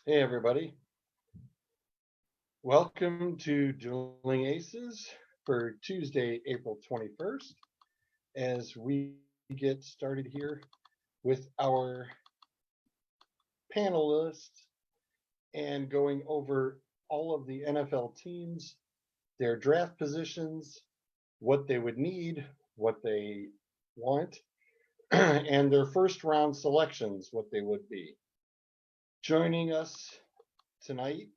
Hey, everybody. Welcome to Dueling Aces for Tuesday, April 21st, as we get started here with our panelists and going over all of the NFL teams, their draft positions, what they would need, what they want, and their first round selections, what they would be. Joining us tonight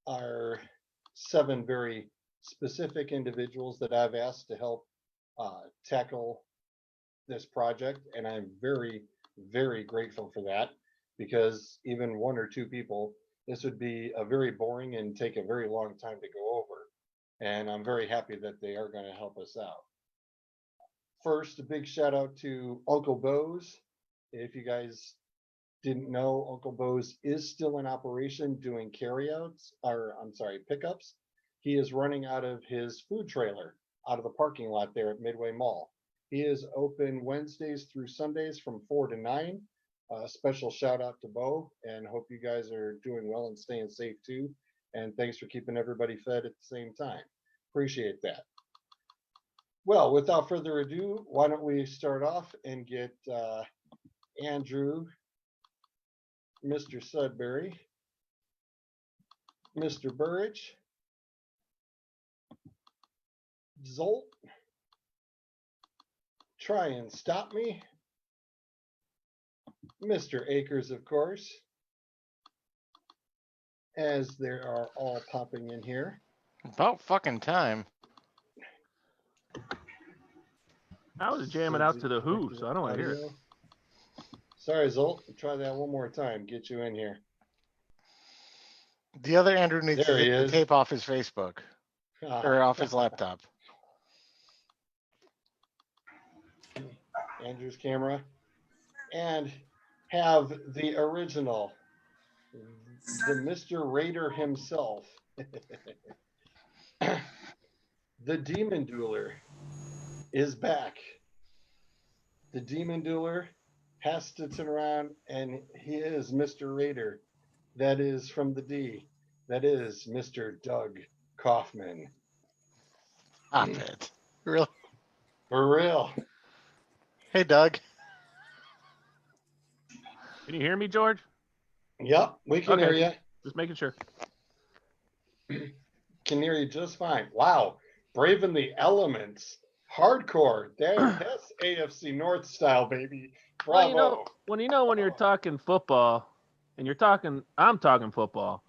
are 7 very specific individuals that I've asked to help tackle this project, and I'm very, very grateful for that, because even 1 or 2 people, this would be a very boring and take a very long time to go over, and I'm very happy that they are going to help us out. First, a big shout out to Uncle Bose. If you guys didn't know, Uncle Bose is still in operation doing pickups. He is running out of his food trailer out of the parking lot there at Midway Mall. He is open Wednesdays through Sundays from 4 to 9. Special shout out to Bo, and hope you guys are doing well and staying safe too. And thanks for keeping everybody fed at the same time. Appreciate that. Well, without further ado, why don't we start off and get Andrew, Mr. Sudbury, Mr. Burridge, Zolt, Try and Stop Me, Mr. Akers, of course, as they are all popping in here. About fucking time. I was jamming out to the Who, so I don't want to hear it. Sorry, Zolt. Try that one more time. Get you in here. The other Andrew needs There to he get the is. tape off his Facebook or off his laptop. Andrew's camera. And have the original, the Mr. Raider himself, the Demon Dueler is back. The Demon Dueler has to turn around, and he is Mr. Raider. That is from the D. That is Mr. Doug Kaufman. Stop it. Really? For real. Hey, Doug. Can you hear me, George? Yep, we can hear you. Just making sure. Can hear you just fine. Wow. Braving the elements. Hardcore. That's AFC North style, baby. Bravo. Well, when you're talking football, and I'm talking football,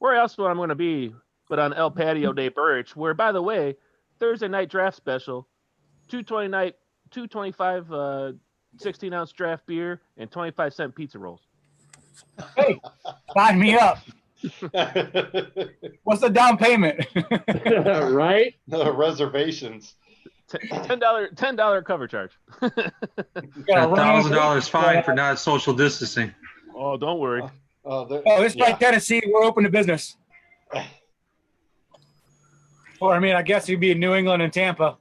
where else would I'm going to be but on El Patio de Burridge, where, by the way, Thursday night draft special, 225 16-ounce draft beer and 25-cent pizza rolls. Hey, sign me up. What's the down payment? Right? Reservations. $10 cover charge. $1,000 fine for not social distancing. Oh, don't worry. It's like Tennessee. We're open to business. Or, I guess you'd be in New England and Tampa.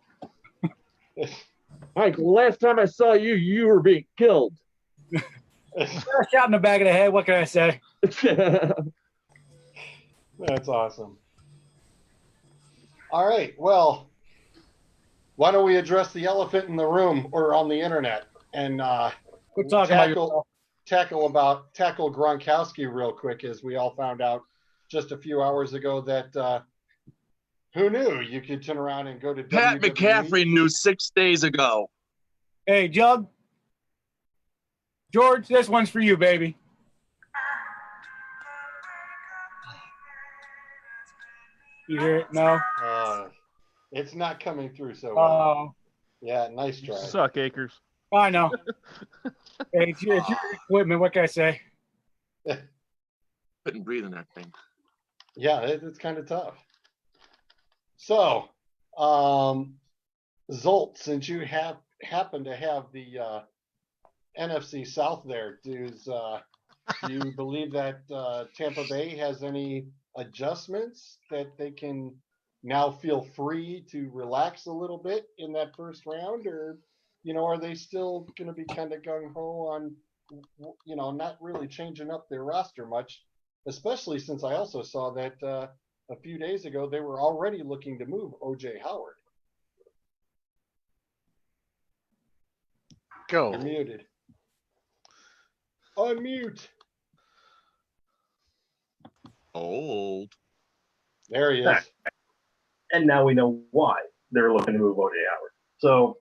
Mike, last time I saw you, you were being killed. Shot in the back of the head. What can I say? That's awesome. All right. Well, why don't we address the elephant in the room or on the internet and We're talking tackle Gronkowski real quick, as we all found out just a few hours ago that who knew you could turn around and go to Pat WWE? McCaffrey knew 6 days ago. Hey, Jug. George, this one's for you, baby. You hear it? No? It's not coming through so well. Yeah, nice try. Suck, Akers. I know. Hey, it's your equipment. What can I say? Couldn't breathe in that thing. Yeah, it's kind of tough. So, Zolt, since you happen to have the NFC South there, do you believe that Tampa Bay has any adjustments that they can now feel free to relax a little bit in that first round, or are they still going to be kind of gung ho on not really changing up their roster much, especially since I also saw that a few days ago they were already looking to move O.J. Howard. Go. You're muted. Unmute. Old. There he is. And now we know why they're looking to move O.J. Howard. So,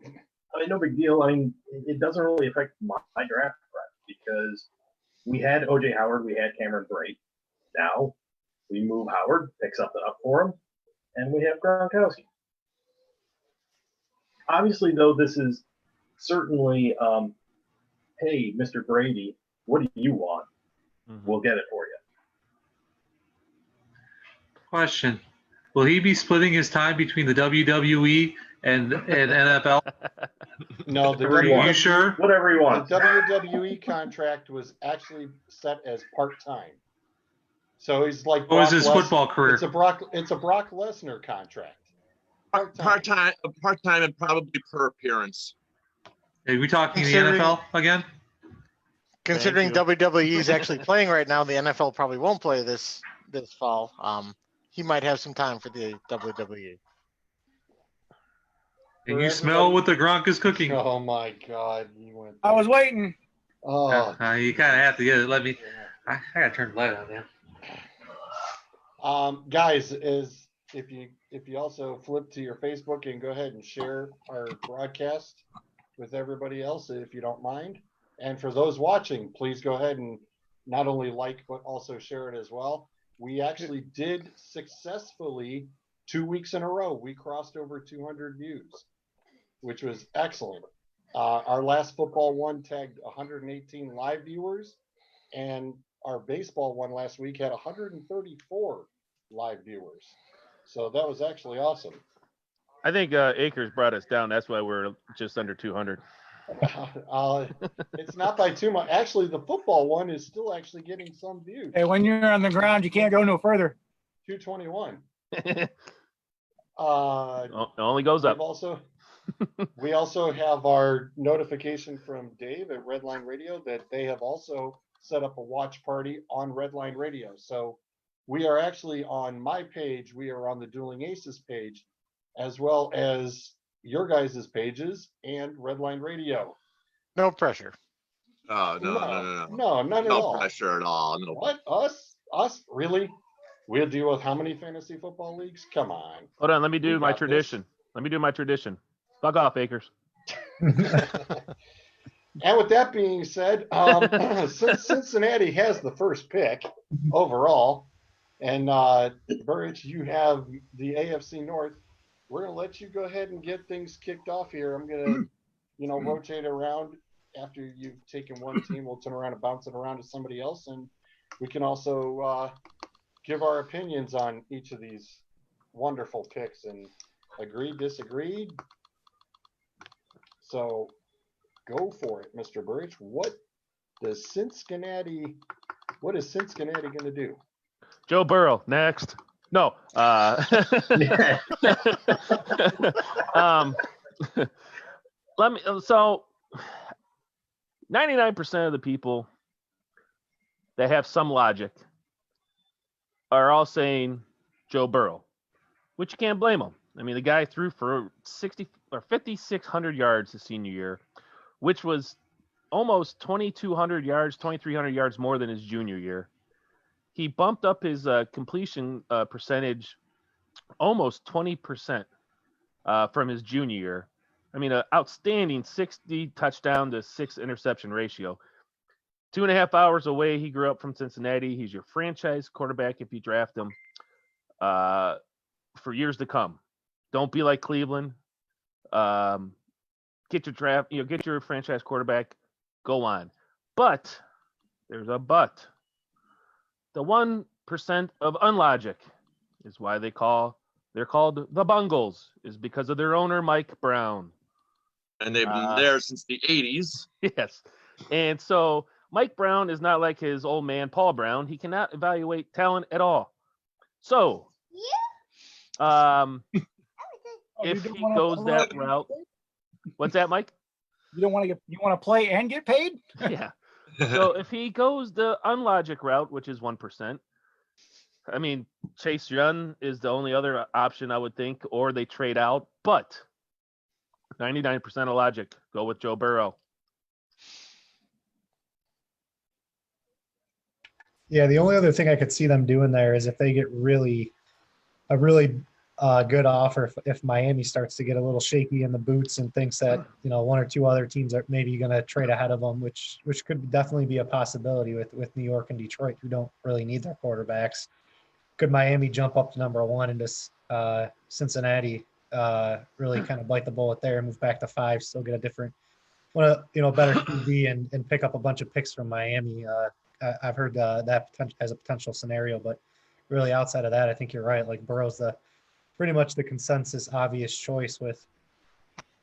I mean, no big deal. I mean, it doesn't really affect my draft prep because we had O.J. Howard, we had Cameron Brate. Now we move Howard, picks up for him, and we have Gronkowski. Obviously, though, this is certainly, hey, Mr. Brady, what do you want? Mhm. We'll get it for you. Question: will he be splitting his time between the WWE and NFL? No, the Are you sure? Whatever he the wants. WWE contract was actually set as part-time. So he's like What was Brock his Les- football career? It's a Brock Lesnar contract. Part-time and probably per appearance. Are we talking the Considering- NFL again? Considering Thank you. WWE is actually playing right now, the NFL probably won't play this fall. He might have some time for the WWE. Can For you smell everybody- what the Gronk is cooking? Oh my God, you went. I was waiting. Oh, You kind of have to get it. Let me. I gotta turn the light on, man. guys, if you also flip to your Facebook and go ahead and share our broadcast with everybody else, if you don't mind. And for those watching, please go ahead and not only like but also share it as well. We actually did successfully 2 weeks in a row. We crossed over 200 views, which was excellent. Our last football one tagged 118 live viewers, and our baseball one last week had 134 live viewers. So that was actually awesome. I think Akers brought us down. That's why we're just under 200. It's not by too much. Actually, the football one is still actually getting some views. Hey, when you're on the ground, you can't go no further. 221. It only goes up. We also have our notification from Dave at Redline Radio that they have also set up a watch party on Redline Radio. So we are actually on my page. We are on the Dueling Aces page, as well as your guys' pages and Redline Radio. No pressure. Oh, no. None at No all. pressure at all. No. What? Us? Really? We'll deal with how many fantasy football leagues? Come on. Hold on, let me do We my got this. tradition. Let me do my tradition. Fuck off, Akers. And with that being said, since Cincinnati has the first pick overall, and Burrich, you have the AFC North, we're going to let you go ahead and get things kicked off here. I'm going to, rotate around after you've taken one team. We'll turn around and bounce it around to somebody else, and we can also give our opinions on each of these wonderful picks and agreed, disagreed. So go for it, Mr. Burrich. What is Cincinnati going to do? Joe Burrow, next. No. So 99% of the people that have some logic are all saying Joe Burrow, which you can't blame him. I mean, the guy threw for 5,600 yards his senior year, which was almost 2,200 yards, 2,300 yards more than his junior year. He bumped up his completion percentage almost 20% from his junior year. I mean, an outstanding 60 touchdown to 6 interception ratio. 2.5 hours away, he grew up from Cincinnati. He's your franchise quarterback if you draft him for years to come. Don't be like Cleveland. Get your franchise quarterback. Go on. But there's a but. The 1% of unlogic is why they're called the Bungles, is because of their owner, Mike Brown. And they've been there since the 80s. Yes. And so Mike Brown is not like his old man, Paul Brown. He cannot evaluate talent at all. So, if he goes that route, what's that, Mike? You want to play and get paid? Yeah. So if he goes the unlogic route, which is 1%, I mean, Chase Young is the only other option I would think, or they trade out. But 99% of logic, go with Joe Burrow. Yeah, the only other thing I could see them doing there is if they get a really good offer. If Miami starts to get a little shaky in the boots and thinks that one or two other teams are maybe going to trade ahead of them, which could definitely be a possibility with New York and Detroit, who don't really need their quarterbacks. Could Miami jump up to number one and just Cincinnati really kind of bite the bullet there and move back to 5, still get a different, better QB and pick up a bunch of picks from Miami? I've heard that as a potential scenario, but really outside of that, I think you're right. Like Burrow's pretty much the consensus obvious choice with,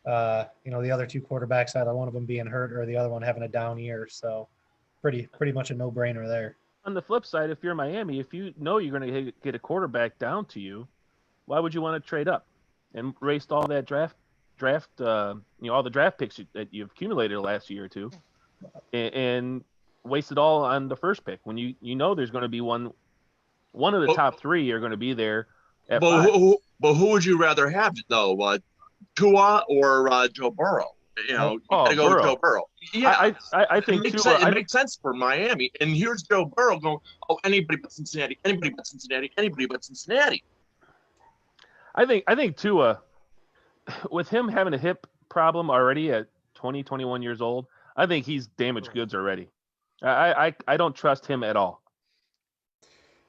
the other two quarterbacks, either one of them being hurt or the other one having a down year. So pretty much a no-brainer there. On the flip side, if you're Miami, if you know you're going to get a quarterback down to you, why would you want to trade up and waste all that draft, all the draft picks that you've accumulated the last year or two, and waste it all on the first pick when you know there's going to be one of the top 3 are going to be there at 5. But who would you rather have though, Tua or Joe Burrow? You gotta go with Joe Burrow. Yeah, I think it makes sense for Miami. And here's Joe Burrow going, anybody but Cincinnati, anybody but Cincinnati, anybody but Cincinnati. I think Tua, with him having a hip problem already at 20, 21 years old, I think he's damaged goods already. I don't trust him at all.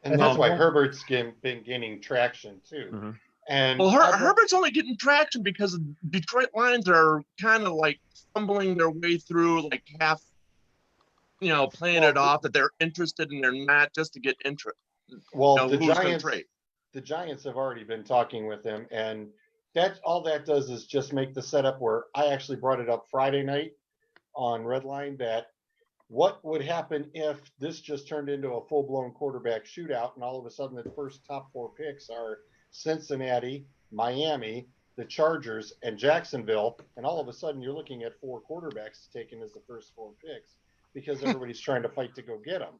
And that's why Herbert's been gaining traction too. Mm-hmm. And Herbert's only getting traction because Detroit Lions are kind of like stumbling their way through, like half, playing it off that they're interested and they're not, just to get interest. Well, the Giants have already been talking with him, and all that does is just make the setup where I actually brought it up Friday night on Redline that what would happen if this just turned into a full-blown quarterback shootout and all of a sudden the first top 4 picks are Cincinnati, Miami, the Chargers, and Jacksonville, and all of a sudden you're looking at 4 quarterbacks taken as the first 4 picks because everybody's trying to fight to go get them.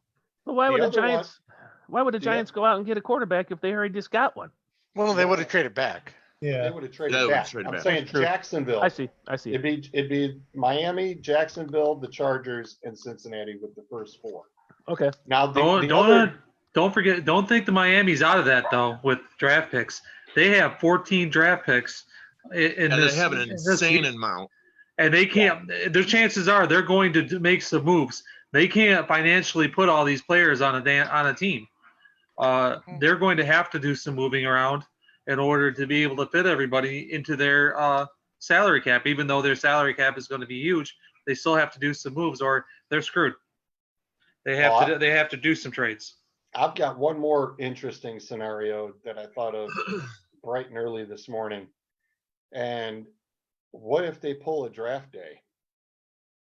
But why would the Giants go out and get a quarterback if they already just got one? Well, they would have traded back. Yeah, they would have traded back. I'm saying Jacksonville. I see. It'd be Miami, Jacksonville, the Chargers, and Cincinnati with the first 4. Okay. Now don't forget. Don't think the Miami's out of that though. With draft picks, they have 14 draft picks. They have an insane amount, and they can't. Their chances are they're going to make some moves. They can't financially put all these players on a team. They're going to have to do some moving around in order to be able to fit everybody into their salary cap. Even though their salary cap is going to be huge, they still have to do some moves or they're screwed. They have to do some trades. I've got one more interesting scenario that I thought of bright and early this morning. And what if they pull a draft day?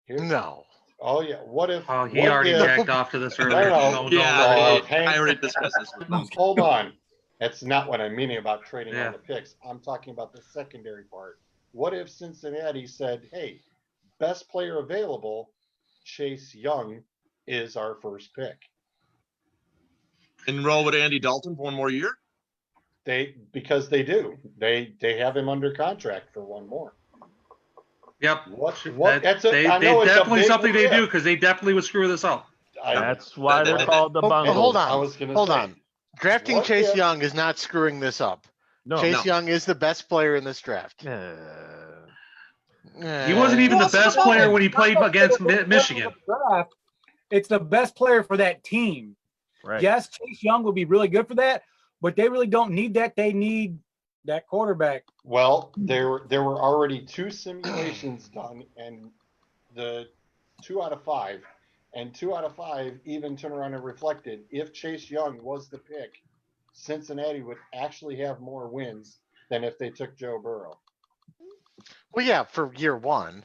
No. Oh, yeah. What if? Oh, he already jacked off to this earlier. I already discussed this with them. Hold on. That's not what I'm meaning about trading all the picks. I'm talking about the secondary part. What if Cincinnati said, hey, best player available, Chase Young is our first pick? Enroll with Andy Dalton for one more year? Because they do. They have him under contract for one more. Yep. That's definitely something they do because they definitely would screw this up. That's why they're called the bungles. Hold on. Drafting Chase Young is not screwing this up. Chase Young is the best player in this draft. He wasn't even the best player when he played against Michigan. It's the best player for that team. Right. Yes, Chase Young will be really good for that, but they really don't need that. They need that quarterback. Well, there were already 2 simulations done, and the 2 out of 5, and 2 out of 5 even turned around and reflected if Chase Young was the pick, Cincinnati would actually have more wins than if they took Joe Burrow. Well, yeah, for year 1.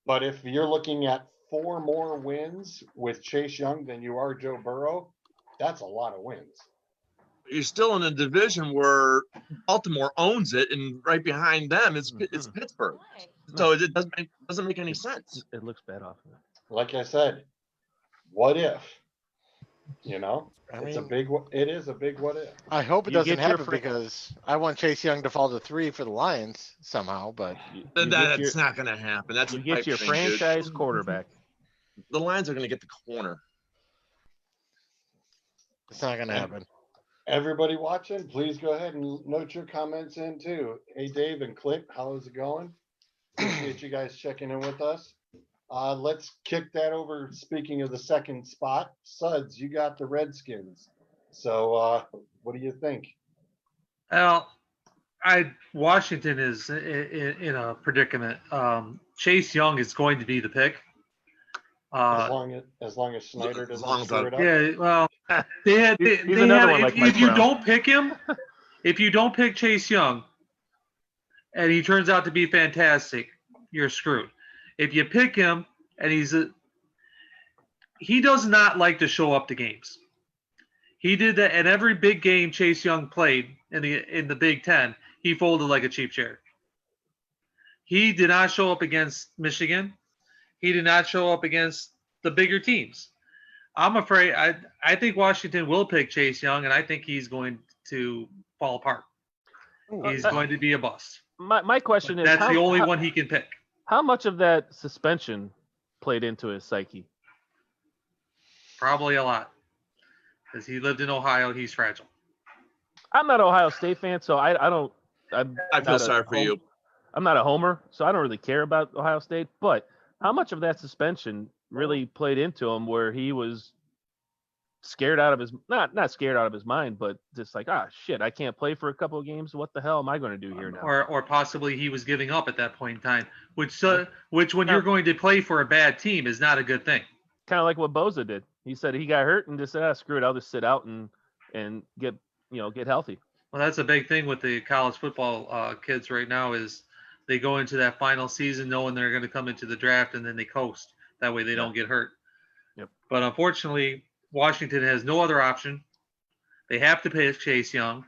But if you're looking at 4 more wins with Chase Young than you are Joe Burrow, that's a lot of wins. You're still in a division where Baltimore owns it, and right behind them is Pittsburgh. So it doesn't make any sense. It looks bad off of it. like I said, what if? You know, I it's a mean, big. It is a big what if. I hope it You doesn't get your happen fr- because I want Chase Young to fall to 3 for the Lions somehow, but you get That's your not going to happen. That's a you get pipe your dream, dude. franchise quarterback. The Lions are going to get the corner. it's not going to happen. Everybody watching, please go ahead and note your comments in too. Hey, Dave and Clint, how is it going? Appreciate you guys checking in with us. Let's kick that over. Speaking of the second spot, Suds, you got the Redskins. So, what do you think? Well, Washington is in a predicament. Chase Young is going to be the pick. As long as Snyder as long doesn't as screw it up. Yeah, well, they had. He's They another had one like if Mike you Brown. don't pick him, if you don't pick Chase Young, and he turns out to be fantastic, you're screwed. If you pick him and he does not like to show up to games. He did that in every big game Chase Young played in the Big Ten. He folded like a cheap chair. He did not show up against Michigan. He did not show up against the bigger teams. I'm afraid I think Washington will pick Chase Young, and I think he's going to fall apart. He's going to be a bust. My question is, That's the only one he can pick. how much of that suspension played into his psyche? Probably a lot. Because he lived in Ohio, he's fragile. I'm not an Ohio State fan, so I don't. I feel sorry for you. I'm not a homer, so I don't really care about Ohio State. But how much of that suspension really played into him, where he was scared out of his not scared out of his mind, but just like, shit, I can't play for a couple of games. What the hell am I going to do here now? Or possibly he was giving up at that point in time, which when you're going to play for a bad team is not a good thing. Kind of like what Boza did. He said he got hurt and just said, screw it, I'll just sit out and get healthy. Well, that's a big thing with the college football kids right now is they go into that final season knowing they're going to come into the draft and then they coast. That way they don't get hurt. Yep. But unfortunately, Washington has no other option. They have to pay Chase Young.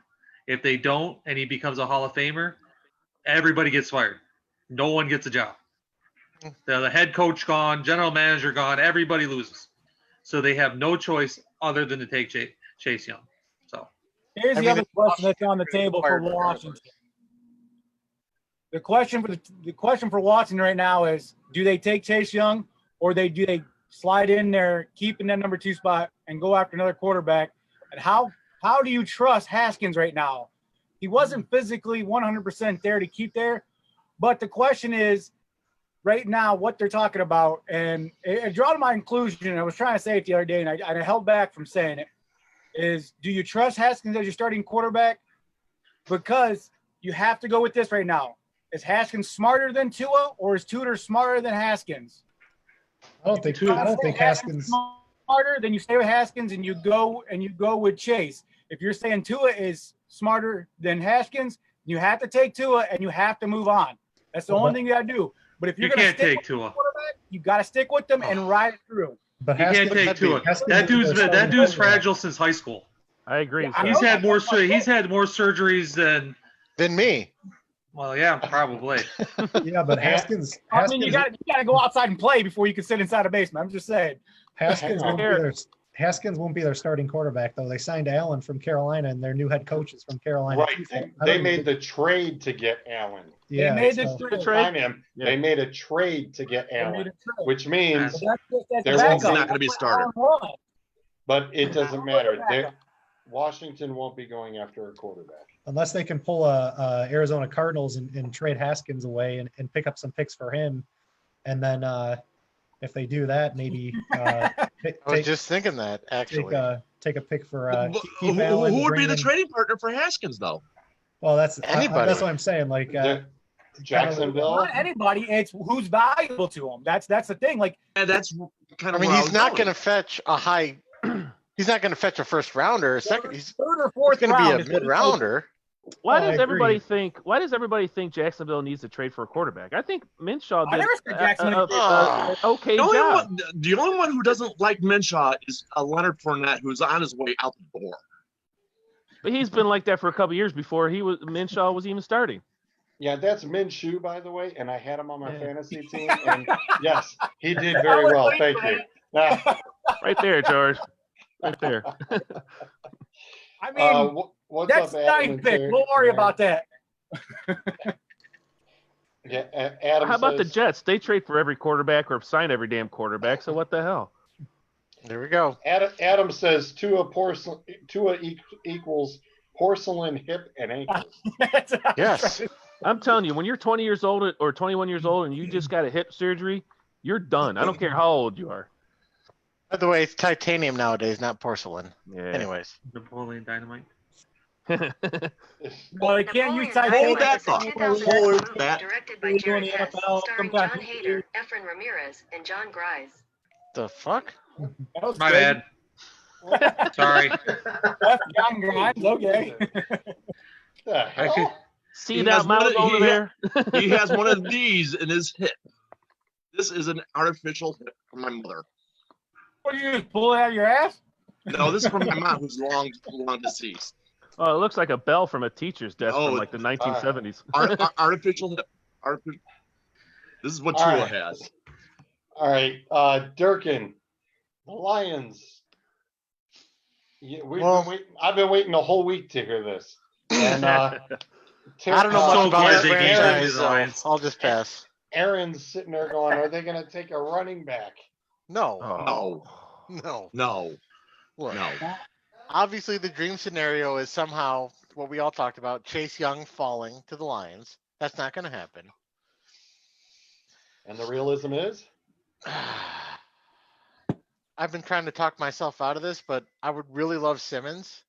If they don't and he becomes a Hall of Famer, everybody gets fired. No one gets a job. The head coach gone, general manager gone, everybody loses. So they have no choice other than to take Chase Young. So Here's the other question that's on the table for Washington. The question for Washington right now is: do they take Chase Young, or do they slide in there, keep in that number 2 spot, and go after another quarterback? And how do you trust Haskins right now? He wasn't physically 100% there to keep there, but the question is, right now, what they're talking about, and it drew to my conclusion. I was trying to say it the other day, and I held back from saying it. Is, do you trust Haskins as your starting quarterback? Because you have to go with this right now. Is Haskins smarter than Tua, or is Tudor smarter than Haskins? I don't think Haskins smarter. Then you stay with Haskins and you go with Chase. If you're saying Tua is smarter than Haskins, you have to take Tua and you have to move on. That's the only thing you got to do. But if you're you going can't to take Tua. You got to stick with them and ride it through. But You can't take Tua. That dude's fragile since high school. I agree. Yeah, He's had more surgeries than me. Well, yeah, probably. Yeah, but Haskins. I mean, you got to go outside and play before you can sit inside a basement. I'm just saying. Haskins won't be their starting quarterback, though. They signed Allen from Carolina, and their new head coach is from Carolina. Right. They made the trade to get Allen. Yeah, they made the Sign him. Yeah. They made a trade to get Allen, which means That's There backup. won't be- not going to be a starter. but it doesn't matter. Washington won't be going after a quarterback. unless they can pull a Arizona Cardinals and trade Haskins away and pick up some picks for him. And then if they do that, maybe I was just thinking that actually. take a pick for Who Keith Allen. would be bring the in- trading partner for Haskins, though? Well, that's Anybody. that's what I'm saying. Like Jacksonville. Not anybody. It's who's valuable to them. That's the thing. Like, And that's kind I of. mean, where he's was not going. going to fetch a high. He's not going to fetch a first rounder. He's third or fourth going to round be is a what mid rounder. Why Oh, I does everybody agree. think? Why does everybody think Jacksonville needs to trade for a quarterback? I think Minshew I did never said Jacksonville needed to trade okay The only, job. the only one who doesn't like Minshew is Leonard Fournette, who's on his way out the door. But he's been like that for a couple years before Minshew was even starting. Yeah, that's Minshew, by the way, and I had him on my Yeah. fantasy team, and yes, he did very well. Thank you. Ah, Right there, George. Right there. I mean, what's that's up, Adam? ninth pick. We'll worry about that. Yeah, Adam How about the says, Jets? They trade for every quarterback or sign every damn quarterback. So what the hell? There we go. Adam says Tua equals porcelain hip and ankles. That's what I was Yes. trying to- I'm telling you, when you're 20 years old or 21 years old and you just got a hip surgery, you're done. I don't care how old you are. By the way, it's titanium nowadays, not porcelain. Yeah. Anyways. Napoleon Dynamite. Well, they can't use Hold titanium. that thought. Hold that. Directed by They're Jared doing the Hess, NFL, starring sometimes John you Hader, Efren Ramirez, and John Grice. The fuck? That was My crazy. bad. Sorry. That's John Grimes. Okay. The I hell? could, See He that has one mouth of- over he- there? He has one of these in his hip. This is an artificial hip from my mother. What, you just pull it out of your ass? No, this is from my mom, who's long deceased. Oh, it looks like a bell from a teacher's desk Oh, from like the 1970s. Artificial hip. This is what All Tua right. has. All right, Durkin, the Lions. Yeah, I've been waiting a whole week to hear this. And I don't know much so about glad this they gave it to franchise, the so Lions. I'll just pass. Aaron's sitting there going, "Are they going to take a running back?" No. Oh. No. No. Look, No. obviously the dream scenario is somehow what we all talked about, Chase Young falling to the Lions. That's not going to happen. And the realism is, I've been trying to talk myself out of this, but I would really love Simmons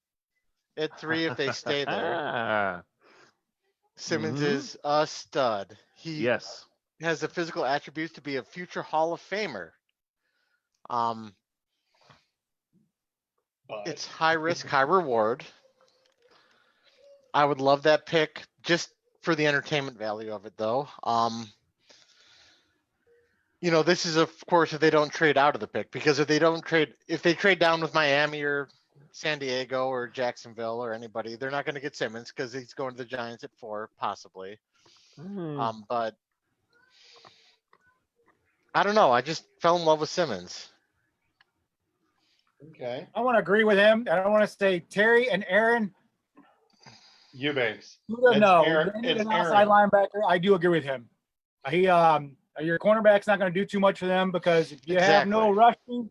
at 3 if they stay there. Ah, Simmons Mhm. is a stud. He yes. has the physical attributes to be a future Hall of Famer. but It's high risk, high reward. I would love that pick just for the entertainment value of it, though. This is of course if they don't trade out of the pick, because if they trade down with Miami or San Diego or Jacksonville or anybody, they're not going to get Simmons because he's going to the Giants at 4, possibly. But I don't know. I just fell in love with Simmons. okay, I want to agree with him. I don't want to say Terry and Aaron. Eubanks. Who doesn't It's know? Aaron- They need it's an outside linebacker. I do agree with him. Your cornerback's not going to do too much for them because if you have no rushing,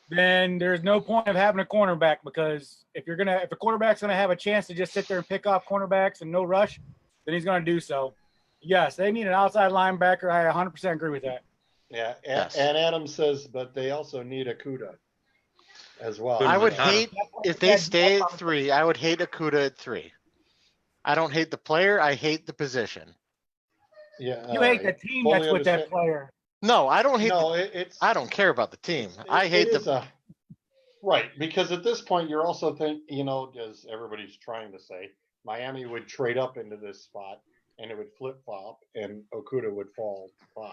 then there's no point of having a cornerback, because if a quarterback's going to have a chance to just sit there and pick off cornerbacks and no rush, then he's going to do so. Yes, they need an outside linebacker. I 100% agree with that. Yeah, Yes. and Adam says, but they also need a CUDA as well. I would Got him. hate if they stay at 3. I would hate Akuda at 3. I don't hate the player. I hate the position. Yeah, You hate the team fully that's with that understand. player. No, I don't hate. No, it's. I don't care about the team. I it hate is the. right, because at this point you're also as everybody's trying to say, Miami would trade up into this spot and it would flip flop, and Okuda would fall 5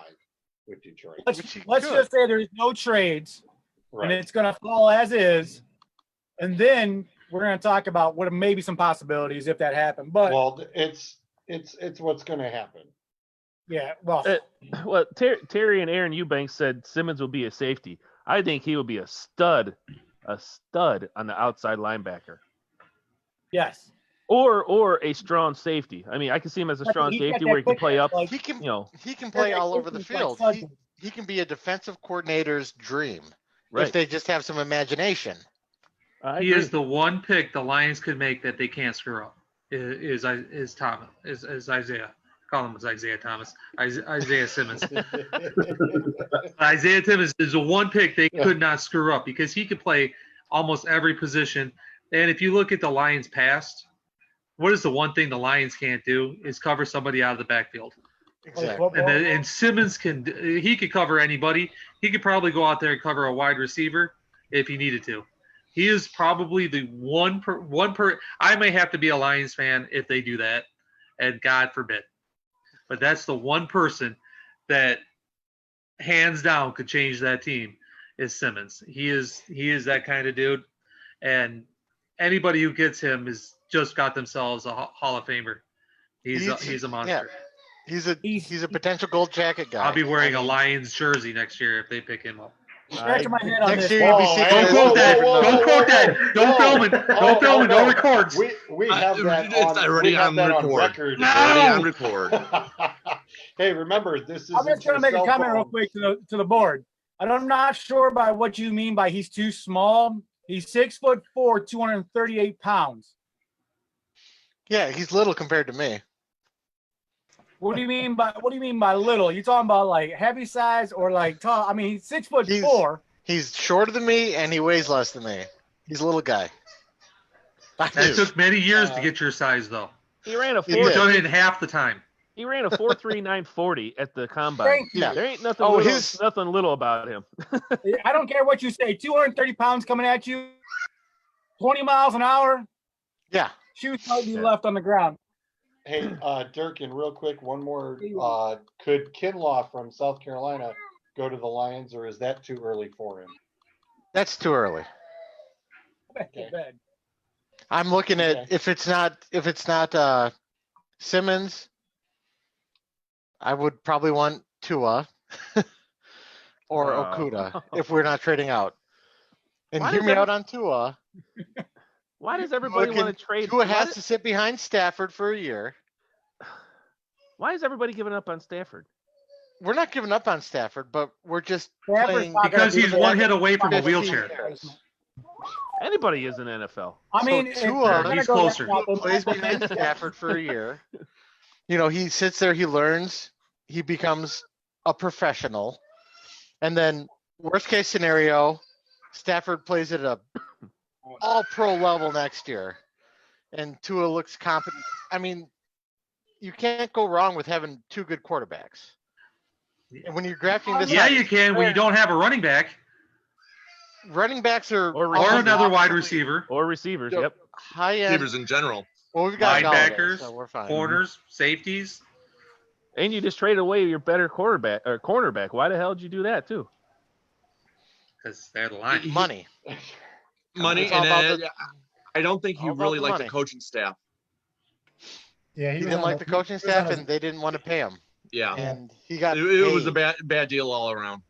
with Detroit. Which he Let's could. just say there's no trades and Right. it's going to fall as is. And then we're going to talk about what maybe some possibilities if that happened. But Well, it's what's going to happen. yeah, well, Well, Terry and Aaron Eubanks said Simmons will be a safety. I think he will be a stud on the outside linebacker, yes. or a strong safety. I mean, I can see him as a strong He's got safety that where he can quick play up. like- He can. You know, He can play all over the Like field. Sutton. He can be a defensive coordinator's dream right? if they just have some imagination. I he agree. is the one pick the Lions could make that they can't screw up. Is Isaiah? Call him as Isaiah Thomas. Isaiah Simmons. Isaiah Simmons is the one pick they could not screw up because he could play almost every position. And if you look at the Lions' past, what is the one thing the Lions can't do is cover somebody out of the backfield. Exactly. And Simmons he could cover anybody. He could probably go out there and cover a wide receiver if he needed to. He is probably the one per. I may have to be a Lions fan if they do that, and God forbid. But that's the one person that hands down could change that team is Simmons. He is that kind of dude, and anybody who gets him has just got themselves a Hall of Famer He's a monster. He's a potential gold jacket guy. I'll be wearing I a mean, Lions jersey next year if they pick him up. Scratching my head on Next this. year you'll be Whoa, seeing hey, Don't this quote with a that. different Don't number. quote that. Don't film it. Don't film it. No records. We have that It's on. already We have on that on record. record. It's already on record. Hey, remember this is. I'm just going to make a comment real quick to the board. I'm not sure by what you mean by he's too small. He's 6'4", 238 pounds. Yeah, he's little compared to me. What do you mean by little? You talking about like heavy size or like tall? I mean, he's 6'4". He's shorter than me and he weighs less than me. He's a little guy. That took many years to get your size, though. He ran a He You've did. done it in half the time. He ran a 4.3940 at the combine. Thank you. Yeah. There ain't nothing Oh, little, nothing little about him. I don't care what you say. 230 pounds coming at you, 20 miles an hour. Yeah. Shoes might be left on the ground. Hey, Durkin, real quick, one more. Could Kinlaw from South Carolina go to the Lions, or is that too early for him? That's too early. Okay. I'm looking at Okay. if it's not Simmons, I would probably want Tua or Okuda if we're not trading out. And Why hear does me every- out on Tua. Why does everybody Looking- want to trade? Tua has to sit behind Stafford for a year. Why is everybody giving up on Stafford? We're not giving up on Stafford, but we're just Stafford's playing not gonna Because be he's there. one hit away from a 15 wheelchair. years. Anybody is in NFL. I mean, So if Tua- you're gonna He's go that closer. route, then Plays that's behind okay. Stafford for a year. You know, he sits there, he learns, he becomes a professional. And then worst case scenario, Stafford plays at a all pro level next year. And Tua looks competent. I mean, you can't go wrong with having two good quarterbacks. And when you're drafting this, Yeah, you can when you don't have a running back running backs are Or or receivers. another wide receiver, Or receivers. Yep. Yep. high end. Receivers in general. Well, we've got Galladay, linebackers, so we're fine. corners, safeties. And you just traded away your better quarterback or cornerback. Why the hell did you do that too? Because they're the line. Money. Money, It's all and about the- I don't think he all about really the liked money. the coaching staff. Yeah, He was didn't on like the he coaching was on staff, a- and they didn't want to pay him. Yeah, And he got it was a paid. bad deal all around.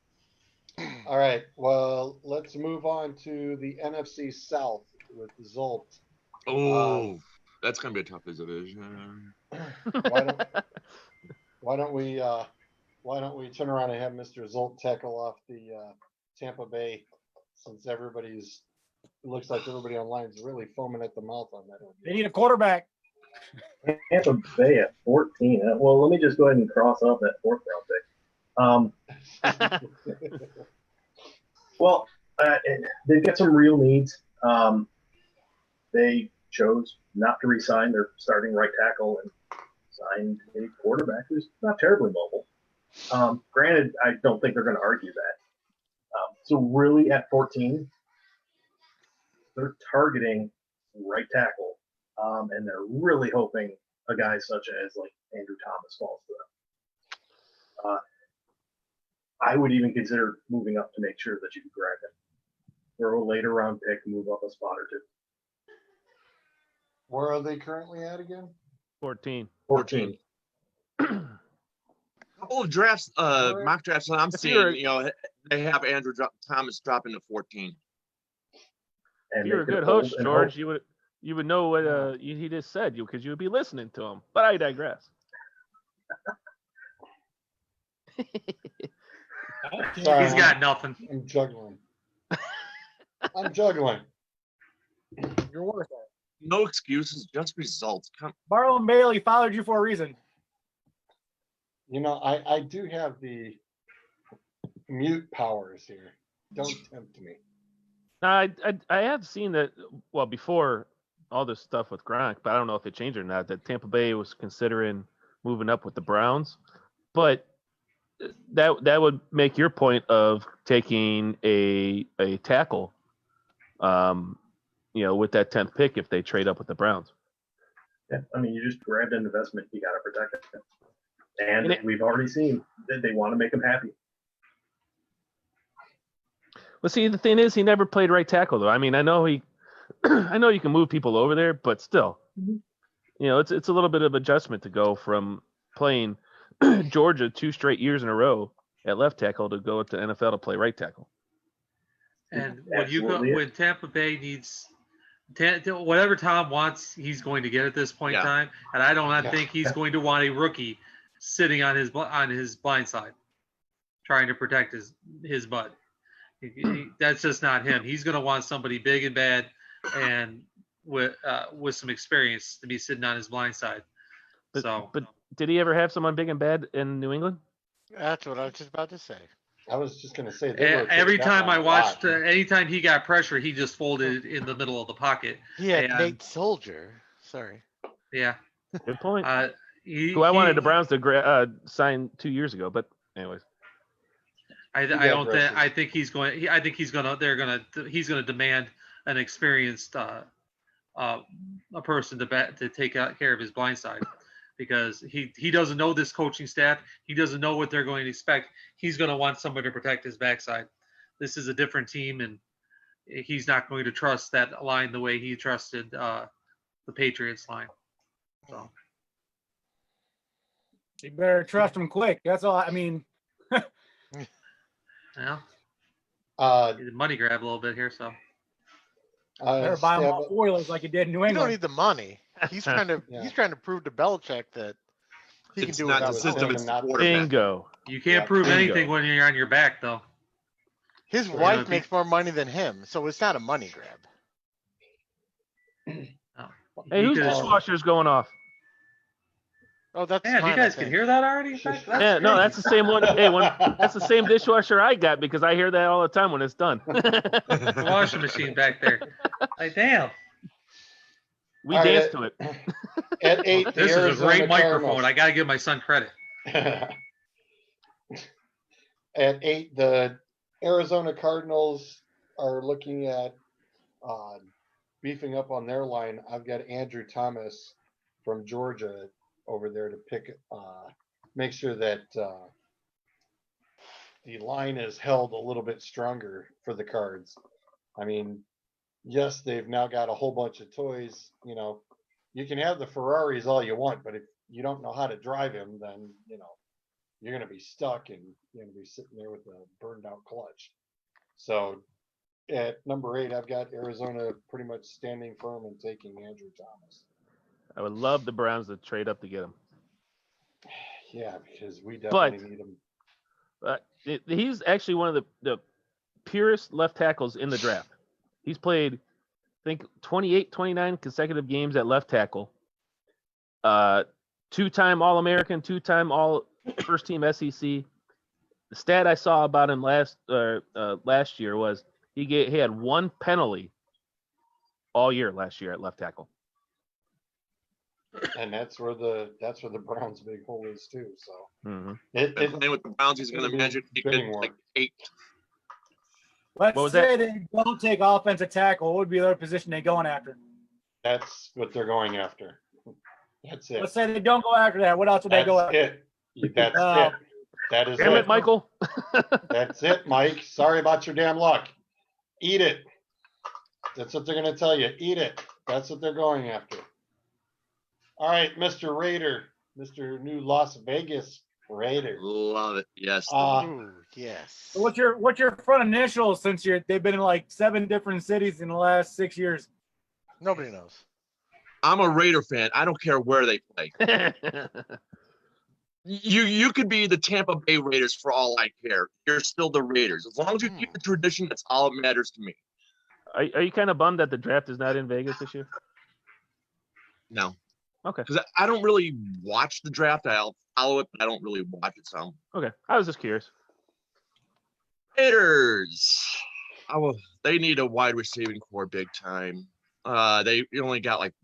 All right. Well, let's move on to the NFC South with Zolt. Oh, that's gonna be a tough division. Why don't we turn around and have Mr. Zolt tackle off the Tampa Bay, since it looks like everybody online is really foaming at the mouth on that one. They need a quarterback. Tampa Bay at 14. Well, let me just go ahead and cross off that fourth round pick. Well, they've got some real needs. They chose not to re-sign their starting right tackle and signed a quarterback who's not terribly mobile. Granted, I don't think they're going to argue that. So really, at 14, they're targeting right tackle, and they're really hoping a guy such as like Andrew Thomas falls to them. I would even consider moving up to make sure that you can grab him. Throw a later round pick, move up a spot or two. Where are they currently at again? 14. 14. Couple of drafts, mock drafts that I'm If you're- seeing, they have Andrew Thomas dropping to 14. If And you're a they could good hold host, and George, hope. you would know what he just said, because you would be listening to him. But I digress. Sorry, He's got nothing. I'm juggling. I'm juggling. You're worth it. No excuses, just results. Barlow and Bailey followed you for a reason. You know, I do have the mute powers here. Don't tempt me. Now, I have seen that, well, before all this stuff with Gronk, but I don't know if it changed or not, that Tampa Bay was considering moving up with the Browns. But that would make your point of taking a tackle, with that 10th pick if they trade up with the Browns. Yeah, I mean, you just grabbed an investment. You got to protect it. And And we've already seen that they want to make him happy. Well, see, the thing is, he never played right tackle, though. I mean, I know I know you can move people over there, but still, it's a little bit of adjustment to go from playing Georgia 2 straight years in a row at left tackle to go to NFL to play right tackle. And Absolutely. when Tampa Bay needs whatever Tom wants, he's going to get at this point in Yeah. time. And I don't Yeah. think he's going to want a rookie sitting on his blind side, trying to protect his butt. That's just not him. He's going to want somebody big and bad, and with some experience to be sitting on his blind side. But did he ever have someone big and bad in New England? That's what I was just about to say. I was just going to say, every time I watched, anytime he got pressure, he just folded in the middle of the pocket. He had And- Nate Soldier. Sorry. Yeah. Good point. Who I wanted the Browns to sign 2 years ago, but anyways. I think he's going to demand an experienced a person to take care of his blind side, because he doesn't know this coaching staff. He doesn't know what they're going to expect. He's going to want somebody to protect his backside. This is a different team, and he's not going to trust that line the way he trusted the Patriots line. So You better trust him quick. That's all. I mean, yeah, money grab a little bit here. So better buy him off Oilers like you did in New You don't England. need the money. He's trying to Yeah. he's trying to prove to Belichick that he can It's do not without the the system, money. it's the Not- quarterback. Bingo. you can't Yeah, prove bingo. anything when you're on your back, though. His Sure. wife Yeah, makes more money than him, so it's not a money grab. Hey, whose Because- dishwasher's going off? Oh, that's Man, mine, you guys I can think. hear that already? Shush. Yeah, no, that's the same one. Hey, that's the same dishwasher I got because I hear that all the time when it's done. The washing machine back there. Like, damn. We All right, dance to it. At 8, the This is a Arizona great microphone. Cardinals. I got to give my son credit. At 8, the Arizona Cardinals are looking at beefing up on their line. I've got Andrew Thomas from Georgia over there to make sure that the line is held a little bit stronger for the Cards. I mean, yes, they've now got a whole bunch of toys. You can have the Ferraris all you want, but if you don't know how to drive him, then you're going to be stuck and you're going to be sitting there with a burned out clutch. So at number 8, I've got Arizona pretty much standing firm and taking Andrew Thomas. I would love the Browns to trade up to get him. Yeah, because we definitely But- need him. He's actually one of the purest left tackles in the draft. He's played, I think, 28, 29 consecutive games at left tackle. 2-time All-American, 2-time All-First Team SEC. The stat I saw about him last year was he had 1 penalty all year last year at left tackle. And that's where the Browns' big hole is too. So Mm-hmm. And playing with the Browns, he's going to imagine he could bidding war. like 8. Let's What was say they don't take offensive tackle. What would be the other position they going after? that's what they're going after. That's it. Let's say they don't go after that. What else would they go That's after? it. That's Oh. it. That is Damn it. it, Michael. That's it, Mike. Sorry about your damn luck. Eat it. That's what they're going to tell you. Eat it. That's what they're going after. All right, Mr. Raider, Mr. New Las Vegas Raider. Love it. Yes. Ooh, yes. So what's your front initials since they've been in like 7 different cities in the last 6 years? Nobody knows. I'm a Raider fan. I don't care where they play. You could be the Tampa Bay Raiders for all I care. You're still the Raiders. As long as you keep the tradition, that's all that matters to me. Are you kind of bummed that the draft is not in Vegas this year? No. Okay. Because I don't really watch the draft. I'll follow it, but I don't really watch it. So Okay. I was just curious. Raiders. They need a wide receiving core big time. They only got like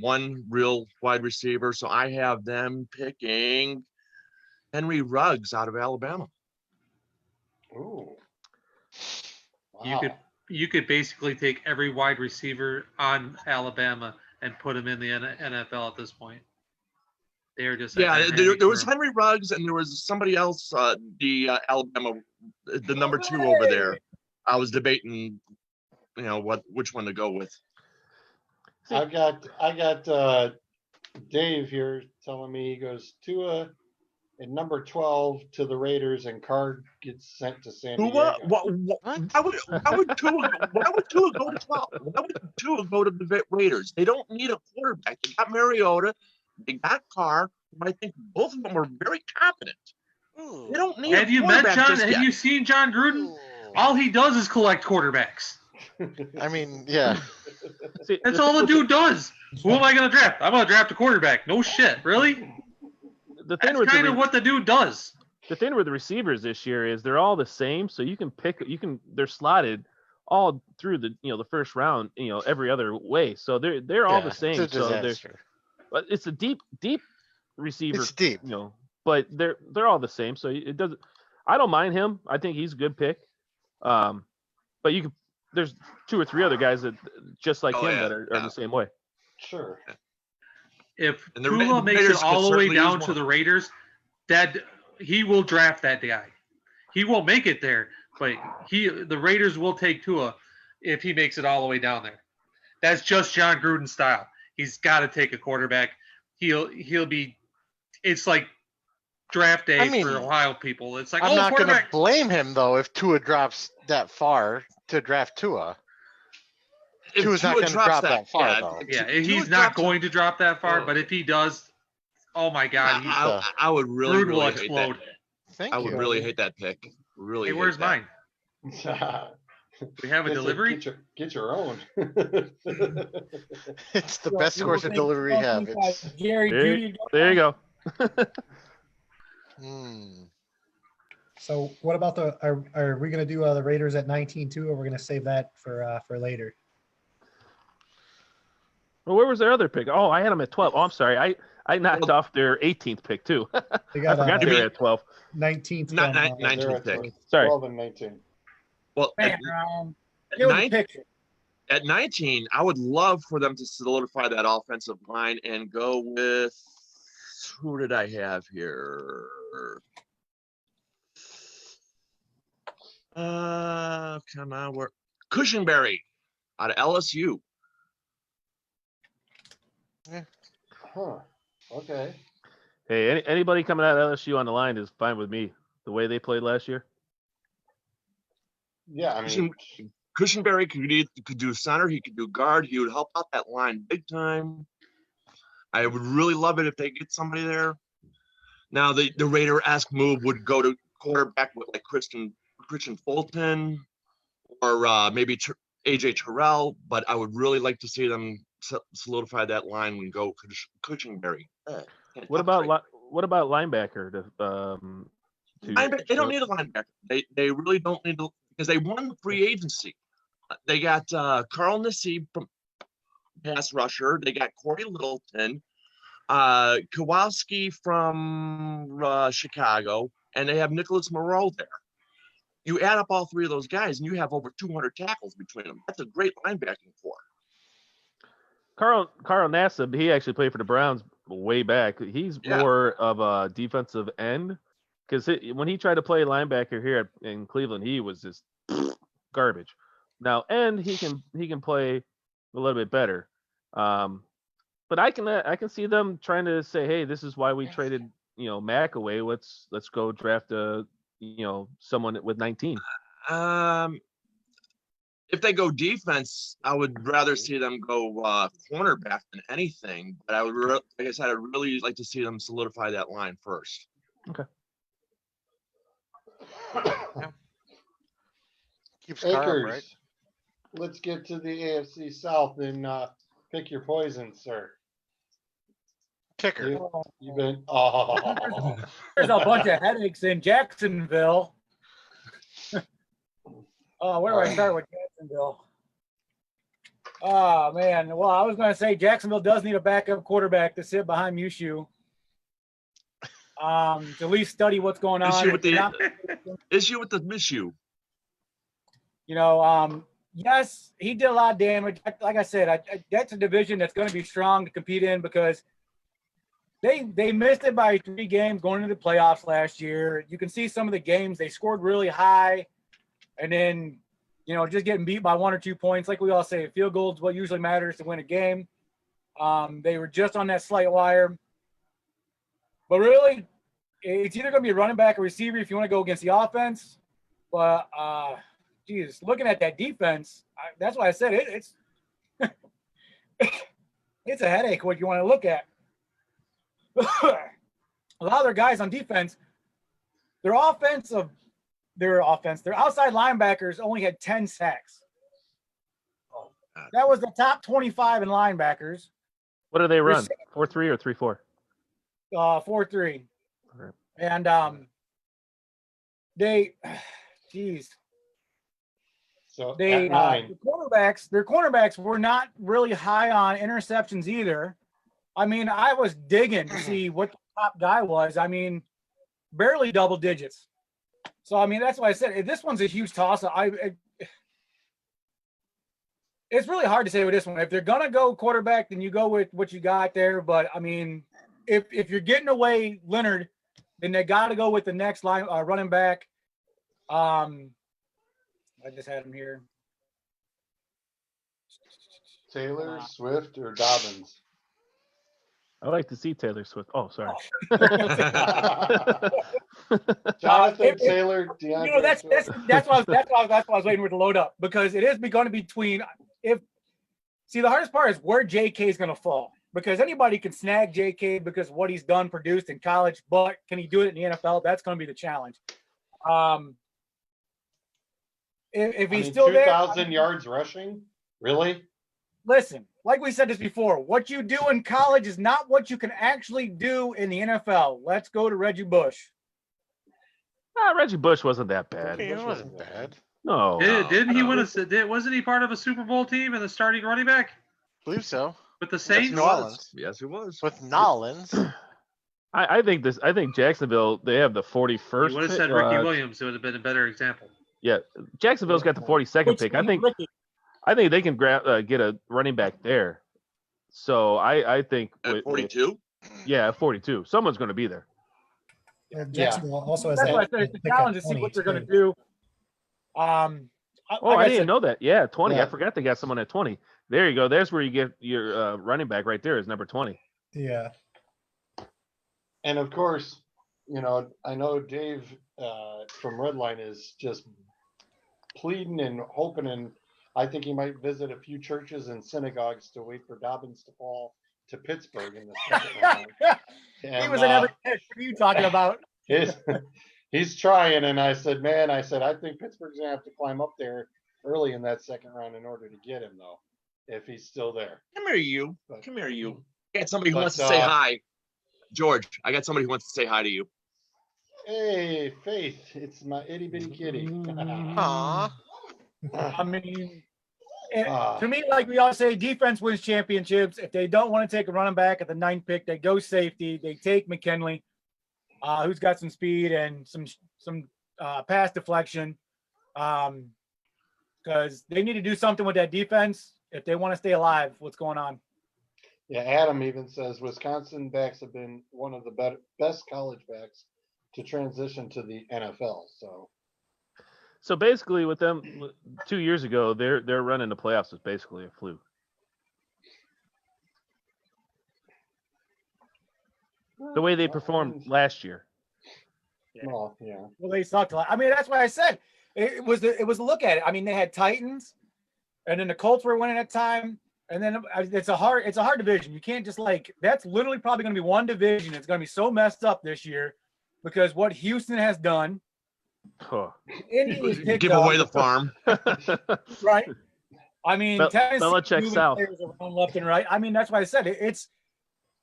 one real wide receiver, so I have them picking Henry Ruggs out of Alabama. Ooh. You could basically take every wide receiver on Alabama and put him in the NFL at this point. They're just Yeah, there was Henry Ruggs and there was somebody else. The Alabama, the number 2 over there. I was debating, which one to go with. I got Dave here telling me he goes Tua and number 12 to the Raiders, and Card gets sent to San Tua? Diego. Why would Tua go to 12? Why would Tua go to the Raiders? They don't need a quarterback. They got Mariota. They got Carr. I think both of them are very competent. They don't need Have a you met quarterback John? just Have yet. you seen John Gruden? All he does is collect quarterbacks. I mean, yeah. See, That's all the dude does. Who am I going to draft? I'm going to draft a quarterback. No shit, really? The thing That's with kind of what the dude does. the thing with the receivers this year is they're all the same, so they're slotted all through the first round, every other way. So they're all the same. It's a So disaster. but it's a deep receiver, It's deep. but they're all the same. So it doesn't. I don't mind him. I think he's a good pick. But there's 2 or 3 other guys that just like him that are the same way. Sure. If And the Tua makes Raiders it could all the way certainly use down to one. the Raiders, that he will draft that guy. He won't make it there, but the Raiders will take Tua if he makes it all the way down there. That's just John Gruden's style. He's got to take a quarterback. He'll be. It's like draft day for Ohio people. It's like I'm not going to quarterback. blame him though if Tua drops that far to draft Tua. If Tua's not Tua going to drops drop that far though. Yeah, Tua he's not drops going to drop that far, Oh. but if he does, oh my God, I would really, Gruden will really hate explode. that. Thank I you. would really hate that pick. Really. Hey, hate where's that. mine? We have a delivery. Get your own. It's the best course of delivery we have. It's, Jerry There, Judy. there you go. So what about are we going to do the Raiders at 19 too, or we're going to save that for later? Well, where was their other pick? Oh, I had them at 12. Oh, I'm sorry. I knocked off their 18th pick too. They I got forgot they were at 12. 19th. Not from, 19th They're pick. at Sorry. 12 and 19. Well, Man, at give him a 19, picture. at 19, I would love for them to solidify that offensive line and go with who did I have here? Come on, where Cushionberry out of LSU. Huh. Okay. Hey, anybody coming out of LSU on the line is fine with me. The way they played last year. Yeah, I mean, Cushionberry could do center. He could do guard. He would help out that line big time. I would really love it if they get somebody there. Now the Raider-esque move would go to quarterback with like Christian Fulton or maybe AJ Terrell, but I would really like to see them solidify that line and go Cushionberry. What about linebacker? They don't need a linebacker. They really don't need to, because they won the free agency. They got Carl Nassib from pass rusher. They got Corey Littleton, Kowalski from Chicago, and they have Nicholas Moreau there. You add up all 3 of those guys, and you have over 200 tackles between them. That's a great linebacking core. Carl Nassib, he actually played for the Browns way back. He's more of a defensive end because when he tried to play linebacker here in Cleveland, he was just garbage. Now, and he can play a little bit better. But I can see them trying to say, hey, this is why we traded Mack away. Let's go draft someone with 19. If they go defense, I would rather see them go cornerback than anything. But I would, like I said, I'd really like to see them solidify that line first. Okay. keeps calm, Akers, right? let's get to the AFC South and pick your poison, sir. Kicker. You've been. Oh. There's a bunch of headaches in Jacksonville. Oh, where do I start with Jacksonville? Oh, man. Well, I was going to say Jacksonville does need a backup quarterback to sit behind Mushu. To at least study what's going on. Issue with the Mishu. Yes, he did a lot of damage. Like I said, that's a division that's going to be strong to compete in because they missed it by 3 games going into the playoffs last year. You can see some of the games they scored really high, and then just getting beat by 1 or 2 points. Like we all say, field goal is what usually matters to win a game. They were just on that slight wire. But really, it's either going to be a running back or receiver if you want to go against the offense. But, geez, looking at that defense, that's why I said it's it's a headache what you want to look at. A lot of their guys on defense, their outside linebackers only had 10 sacks. That was the top 25 in linebackers. What do they run? 4-3 or 3-4? 4-3. Okay. And So they at 9, their cornerbacks were not really high on interceptions either. I mean, I was digging to see what the top guy was. I mean, barely double digits. So I mean, that's why I said this one's a huge toss. It's really hard to say with this one. If they're gonna go quarterback, then you go with what you got there. But I mean, if you're getting away Leonard, then they got to go with the next line running back. I just had him here. Taylor, Swift, or Dobbins? I like to see Taylor Swift. Oh, sorry. Jonathan Taylor, DeAndre. You know, that's why I was waiting for it to load up, because it is going to be between the hardest part is where JK is going to fall, because anybody can snag JK because of what he's done produced in college, but can he do it in the NFL? That's going to be the challenge. If he's still 2,000 there, yards rushing, really? listen, like we said this before, what you do in college is not what you can actually do in the NFL. Let's go to Reggie Bush. Reggie Bush wasn't that bad. It wasn't bad. No. Didn't he win wasn't he part of a Super Bowl team and the starting running back I believe so. with the Yes, Saints? New Orleans. Yes, it was. With Nolans. I think Jacksonville, they have the 41st. You would have pick. said Ricky Williams. It would have been a better example. Yeah, Jacksonville's got the 42nd pick. I think they can get a running back there. So I think At 42? Yeah, at 42. Someone's going to be there. Jacksonville also has That's that why I said it's a pick at challenge to see 20 what they're going to too. do. Oh, I didn't know that. Yeah, 20. Yeah. I forgot they got someone at 20. There you go. There's where you get your running back right there is number 20. Yeah. And of course, you know, I know Dave from Redline is just pleading and hoping, and I think he might visit a few churches and synagogues to wait for Dobbins to fall to Pittsburgh in the second round. He was in every pitch. What are you talking about? He's trying, and I said, I think Pittsburgh's gonna have to climb up there early in that second round in order to get him, though, if he's still there. Come here, you. But- Come here, you. I got somebody who But, wants to say hi. George, I got somebody who wants to say hi to you. Hey, Faith, it's my itty bitty kitty. Aw. I mean, to me, like we all say, defense wins championships. If they don't want to take a running back at the 9th pick, they go safety. They take McKinley, who's got some speed and some pass deflection, because they need to do something with that defense if they want to stay alive. What's going on? Yeah, Adam even says Wisconsin backs have been one of the best college backs to transition to the NFL. So basically, with them 2 years ago, their run in the playoffs was basically a fluke. The way they performed last year. Well, yeah. Well, they sucked a lot. I mean, that's why I said it was a look at it. I mean, they had Titans, and then the Colts were winning at time, and then it's a hard division. You can't just that's literally probably going to be one division. It's going to be so messed up this year because what Houston has done. Huh. Give away the farm. Right. I mean, Tennessee Belichick moving South. players around left and right. I mean, that's why I said it's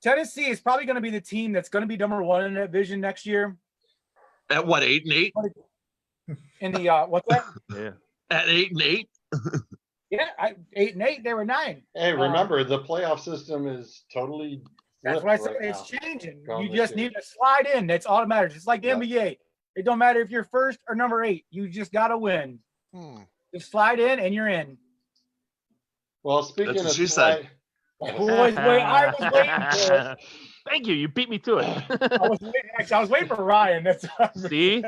Tennessee is probably going to be the team that's going to be number 1 in that division next year. At what, 8-8? In the what's that? Yeah. At 8-8? Yeah, 8-8. They were 9. Hey, remember the playoff system is totally. That's why I said right it's now. changing. Going You this just year. need to slide in. That's all that matters. It's like the Yep. NBA. It don't matter if you're first or number 8. You just got to win. Just slide in and you're in. Well, speaking That's of what she said. I was waiting for it. Thank you. You beat me to it. I was waiting for Ryan. That's See?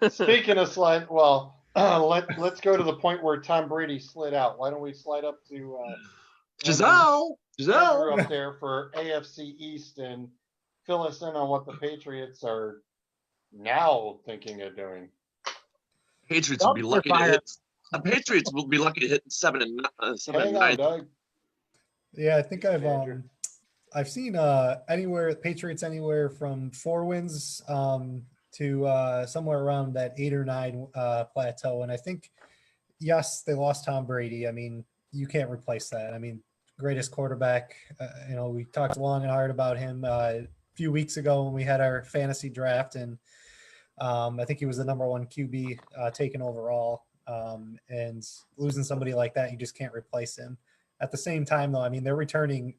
Speaking of slide, well, let's go to the point where Tom Brady slid out. Why don't we slide up to Giselle. Andrew Giselle. up there for AFC East and fill us in on what the Patriots are now thinking of doing. Patriots will be Dumpster lucky to fire. hit. The Patriots will be lucky to hit 7 Hang and on, 9. Doug. Yeah, I think Andrew. I've seen anywhere Patriots anywhere from 4 wins to somewhere around that 8 or 9 plateau. And I think yes, they lost Tom Brady. I mean, you can't replace that. I mean, greatest quarterback. We talked long and hard about him a few weeks ago when we had our fantasy draft, and I think he was the number 1 QB taken overall. And losing somebody like that, you just can't replace him. At the same time, though, I mean, they're returning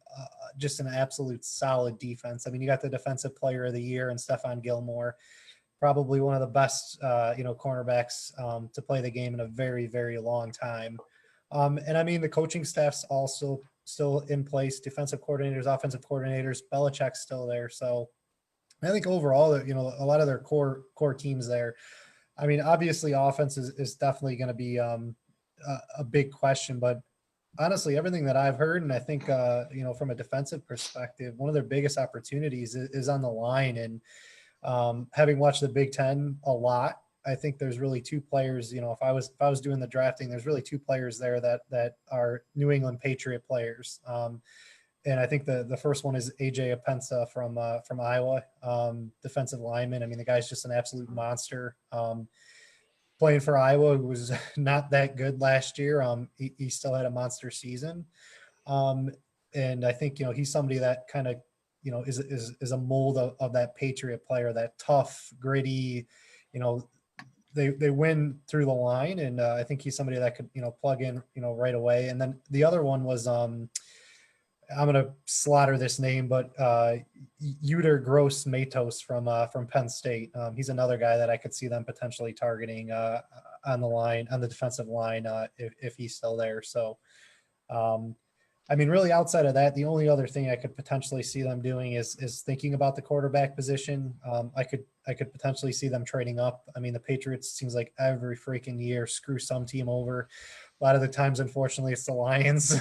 just an absolute solid defense. I mean, you got the defensive player of the year and Stephon Gilmore, probably one of the best, cornerbacks to play the game in a very, very long time. And I mean, the coaching staff's also still in place, defensive coordinators, offensive coordinators, Belichick's still there. So I think overall, a lot of their core teams there. I mean, obviously offense is definitely going to be a big question, but honestly, everything that I've heard, and I think, from a defensive perspective, one of their biggest opportunities is on the line. And having watched the Big Ten a lot, I think there's really 2 players, if I was doing the drafting, there's really 2 players there that are New England Patriot players. And I think the first one is AJ Apensa from Iowa, defensive lineman. I mean, the guy's just an absolute monster. Playing for Iowa, who was not that good last year. He still had a monster season. And I think, he's somebody that kind of, is a mold of that Patriot player, that tough, gritty, they win through the line. And I think he's somebody that could, plug in, right away. And then the other one was, I'm going to slaughter this name, but Uter Gross Matos from Penn State. He's another guy that I could see them potentially targeting on the defensive line if he's still there. So, I mean, really outside of that, the only other thing I could potentially see them doing is thinking about the quarterback position. I could potentially see them trading up. I mean, the Patriots seems like every freaking year screw some team over. A lot of the times, unfortunately, it's the Lions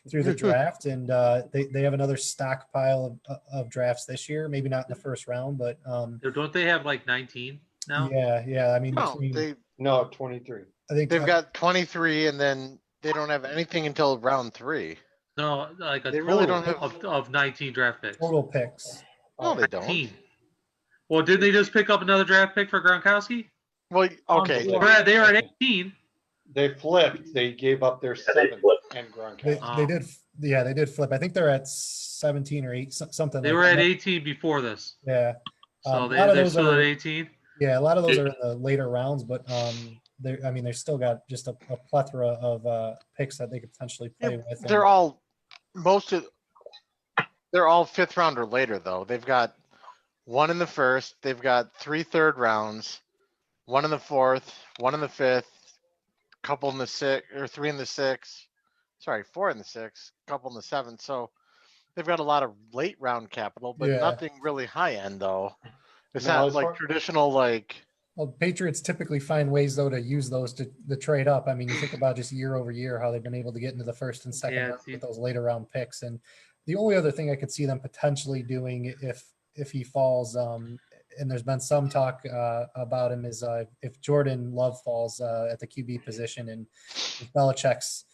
through the draft, and they have another stockpile of drafts this year. Maybe not in the first round, but Don't they have like 19 now? yeah. I mean, No, between, No, 23. I think they've got 23, and then they don't have anything until round 3. No, like a They total really don't have- of 19 draft picks. total picks. No, they don't. 19. Well, did they just pick up another draft pick for Gronkowski? Well, okay. They were at 18. They flipped. They gave up their they 7th flipped. and They, Gronkowski. they did, yeah, they did flip. I think they're at 17 or 8, something. They like were at that. 18 before this. Yeah. So A lot of they're those still are- at 18. Yeah, a lot of those are in the later rounds, but they've still got just a plethora of picks that they could potentially play with. They're all they're all 5th round or later though. They've got 1 in the 1st. They've got 3 third rounds, 1 in the 4th, 1 in the 5th, couple in the 6th, or 3 in the 6th. Sorry, 4 in the 6th, couple in the 7th. So they've got a lot of late round capital, but Yeah. nothing really high end though. It's No, not as like far- traditional like. Well, Patriots typically find ways though to use those to trade up. I mean, you think about just year over year how they've been able to get into the first and second Yeah, round see- with those later round picks. And the only other thing I could see them potentially doing if he falls, and there's been some talk about him, is if Jordan Love falls at the QB position, and if Belichick's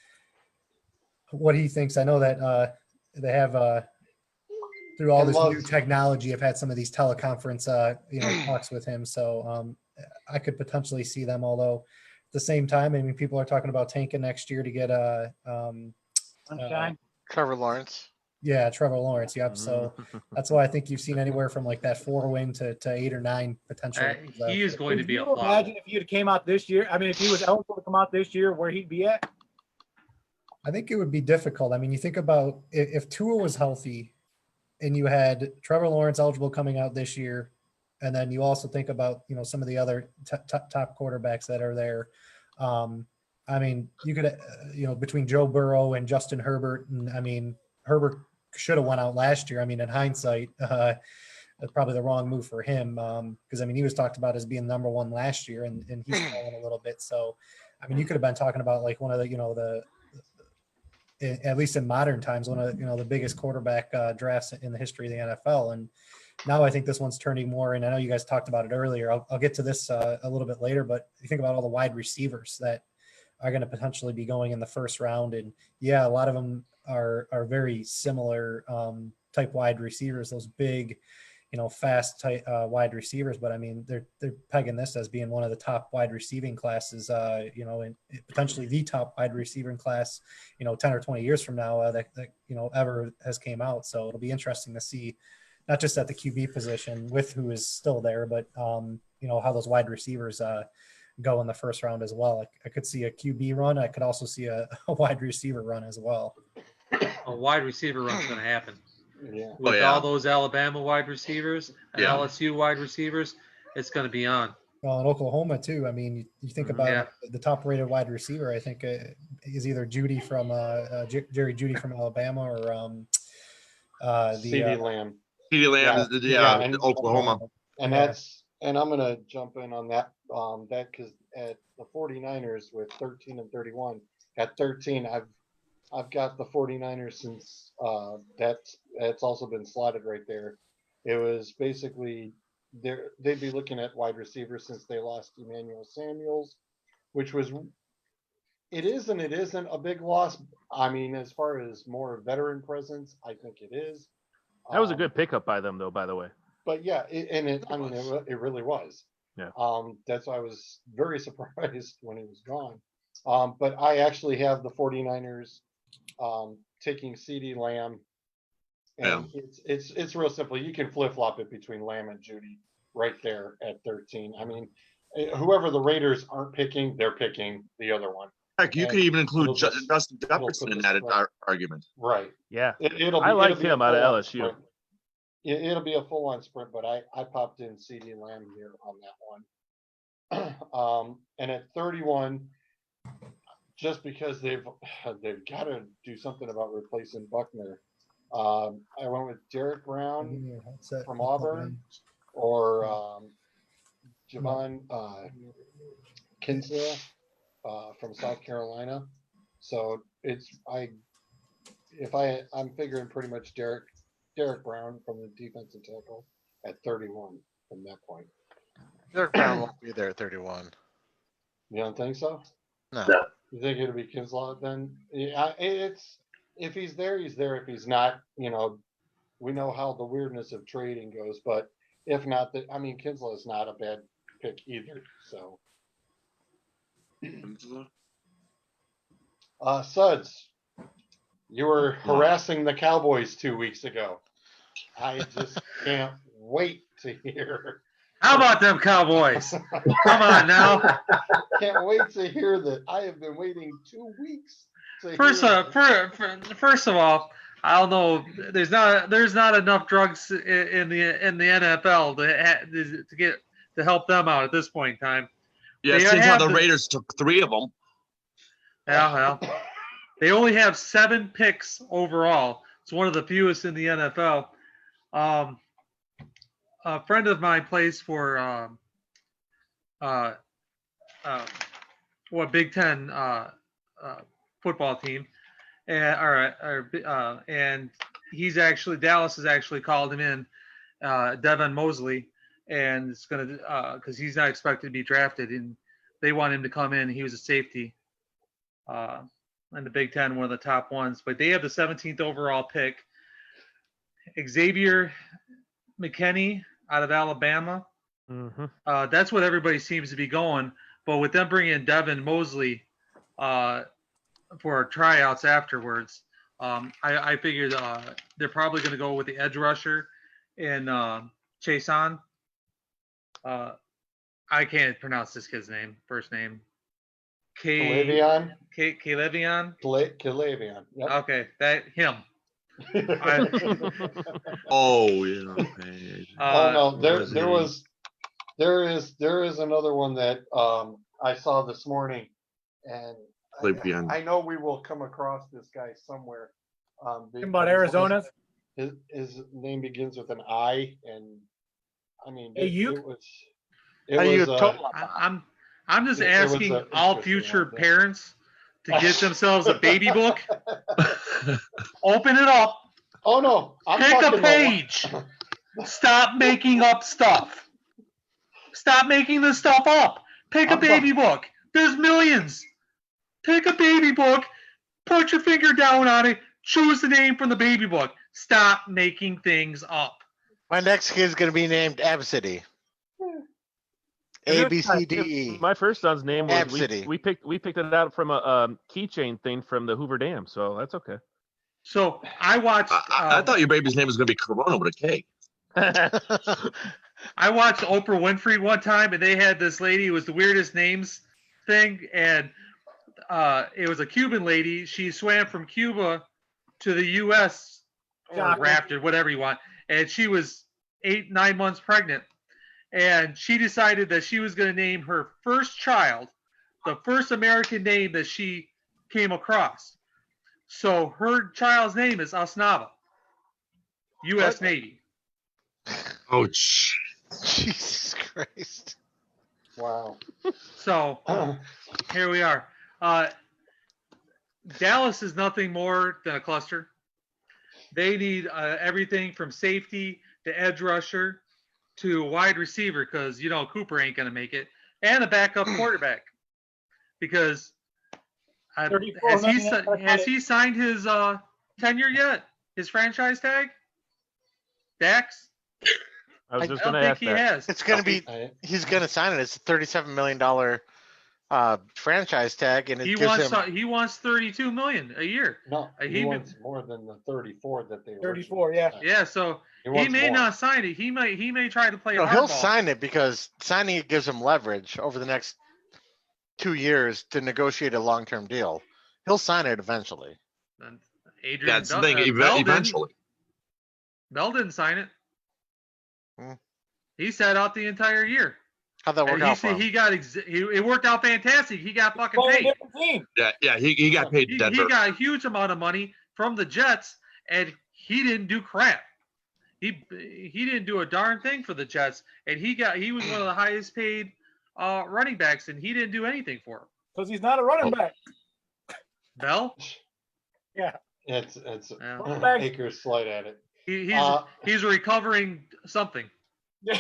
what he thinks. I know that they have through all And this Love- new technology, I've had some of these teleconference talks with him. So I could potentially see them, although at the same time, I mean, people are talking about tanking next year to get Sunshine. Trevor Lawrence. Trevor Lawrence. Yep. So that's why I think you've seen anywhere from like that 4 win to 8 or 9 potential. He is going to Could be a you flop. imagine if he had came out this year? I mean, if he was eligible to come out this year, where he'd be at? I think it would be difficult. I mean, you think about if Tua was healthy and you had Trevor Lawrence eligible coming out this year, and then you also think about, some of the other top quarterbacks that are there. I mean, you could, between Joe Burrow and Justin Herbert, and I mean, Herbert should have went out last year. I mean, in hindsight, that's probably the wrong move for him. Because I mean, he was talked about as being number 1 last year, and he's fallen a little bit. So, I mean, you could have been talking about like one of the, at least in modern times, one of the biggest quarterback drafts in the history of the NFL. And now I think this one's turning more. And I know you guys talked about it earlier. I'll get to this a little bit later. But you think about all the wide receivers that are going to potentially be going in the first round, and yeah, a lot of them are very similar type wide receivers. Those big, fast tight wide receivers. But I mean, they're pegging this as being one of the top wide receiving classes, and potentially the top wide receiving class, 10 or 20 years from now that ever has came out. So it'll be interesting to see, not just at the QB position with who is still there, but how those wide receivers go in the first round as well. I could see a QB run. I could also see a wide receiver run as well. A wide receiver run's going to happen. Yeah. With yeah. all those Alabama wide receivers and Yeah. LSU wide receivers, it's going to be on. Well, in Oklahoma too. I mean, you think about Yeah. the top-rated wide receiver. I think is either Judy from Jerry Judy from Alabama or CeeDee Lamb. CeeDee Lamb Yeah, is and- Oklahoma. And Yeah. and I'm gonna jump in on that because at the 49ers with 13 and 31, at 13 I've got the 49ers since that's also been slotted right there. It was basically they'd be looking at wide receivers since they lost Emmanuel Samuels, which was it is and it isn't a big loss. I mean, as far as more veteran presence, I think it is. That was a good pickup by them, though. By the way. But yeah, it really was. Yeah. That's why I was very surprised when he was gone. But I actually have the 49ers taking CeeDee Lamb, and it's real simple. You can flip flop it between Lamb and Judy right there at 13. I mean, whoever the Raiders aren't picking, they're picking the other one. Heck, you And could even include it'll just- Justin it'll Jefferson put in the that spread. argument. Right. Yeah. It'll I like it'll be him a out of full-on LSU. sprint. It'll be a full-on sprint, but I popped in CeeDee Lamb here on that one. And at 31, just because they've got to do something about replacing Buckner, I went with Derek Brown from Auburn or Javon Kinsler from South Carolina. So I'm figuring pretty much Derek Brown from the defensive tackle at 31 from that point. Derek Brown won't be there at 31. You don't think so? No. No. You think it'll be Kinslaw then? Yeah, it's if he's there, he's there. If he's not, we know how the weirdness of trading goes. But if not, Kinslaw is not a bad pick either. So, Suds, you were harassing the Cowboys 2 weeks ago. I just can't wait to hear. How about them Cowboys? Come on now. Can't wait to hear that. I have been waiting 2 weeks. First of all, I don't know. There's not enough drugs in the NFL to help them out at this point in time. Yeah, They since how have the the- Raiders took 3 of them. Yeah, well, they only have 7 picks overall. It's one of the fewest in the NFL. A friend of mine plays for Big Ten football team, and he's actually Dallas has actually called him in, Devin Mosley, and it's gonna because he's not expected to be drafted, and they want him to come in. He was a safety, in the Big Ten, one of the top ones. But they have the 17th overall pick. Xavier McKinney out of Alabama. Mm-hmm. That's what everybody seems to be going. But with them bringing in Devin Mosley for tryouts afterwards, I figured they're probably going to go with the edge rusher in Chason. I can't pronounce this kid's first name. Kalevion. Kalevion? Kalevion. Yep. Okay, him. Oh, yeah. Okay. No, was there is another one that I saw this morning, and Kalevion. I know we will come across this guy somewhere. Talking about Arizona? His name begins with an I, and I mean Ayuk? it was I'm just It was asking a all interesting future one, yeah. parents to get themselves a baby book. Open it up. Oh no, I'm Pick a talking page. Stop making up stuff. Stop making this stuff up. Pick a I'm baby book. There's millions. Pick a baby book. Put your finger down on it. Choose the name from the baby book. Stop making things up. My next kid's gonna be named Absidy. A B C D E. My first son's name was Absidy. we picked it out from a keychain thing from the Hoover Dam, so that's okay. So I watched. I thought your baby's name was going to be Corona with a K. I watched Oprah Winfrey one time, and they had this lady who was the weirdest names thing, and it was a Cuban lady. She swam from Cuba to the U.S. or Shocker. rafted, whatever you want, and she was 9 months pregnant, and she decided that she was going to name her first child the first American name that she came across. So her child's name is Asnava, U.S. What? Navy. Oh, Jesus Christ. Wow. So here we are. Dallas is nothing more than a cluster. They need everything from safety to edge rusher to wide receiver because, you know, Cooper ain't going to make it, and a backup quarterback because has he signed his tenure yet? His franchise tag? Dax? I was I just I going don't to think ask he that. has. It's gonna be. He's gonna sign it. It's a $37 million franchise tag, and it He gives wants him. he wants $32 million a year. No, He he wants more than the 34 that they 34, originally yeah. signed. Yeah, so he wants may more. not sign it. He may try to play No, he'll hardball. sign it because signing it gives him leverage over the next 2 years to negotiate a long-term deal. He'll sign it eventually. And Adrian that's the thing. Bell Eventually. Bell didn't sign it. Hmm. He sat out the entire year. How'd that work And out for him? it worked out fantastic. He got fucking Playing a paid. different team. Yeah. He got paid He Denver. got a huge amount of money from the Jets, and he didn't do crap. He didn't do a darn thing for the Jets, and he was one of the highest paid running backs, and he didn't do anything for him. Because he's not a running back. Bell, Yeah. It's Yeah. Akers slight at it. he's recovering something. He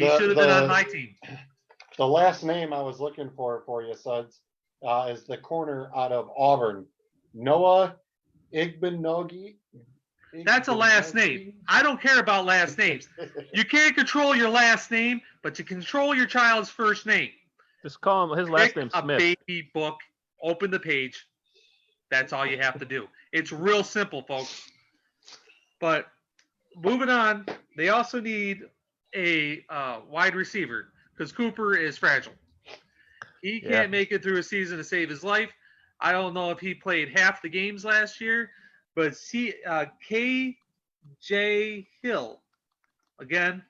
The- should have been on the- my team. The last name I was looking for you, Suds, is the corner out of Auburn, Noah Igbinogi. That's a last name. I don't care about last names. You can't control your last name, but you control your child's first name. Just call him his last Pick name a Smith. baby book, open the page. That's all you have to do. It's real simple, folks. But moving on, they also need a wide receiver because Cooper is fragile. He Yeah. can't make it through a season to save his life. I don't know if he played half the games last year, but K.J. Hill, again,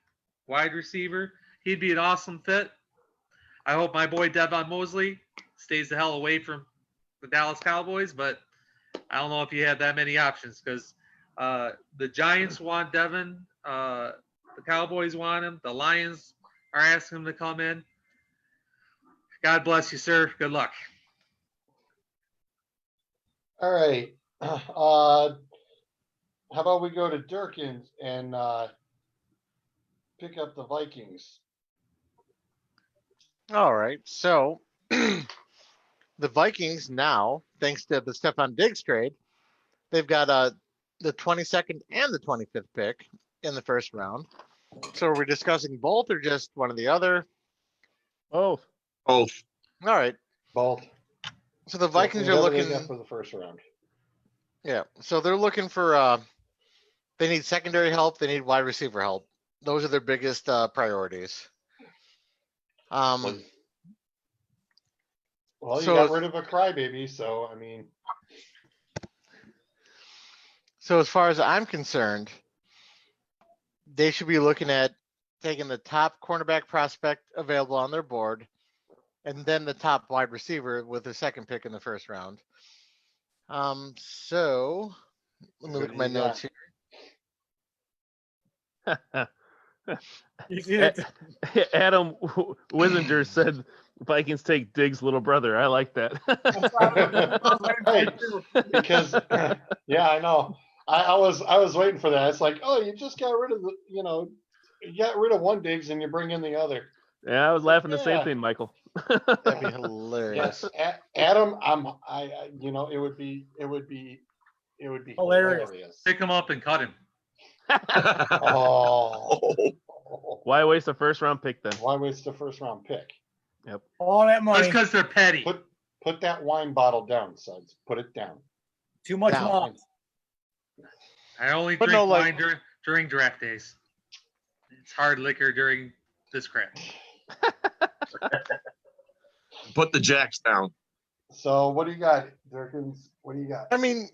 wide receiver. He'd be an awesome fit. I hope my boy Devon Mosley stays the hell away from the Dallas Cowboys, but I don't know if you have that many options because the Giants want Devon, the Cowboys want him, the Lions are asking him to come in. God bless you, sir. Good luck. All right. How about we go to Durkins and pick up the Vikings? All right. So the Vikings now, thanks to the Stephon Diggs trade, they've got the 22nd and the 25th pick in the first round. So are we discussing both or just one or the other? Oh, Both. All right. Both. So the Vikings are Whatever they looking. got for the first round. Yeah. So they're looking for. They need secondary help. They need wide receiver help. Those are their biggest priorities. Well, you So- got rid of a crybaby, so I mean, So as far as I'm concerned, they should be looking at taking the top cornerback prospect available on their board, and then the top wide receiver with the second pick in the first round. So let me look at my Who do you notes here. You see that? Adam Wissinger said Vikings take Diggs' little brother. I like that. Right. Because yeah, I know. I was waiting for that. It's like, oh, you just got rid of you got rid of one Diggs and you bring in the other. Yeah, I was laughing the same Yeah. thing, Michael. That'd be hilarious. Yes, Adam, it would be Hilarious. hilarious. Pick him up and cut him. Oh, Why waste a first round pick then? why waste the first round pick? All that Just money. because they're petty. Put that wine bottle down, Suds. Put it down. Too much Down. wine. I only But drink no, like- wine during draft days. It's hard liquor during this crap. Put the jacks down. So what do you got, Durkins? What do you got? I mean,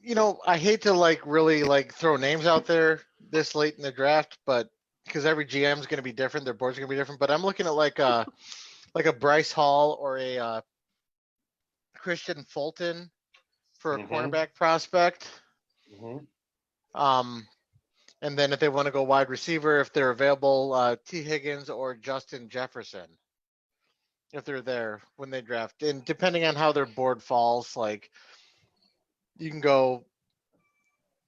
I hate to really throw names out there this late in the draft, but because every GM is going to be different, their boards are going to be different. But I'm looking at like a Bryce Hall or a Christian Fulton for a Mhm. cornerback prospect. Mhm. And then if they want to go wide receiver, if they're available, T. Higgins or Justin Jefferson, if they're there when they draft. And depending on how their board falls, like you can go,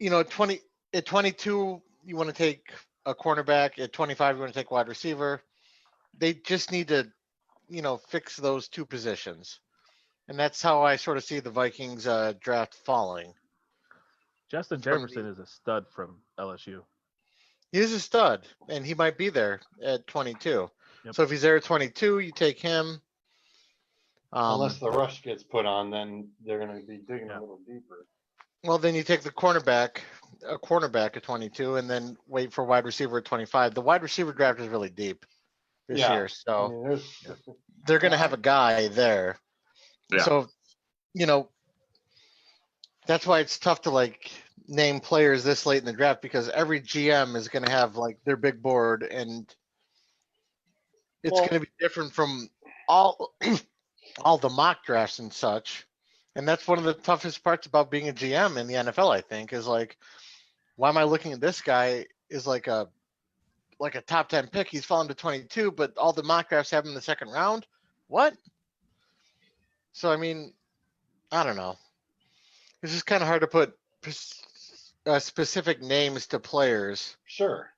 at 22, you want to take a cornerback. At 25, you want to take wide receiver. They just need to, fix those two positions. And that's how I sort of see the Vikings draft falling. Justin Jefferson is a stud from LSU. He is a stud, and he might be there at 22. Yep. So if he's there at 22, you take him. Unless the rush gets put on, then they're going to be digging Yeah. a little deeper. Well, then you take a cornerback at 22, and then wait for wide receiver at 25. The wide receiver draft is really deep this Yeah. year, I so mean, there's they're going to have a guy there. Yeah. So, that's why it's tough to name players this late in the draft, because every GM is going to have their big board, and it's Well- going to be different from all all the mock drafts and such. And that's one of the toughest parts about being a GM in the NFL, I think, is why am I looking at this guy is like a top 10 pick? He's fallen to 22, but all the mock drafts have him in the second round. What? So, I mean, I don't know. It's just kind of hard to put specific names to players Sure.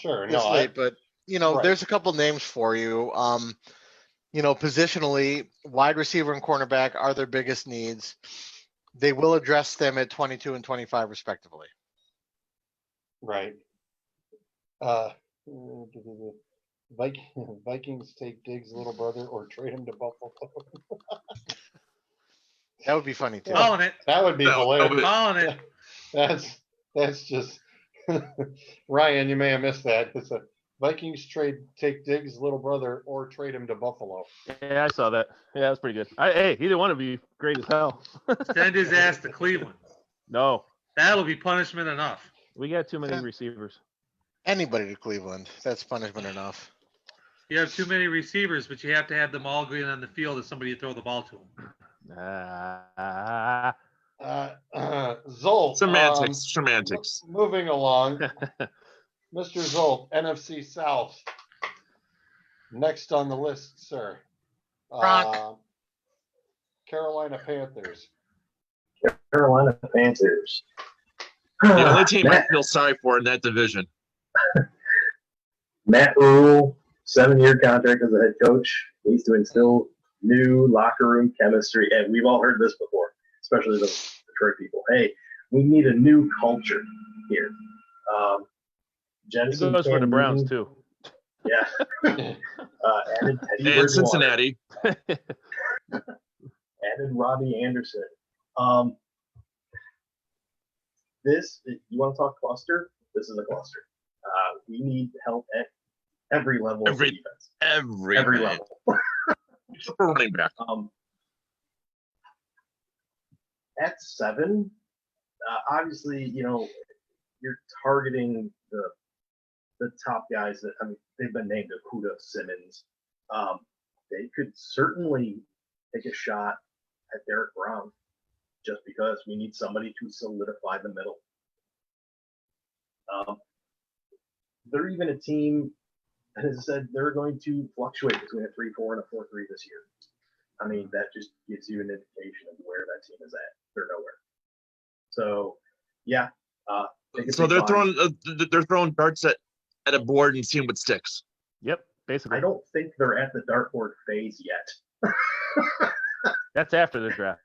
this late, but right. there's a couple names for you. Positionally, wide receiver and cornerback are their biggest needs. They will address them at 22 and 25 respectively. Right. Vikings take Diggs' little brother or trade him to Buffalo. That would be funny too. Calling it. That would be No, hilarious. Calling it. That's just Ryan. You may have missed that. It's a Vikings take Diggs' little brother or trade him to Buffalo. Yeah, I saw that. Yeah, that's pretty good. Hey, either one of you, great as hell. Send his ass to Cleveland. No, That'll be punishment enough. we got too many receivers. Anybody to Cleveland, that's punishment enough. You have too many receivers, but you have to have them all going on the field as somebody to throw the ball to them. Zolt. Semantics. Moving along, Mr. Zolt, NFC South. Next on the list, sir. Gronk. Carolina Panthers. Carolina Panthers. The only team I feel sorry for in that division. Matt Rule, 7-year contract as a head coach. He's to instill new locker room chemistry. And we've all heard this before, especially the Detroit people. Hey, we need a new culture here. It Jensen goes for the Cam Browns Newton, too. Yeah. Added Teddy And Bridgewater. Cincinnati. Added Robbie Anderson. You want to talk cluster? This is a cluster. We need help at every level of Every- defense. Every man. Level. Running back. At 7, obviously, you're targeting the top guys that they've been named Akuda, Simmons. They could certainly take a shot at Derek Brown, just because we need somebody to solidify the middle. They're even a team has said they're going to fluctuate between a 3-4 and a 4-3 this year. I mean, that just gives you an indication of where that team is at. They're nowhere. So, yeah. So they're throwing darts at a board and seeing what sticks. Yep, basically. I don't think they're at the dartboard phase yet. That's after the draft.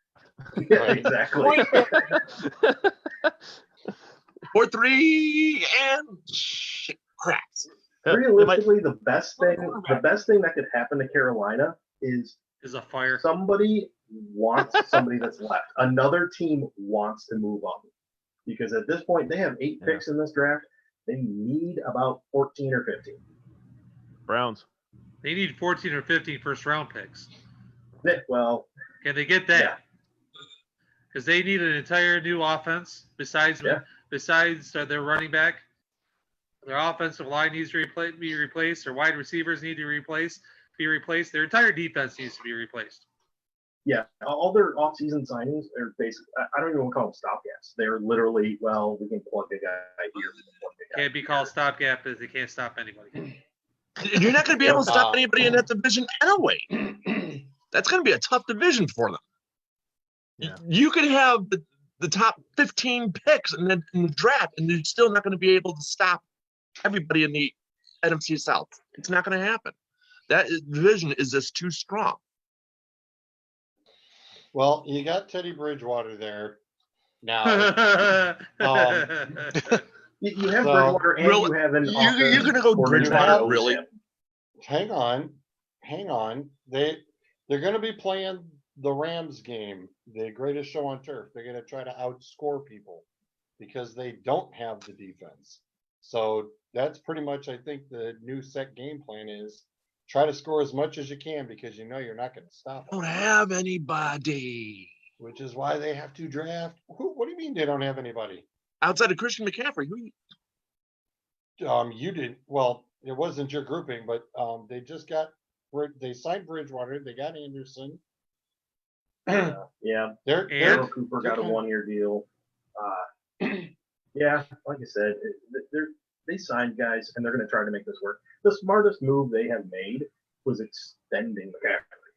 Yeah, exactly. 4-3 and shit cracks. Realistically, the best thing that could happen to Carolina is a fire. somebody wants somebody that's left. Another team wants to move on. Because at this point, they have 8 picks in this draft. They need about 14 or 15. Browns. They need 14 or 15 first round picks. Well, can they get that? Because they need an entire new offense besides their running back. Their offensive line needs to be replaced. Their wide receivers need to be replaced. Their entire defense needs to be replaced. Yeah, all their offseason signings are basically, I don't even want to call them stopgaps. They're literally, well, we can plug a guy here. Can't be called stopgap because they can't stop anybody. You're not going to be able to stop anybody in that division anyway. That's going to be a tough division for them. Yeah. You could have the top 15 picks in the draft, and you're still not going to be able to stop everybody in the NFC South. It's not going to happen. That division is just too strong. Well, you got Teddy Bridgewater there now. You have Bridgewater and you have an offense. You're going to go Bridgewater, really? Hang on. They're going to be playing the Rams game, the greatest show on turf. They're going to try to outscore people because they don't have the defense. So that's pretty much, I think, the new set game plan is try to score as much as you can because you know you're not going to stop them. Don't have anybody. Which is why they have to draft. What do you mean they don't have anybody? Outside of Christian McCaffrey, who? You did well. It wasn't your grouping, but they just got. They signed Bridgewater. They got Anderson. Yeah. Aaron Cooper got a 1-year deal. Yeah, like I said, they signed guys, and they're going to try to make this work. The smartest move they have made was extending McCaffrey.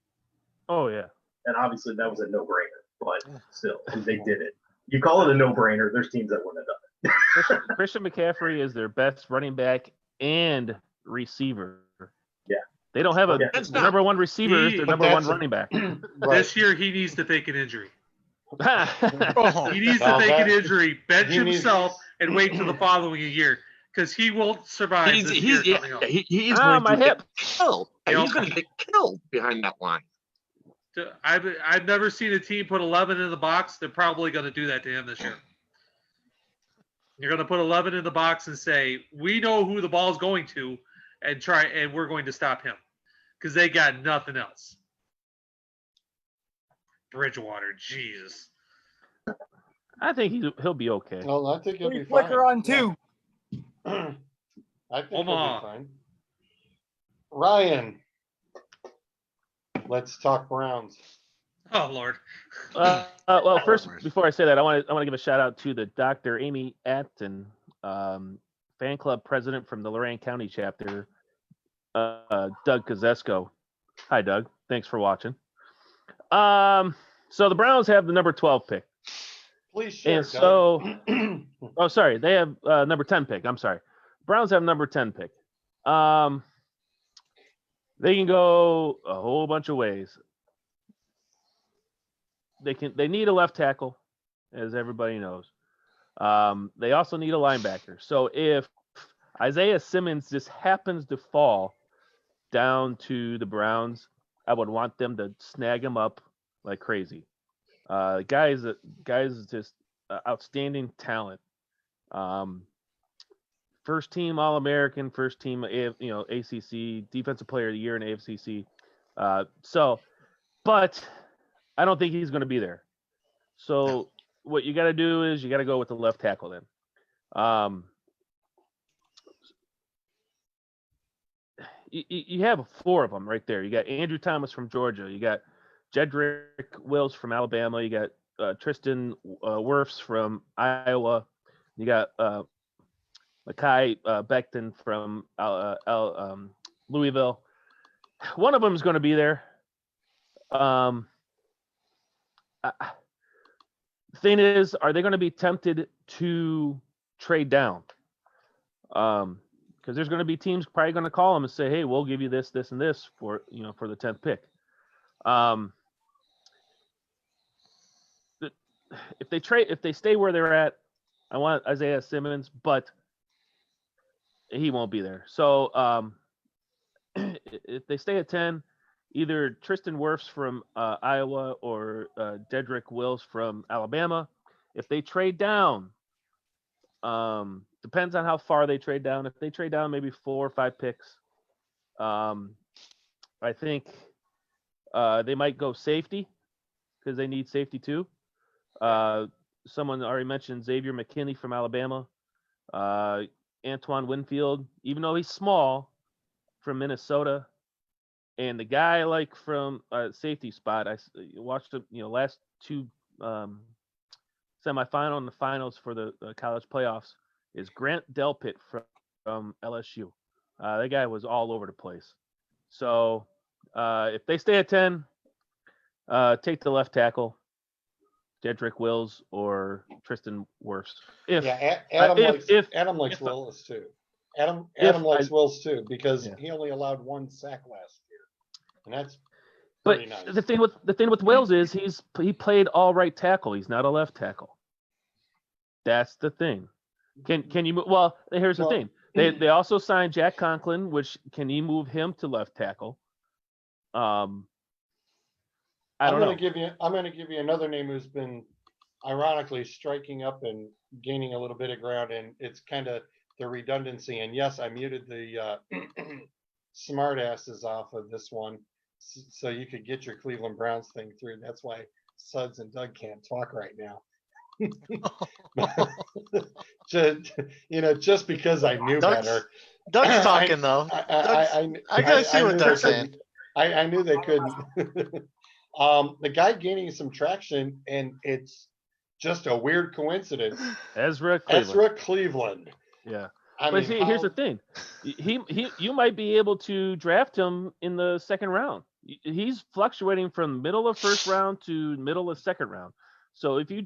Oh, yeah. And obviously that was a no-brainer, but still, they did it. You call it a no-brainer, there's teams that wouldn't have done it. Christian McCaffrey is their best running back and receiver. Yeah. They don't have a number one receiver, is their number one running back. Right. This year, he needs to fake an injury. He needs to fake an injury, bench himself, and wait till the following year. Because he won't survive. He's going to get killed. He's going to get killed behind that line. I've never seen a team put 11 in the box. They're probably going to do that to him this year. You're going to put 11 in the box and say, we know who the ball's going to, and we're going to stop him. Because they got nothing else. Bridgewater, Jesus. I think he'll be okay. Well, I think he'll be fine. Flicker on 2. I think he'll be fine. Ryan, let's talk Browns. Oh Lord. Well, first, before I say that, I want to give a shout out to the Dr. Amy Atton, fan club president from the Lorain County chapter, Doug Kozesko. Hi, Doug. Thanks for watching. So the Browns have the number 12 pick. Please share, and so, oh, sorry, they have number 10 pick. I'm sorry. Browns have number 10 pick. They can go a whole bunch of ways. They need a left tackle, as everybody knows. They also need a linebacker. So if Isaiah Simmons just happens to fall down to the Browns, I would want them to snag him up like crazy. Guys is just outstanding talent. First team All-American, first team ACC, Defensive Player of the Year in AFCC. But I don't think he's going to be there. So what you got to do is you got to go with the left tackle then. You have 4 of them right there. You got Andrew Thomas from Georgia. You got Jedrick Wills from Alabama. You got Tristan Wirfs from Iowa. You got Mekhi Becton from Louisville. One of them is going to be there. Thing is, are they going to be tempted to trade down? Because there's going to be teams probably going to call them and say, "Hey, we'll give you this, this, and this for for the 10th pick." If they stay where they're at, I want Isaiah Simmons, but he won't be there. So if they stay at 10, either Tristan Wirfs from Iowa or Dedrick Wills from Alabama. If they trade down, depends on how far they trade down. If they trade down maybe 4 or 5 picks, I think they might go safety because they need safety too. Someone already mentioned Xavier McKinney from Alabama. Antoine Winfield, even though he's small, from Minnesota. And the guy I like from safety spot, I watched the last 2 semifinal and the finals for the college playoffs, is Grant Delpit from LSU. That guy was all over the place. So if they stay at 10, take the left tackle, Jedrick Wills or Tristan Wirfs. Adam likes Willis too. Adam likes Wills too because he only allowed 1 sack last year, and that's pretty nice. The thing with Wills is he played all right tackle. He's not a left tackle. That's the thing. Can you? Well, here's the thing. They also signed Jack Conklin, which can you move him to left tackle? I'm going to give you another name who's been ironically striking up and gaining a little bit of ground, and it's kind of the redundancy. And yes, I muted the smart asses off of this one so you could get your Cleveland Browns thing through. That's why Suds and Doug can't talk right now. Just because I knew better. Doug's talking though. I gotta see what Doug's saying. I knew they couldn't. The guy gaining some traction, and it's just a weird coincidence. Ezra Cleveland. Yeah. Here's the thing. You might be able to draft him in the 2nd round. He's fluctuating from middle of 1st round to middle of 2nd round. So if you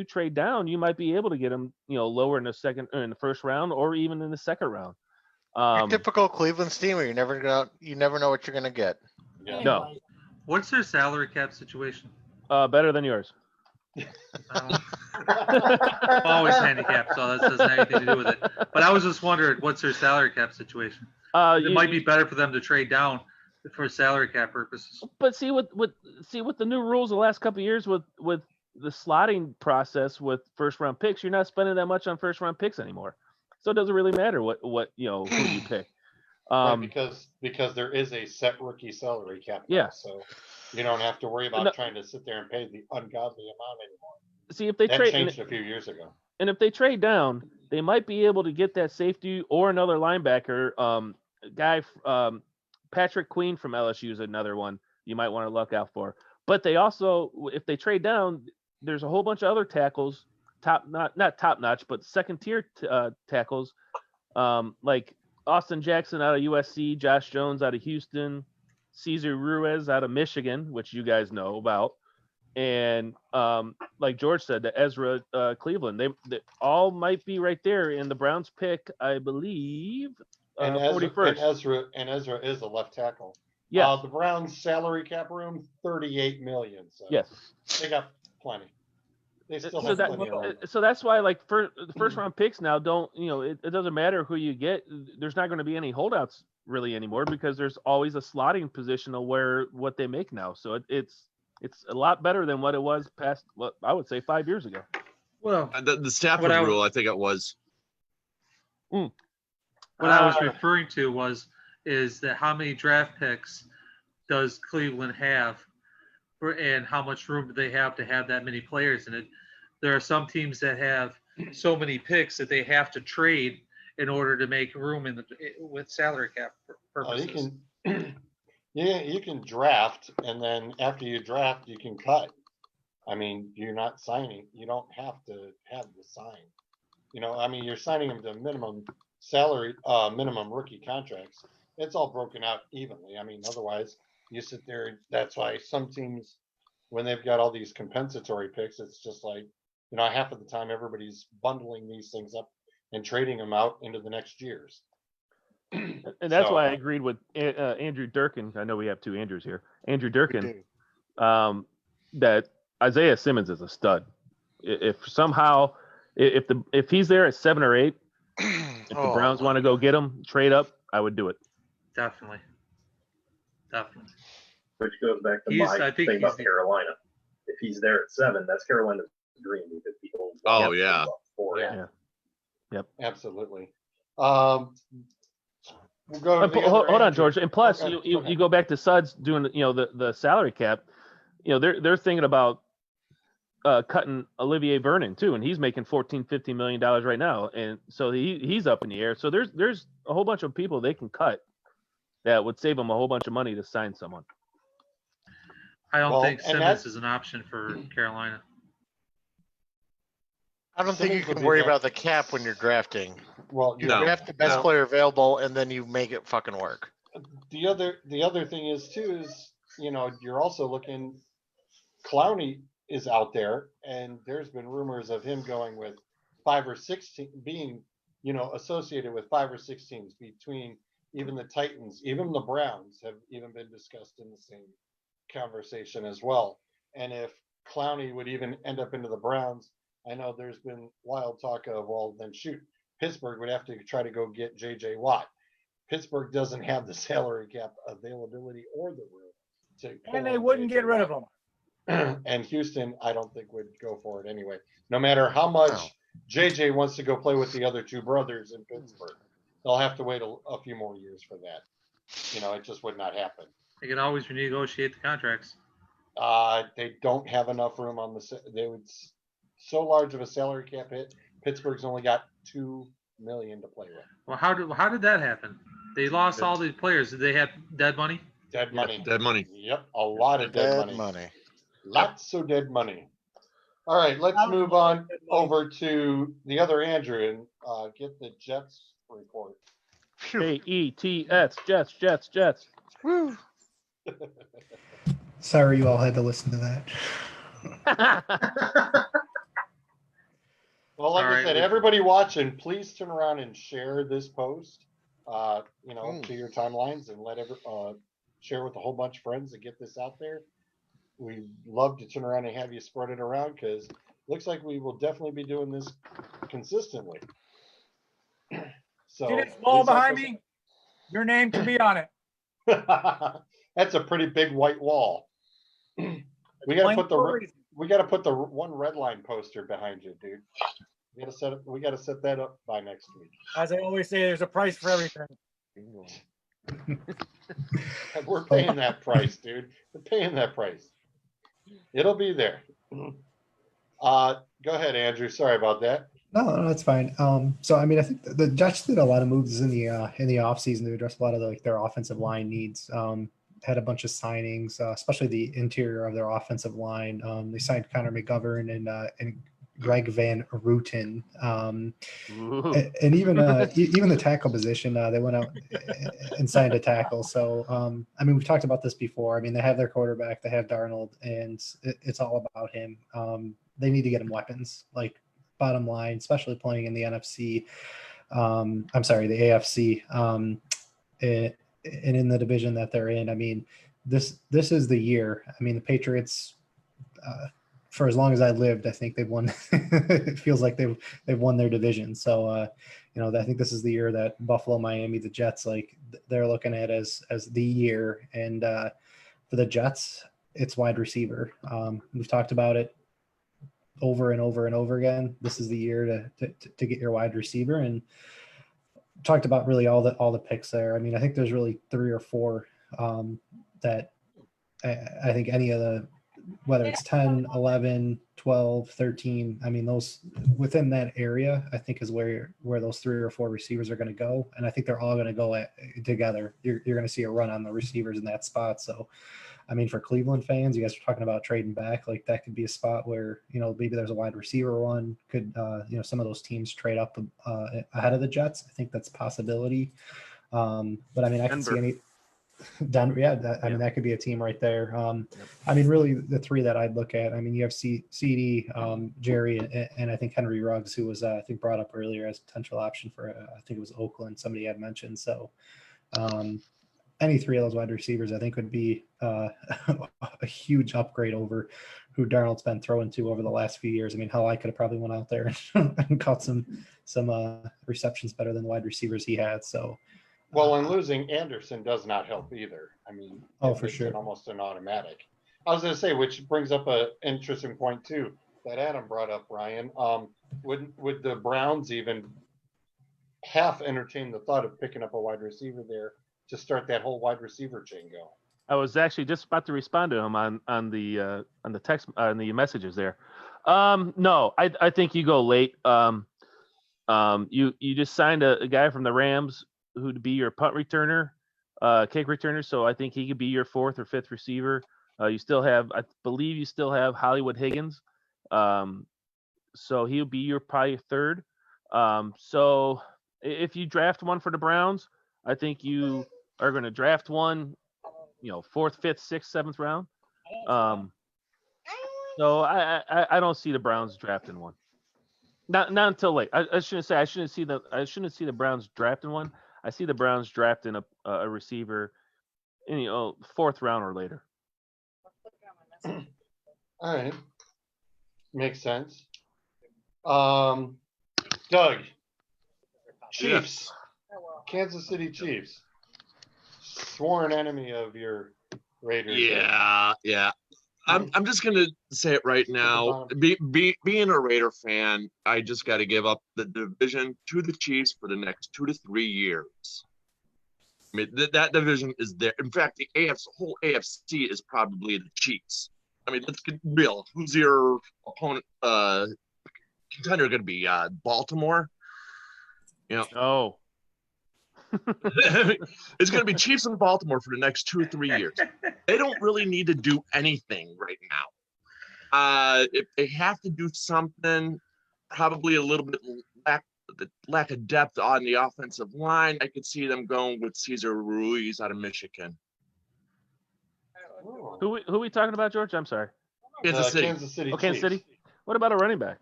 trade down, you might be able to get him, lower in the 1st round or even in the 2nd round. Your typical Cleveland steamer, you never know what you're gonna get. Yeah. No. What's their salary cap situation? Better than yours. I'm always handicapped, so that doesn't have anything to do with it. But I was just wondering, what's their salary cap situation? It might be better for them to trade down for salary cap purposes. But see with the new rules the last couple of years with the slotting process with 1st round picks, you're not spending that much on 1st round picks anymore. So it doesn't really matter what who you pick. Right, because there is a set rookie salary cap. Yeah. So you don't have to worry about trying to sit there and pay the ungodly amount anymore. See, if they that changed a few years ago. And if they trade down, they might be able to get that safety or another linebacker. Patrick Queen from LSU is another one you might want to look out for. But they also, if they trade down, there's a whole bunch of other tackles, not top notch, but 2nd tier tackles, like Austin Jackson out of USC, Josh Jones out of Houston, Cesar Ruiz out of Michigan, which you guys know about, and like George said, the Ezra Cleveland. They all might be right there in the Browns pick, I believe. 41st. And Ezra is a left tackle. Yeah. The Browns salary cap room, $38 million. So yes, they got plenty. They still have plenty of room. So that's why, like, the 1st round picks now don't, it doesn't matter who you get. There's not going to be any holdouts really anymore because there's always a slotting position of what they make now. So it's a lot better than what it was past, what I would say 5 years ago. Well, the Stafford rule, I think it was. What I was referring to is that how many draft picks does Cleveland have, and how much room do they have to have that many players in it? There are some teams that have so many picks that they have to trade in order to make room with salary cap purposes. You can draft, and then after you draft, you can cut. I mean, you're not signing. You don't have to have the sign. You're signing them to minimum salary, minimum rookie contracts. it's all broken out evenly. I mean, otherwise you sit there. That's why some teams, when they've got all these compensatory picks, it's just like, half of the time everybody's bundling these things up and trading them out into the next years. And that's So- why I agreed with Andrew Durkin. I know we have two Andrews here. Andrew We Durkin, do. that Isaiah Simmons is a stud. If somehow, if he's there at 7 or 8, if the Oh, Browns want to go get him, trade up, I would do it. Definitely. Definitely. Which goes back to He's- my I think thing about he's the- Carolina. If he's there at 7, that's Carolina's dream because people. Oh, want to yeah. give up for it. Yeah. Yep. Absolutely. We'll go to And the hold other on, Andrew. George. And plus, Okay, you go ahead. go back to Suds doing the salary cap. They're thinking about cutting Olivier Vernon too, and he's making $14-15 million right now, and so he's up in the air. So there's a whole bunch of people they can cut that would save them a whole bunch of money to sign someone. I don't Well, think and Simmons that's- is an option for Carolina. I don't think you Simmons would can be worry the- about the cap when you're drafting. Well, You No. draft the best No. player available, and then you make it fucking work. the other thing is too is you're also looking. Clowney is out there, and there's been rumors of him going with 5 or 6 being associated with 5 or 6 teams between even the Titans, even the Browns have even been discussed in the same conversation as well. And if Clowney would even end up into the Browns, I know there's been wild talk of, well, then shoot, Pittsburgh would have to try to go get J.J. Watt. Pittsburgh doesn't have the salary cap availability or the room to. And they wouldn't get rid of him. And Houston, I don't think would go for it anyway. No matter how much No. JJ wants to go play with the other 2 brothers in Pittsburgh, they'll have to wait a few more years for that. It just would not happen. They can always renegotiate the contracts. They don't have enough room on they would so large of a salary cap hit. Pittsburgh's only got $2 million to play with. Well, how did that happen? They lost all these players. Did they have dead money? Dead money. Dead money. Yep, a lot of dead money. money. Lots of dead money. All right, let's move on over to the other Andrew and get the Jets report. Jets, Jets. Woo. Sorry, you all had to listen to that. Well, like All I right, said, everybody watching, please turn around and share this post, to your timelines and share with a whole bunch of friends and get this out there. We'd love to turn around and have you spread it around because looks like we will definitely be doing this consistently. So See this wall please help behind us- me? Your name can be on it. That's a pretty big white wall. We gotta put the one red line poster behind you, dude. We gotta set that up by next week. As I always say, there's a price for everything. We're paying that price, dude. We're paying that price. It'll be there. Go ahead, Andrew. Sorry about that. No, that's fine. So I mean, I think the Jets did a lot of moves in the offseason to address a lot of their offensive line needs. Had a bunch of signings, especially the interior of their offensive line. They signed Connor McGovern and Greg Van Rooten, and even the tackle position. They went out and signed a tackle. So I mean, we've talked about this before. I mean, they have their quarterback, they have Darnold, and it's all about him. They need to get him weapons, like bottom line, especially playing in the NFC. I'm sorry, the AFC. And in the division that they're in, I mean, this is the year. I mean, the Patriots, for as long as I lived, I think they've won. It feels like they've won their division. So, I think this is the year that Buffalo, Miami, the Jets, like they're looking at as the year. And for the Jets, it's wide receiver. We've talked about it over and over and over again. This is the year to get your wide receiver, and talked about really all the picks there. I mean, I think there's really 3 or 4 that I think any of the, whether it's 10, 11, 12, 13, I mean, those within that area, I think is where those 3 or 4 receivers are going to go. And I think they're all going to go together. You're going to see a run on the receivers in that spot. So, I mean, for Cleveland fans, you guys are talking about trading back. Like that could be a spot where, maybe there's a wide receiver one. Could, some of those teams trade up ahead of the Jets. I think that's a possibility. But I mean, I can see Denver. any Denver. Yeah, I mean, that could be a team right there. I mean, really, the three that I'd look at. I mean, you have CD, Jerry, and I think Henry Ruggs, who was I think brought up earlier as a potential option for I think it was Oakland. Somebody had mentioned. So any three of those wide receivers, I think, would be a huge upgrade over who Darnold's been throwing to over the last few years. I mean, hell, I could have probably went out there and caught some receptions better than the wide receivers he had. So. Well, and losing Anderson does not help either. I mean, Oh, it for makes sure. it almost an automatic. I was going to say, which brings up an interesting point too that Adam brought up, Ryan. Would the Browns even half entertain the thought of picking up a wide receiver there to start that whole wide receiver chain going? I was actually just about to respond to him on the text on the messages there. No, I think you go late. You just signed a guy from the Rams who'd be your punt returner, kick returner. So I think he could be your fourth or fifth receiver. You still have, I believe, you still have Hollywood Higgins. So he'll be your probably third. So if you draft one for the Browns, I think you are going to draft one, fourth, fifth, sixth, seventh round. So I don't see the Browns drafting one. Not until late. I shouldn't say I shouldn't see the Browns drafting one. I see the Browns drafting a receiver in fourth round or later. All right, makes sense. Doug, Chiefs, Kansas City Chiefs, sworn enemy of your Raiders. Yeah. I'm just gonna say it right now. Being a Raider fan, I just got to give up the division to the Chiefs for the next 2 to 3 years. I mean, that division is there. In fact, the whole AFC is probably the Chiefs. I mean, let's get real. Who's your opponent? Contender going to be Baltimore. Oh. It's going to be Chiefs and Baltimore for the next 2 or 3 years. They don't really need to do anything right now. If they have to do something, probably a little bit lack of depth on the offensive line, I could see them going with Cesar Ruiz out of Michigan. Who are we talking about, George? I'm sorry. Kansas City. Kansas City. Oh, Kansas Chiefs. City. What about a running back?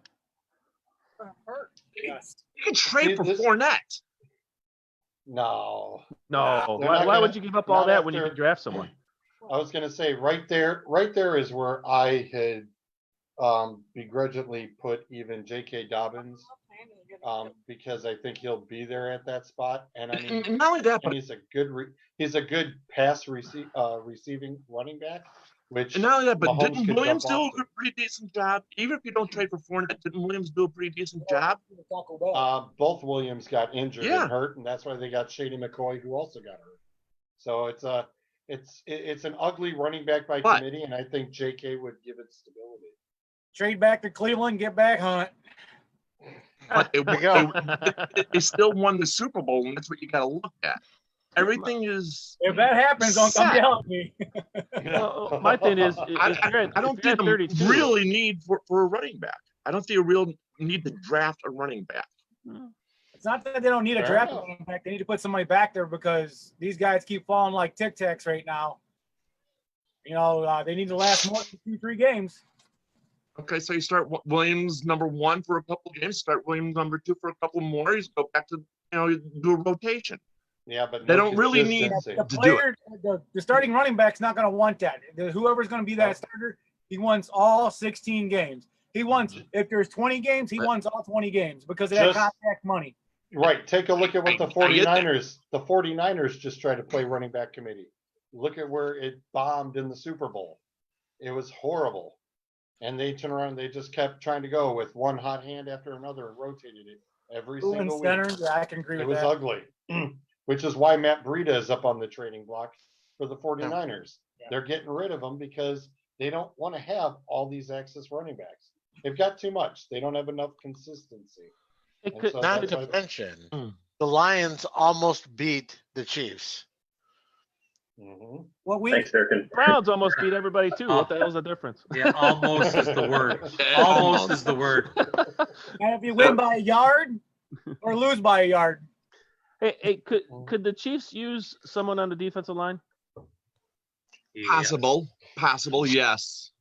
You can trade for Fournette. No. No. They're Why not would you give up all not that when you after- could draft someone? I was going to say right there is where I had begrudgingly put even J.K. Dobbins because I think he'll be there at that spot. And I mean, And not only that, and but he's a good pass receiving running back. Which and not only that, but Mahomes didn't could Williams jump do off a pretty decent job? Even if you don't trade for Fournette, didn't Williams do a pretty decent job? both Williams got injured Yeah. and hurt, and that's why they got Shady McCoy, who also got hurt. So it's an ugly running back by But- committee, and I think J.K. would give it stability. Trade back to Cleveland, get back Hunt. But There you go. they still won the Super Bowl, and that's what you got to look at. Everything is. If that happens, don't come Set. yell at me. Well, my thing is, I don't if you're think at them 32, really need for a running back. I don't see a real need to draft a running back. It's not that they don't need a Fair draft enough. running back. They need to put somebody back there because these guys keep falling like Tic Tacs right now. They need to last more than 2-3 games. Okay, so you start Williams number 1 for a couple games, start Williams number 2 for a couple more. You go back to do a rotation. Yeah, but They no don't really need- consistency. The to do player, the starting running back's not going to want that. Whoever's going to be that starter, he wants all 16 games. He wants, if there's 20 games, he wants all 20 games because of that Just- contact money. Right. Take a look at what the I get that. 49ers just tried to play running back committee. Look at where it bombed in the Super Bowl. It was horrible. And they turned around, they just kept trying to go with one hot hand after another and rotated it every Who in single center? week. Yeah, I can agree It with was that. ugly. Which is why Matt Breida is up on the trading block for the 49ers. Yeah. They're getting rid of him because they don't want to have all these access running backs. They've got too much. They don't have enough consistency. It And could, so Not that's to why- mention, the Lions almost beat the Chiefs. Mhm. What week? Thanks, Durkin. Browns almost beat everybody too. What the hell's the difference? Yeah, almost is the word. Almost is the word. And if you win by a yard or lose by a yard, Hey, could the Chiefs use someone on the defensive line? Possible, yes.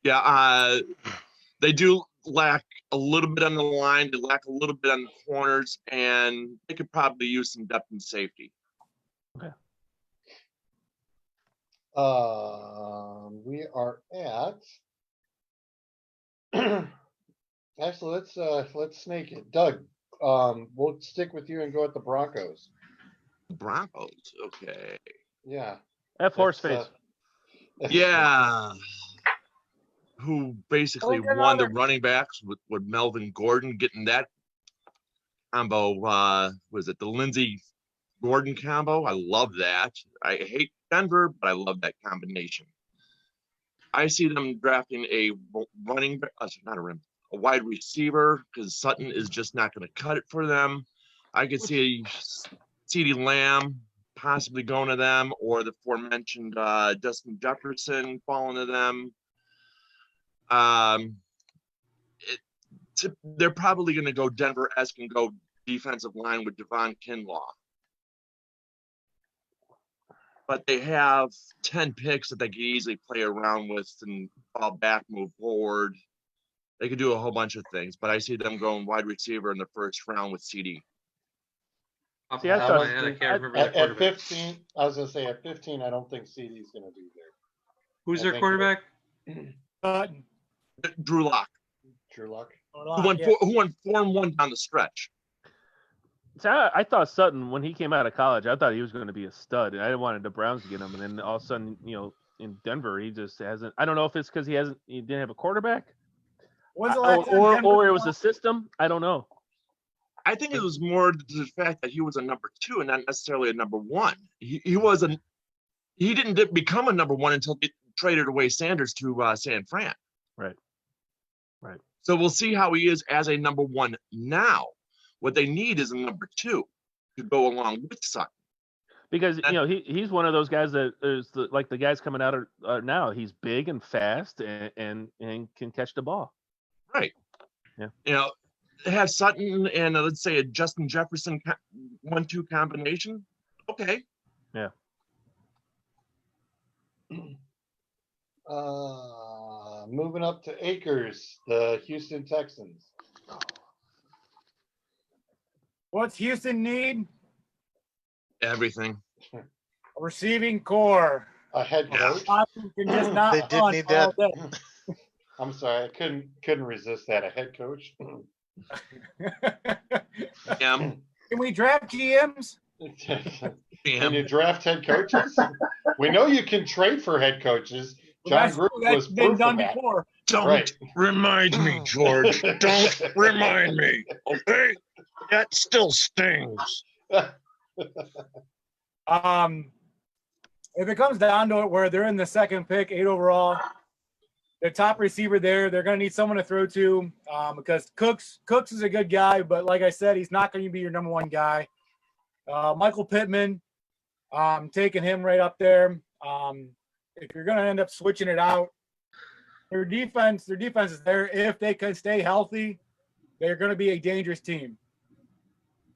Yeah, they do lack a little bit on the line. They lack a little bit on the corners, and they could probably use some depth and safety. We are at. Actually, let's snake it, Doug. We'll stick with you and go at the Broncos. Broncos, okay. Yeah. F horse face. Yeah. Who basically get won the another- running backs with Melvin Gordon getting that combo. Was it the Lindsey Gordon combo? I love that. I hate Denver, but I love that combination. I see them drafting a running back, not a wide receiver, because Sutton is just not going to cut it for them. I could see CeeDee Lamb possibly going to them, or the aforementioned Justin Jefferson falling to them. They're probably going to go Denver-esque and go defensive line with Devon Kinlaw. But they have 10 picks that they could easily play around with and fall back, move forward. They could do a whole bunch of things, but I see them going wide receiver in the first round with CD. Off See, the I top of thought- my head, I can't remember their At quarterback. 15, I was gonna say at 15, I don't think CD's gonna be there. Who's I their think quarterback? Sutton. Drew Lock, Drew Luck. who won 4-1 down the stretch. See, I thought Sutton, when he came out of college, I thought he was going to be a stud, and I wanted the Browns to get him. And then all of a sudden, in Denver, he just hasn't. I don't know if it's because he didn't have a quarterback, When's the last time or Denver it was won? the system. I don't know. I think it was more the fact that he was a number 2 and not necessarily a number 1. He didn't become a number 1 until they traded away Sanders to San Fran. Right. So we'll see how he is as a number 1 now. What they need is a number 2 to go along with Sutton. Because he's one of those guys that is like the guys coming out of now. He's big and fast and can catch the ball. Right. Yeah. Have Sutton and let's say a Justin Jefferson 1-2 combination. Okay. Yeah. Moving up to Acres, the Houston Texans. What's Houston need? Everything. A receiving core. A head Yeah. coach. Option can just not They did run need all that. day. I'm sorry, I couldn't resist that. A head coach. Yeah. Can we draft GMs? Can you draft head coaches? We know you can trade for head coaches. John Gruden That's was been proof done of that. before. Don't Right. remind me, George. Don't remind me. Okay? That still stings. If it comes down to it, where they're in the second pick, 8 overall, their top receiver there, they're going to need someone to throw to because Cooks is a good guy, but like I said, he's not going to be your number 1 guy. Michael Pittman, taking him right up there. If you're going to end up switching it out, their defense is there. If they can stay healthy, they're going to be a dangerous team.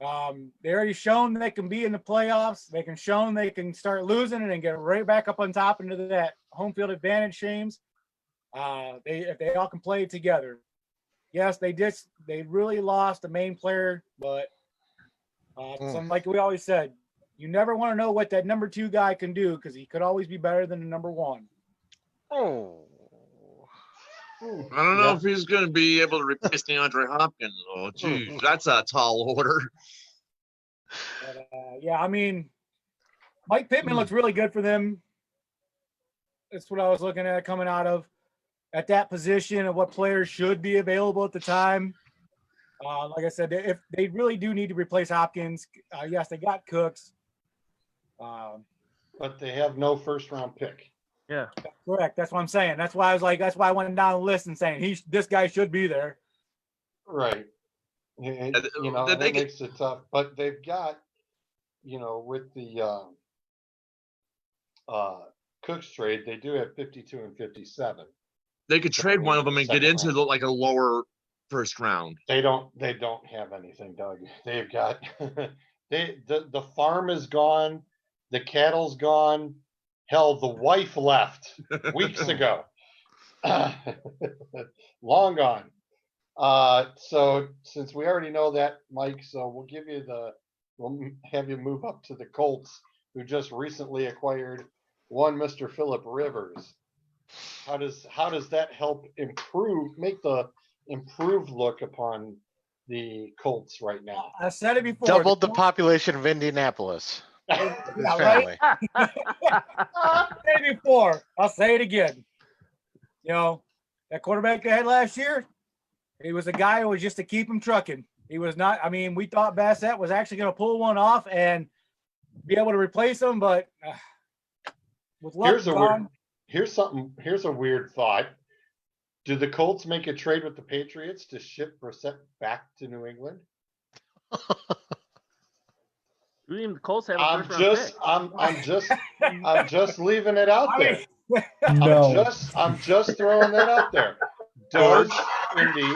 They already shown they can be in the playoffs. They can shown they can start losing and then get right back up on top into that home field advantage, Shames. If they all can play together. Yes, they really lost a main player, but like we always said, you never want to know what that number 2 guy can do because he could always be better than the number 1. Oh. I don't know if he's going to be able to replace DeAndre Hopkins. Oh, geez, that's a tall order. But, I mean, Mike Pittman looks really good for them. That's what I was looking at coming out of at that position of what players should be available at the time. Like I said, if they really do need to replace Hopkins, yes, they got Cooks. But they have no first round pick. Yeah. Correct. That's what I'm saying. That's why I went down the list and saying this guy should be there. Right. That makes it tough. But they've got, with the Cooks trade, they do have 52 and 57. They could trade one of them and get Second into round. a lower first round. They don't have anything, Doug. They've got The farm is gone, the cattle's gone. Hell, the wife left weeks ago. Long gone. So since we already know that, Mike, so we'll have you move up to the Colts, who just recently acquired one Mr. Philip Rivers. How does that help make the improved look upon the Colts right now? I said it before. Doubled the population of Indianapolis. His Yeah, right? family. I said it before. I'll say it again. You know, that quarterback they had last year, he was a guy who was just to keep him trucking. He was not. I mean, we thought Bassett was actually going to pull one off and be able to replace him, but with luck gone. Here's a weird thought. Do the Colts make a trade with the Patriots to ship Brissett back to New England? Even the Colts have a I'm first round just pick. I'm just leaving it out there. No. I'm just throwing that out there. Does Indy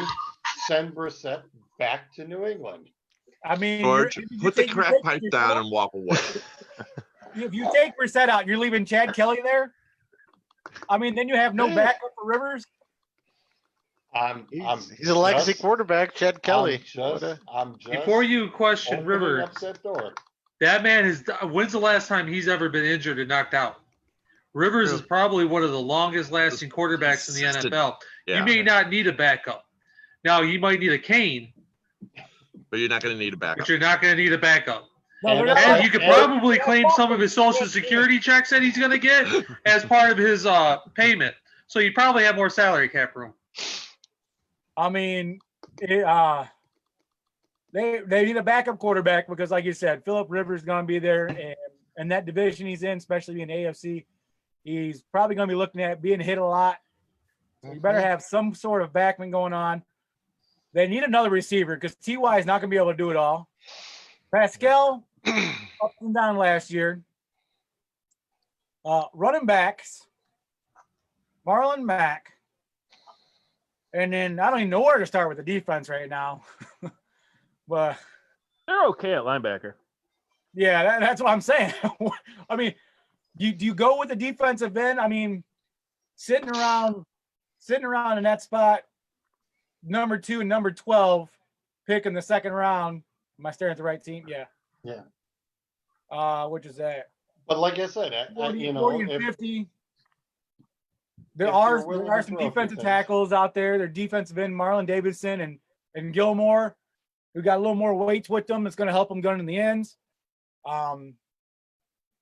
send Brissett back to New England? I mean, George, put the crack pipe Brissett down out. and walk away. If you take Brissett out, you're leaving Chad Kelly there. I mean, then you have no backup for Rivers. He's a legacy quarterback, Chad Kelly. I'm just Before you question opening Rivers, up that door. that man is. When's the last time he's ever been injured and knocked out? Rivers is probably one of the longest lasting quarterbacks in the Consistent. NFL. Yeah. You may not need a backup. Now you might need a cane, But you're not going to need a backup. but you're not going to need a backup. No, they're not- And you could probably claim some of his Social Security checks that he's going to get as part of his payment. So you probably have more salary cap room. I mean, they need a backup quarterback because, like you said, Philip Rivers is going to be there, and that division he's in, especially in AFC, he's probably going to be looking at being hit a lot. So you better have some sort of backman going on. They need another receiver because Ty is not going to be able to do it all. Pascal up and down last year. Running backs, Marlon Mack. And then I don't even know where to start with the defense right now. But They're okay at linebacker. yeah, that's what I'm saying. I mean, do you go with the defensive end? I mean, sitting around in that spot, number 2 and number 12, pick in the second round. Am I staring at the right team? Yeah. Yeah. Which is that? But like I said, 40 and if 50. There if are you're willing some to throw a few defensive things. tackles out there. They're defensive end, Marlon Davidson and Gilmore, who got a little more weight with them. It's going to help them going in the ends. One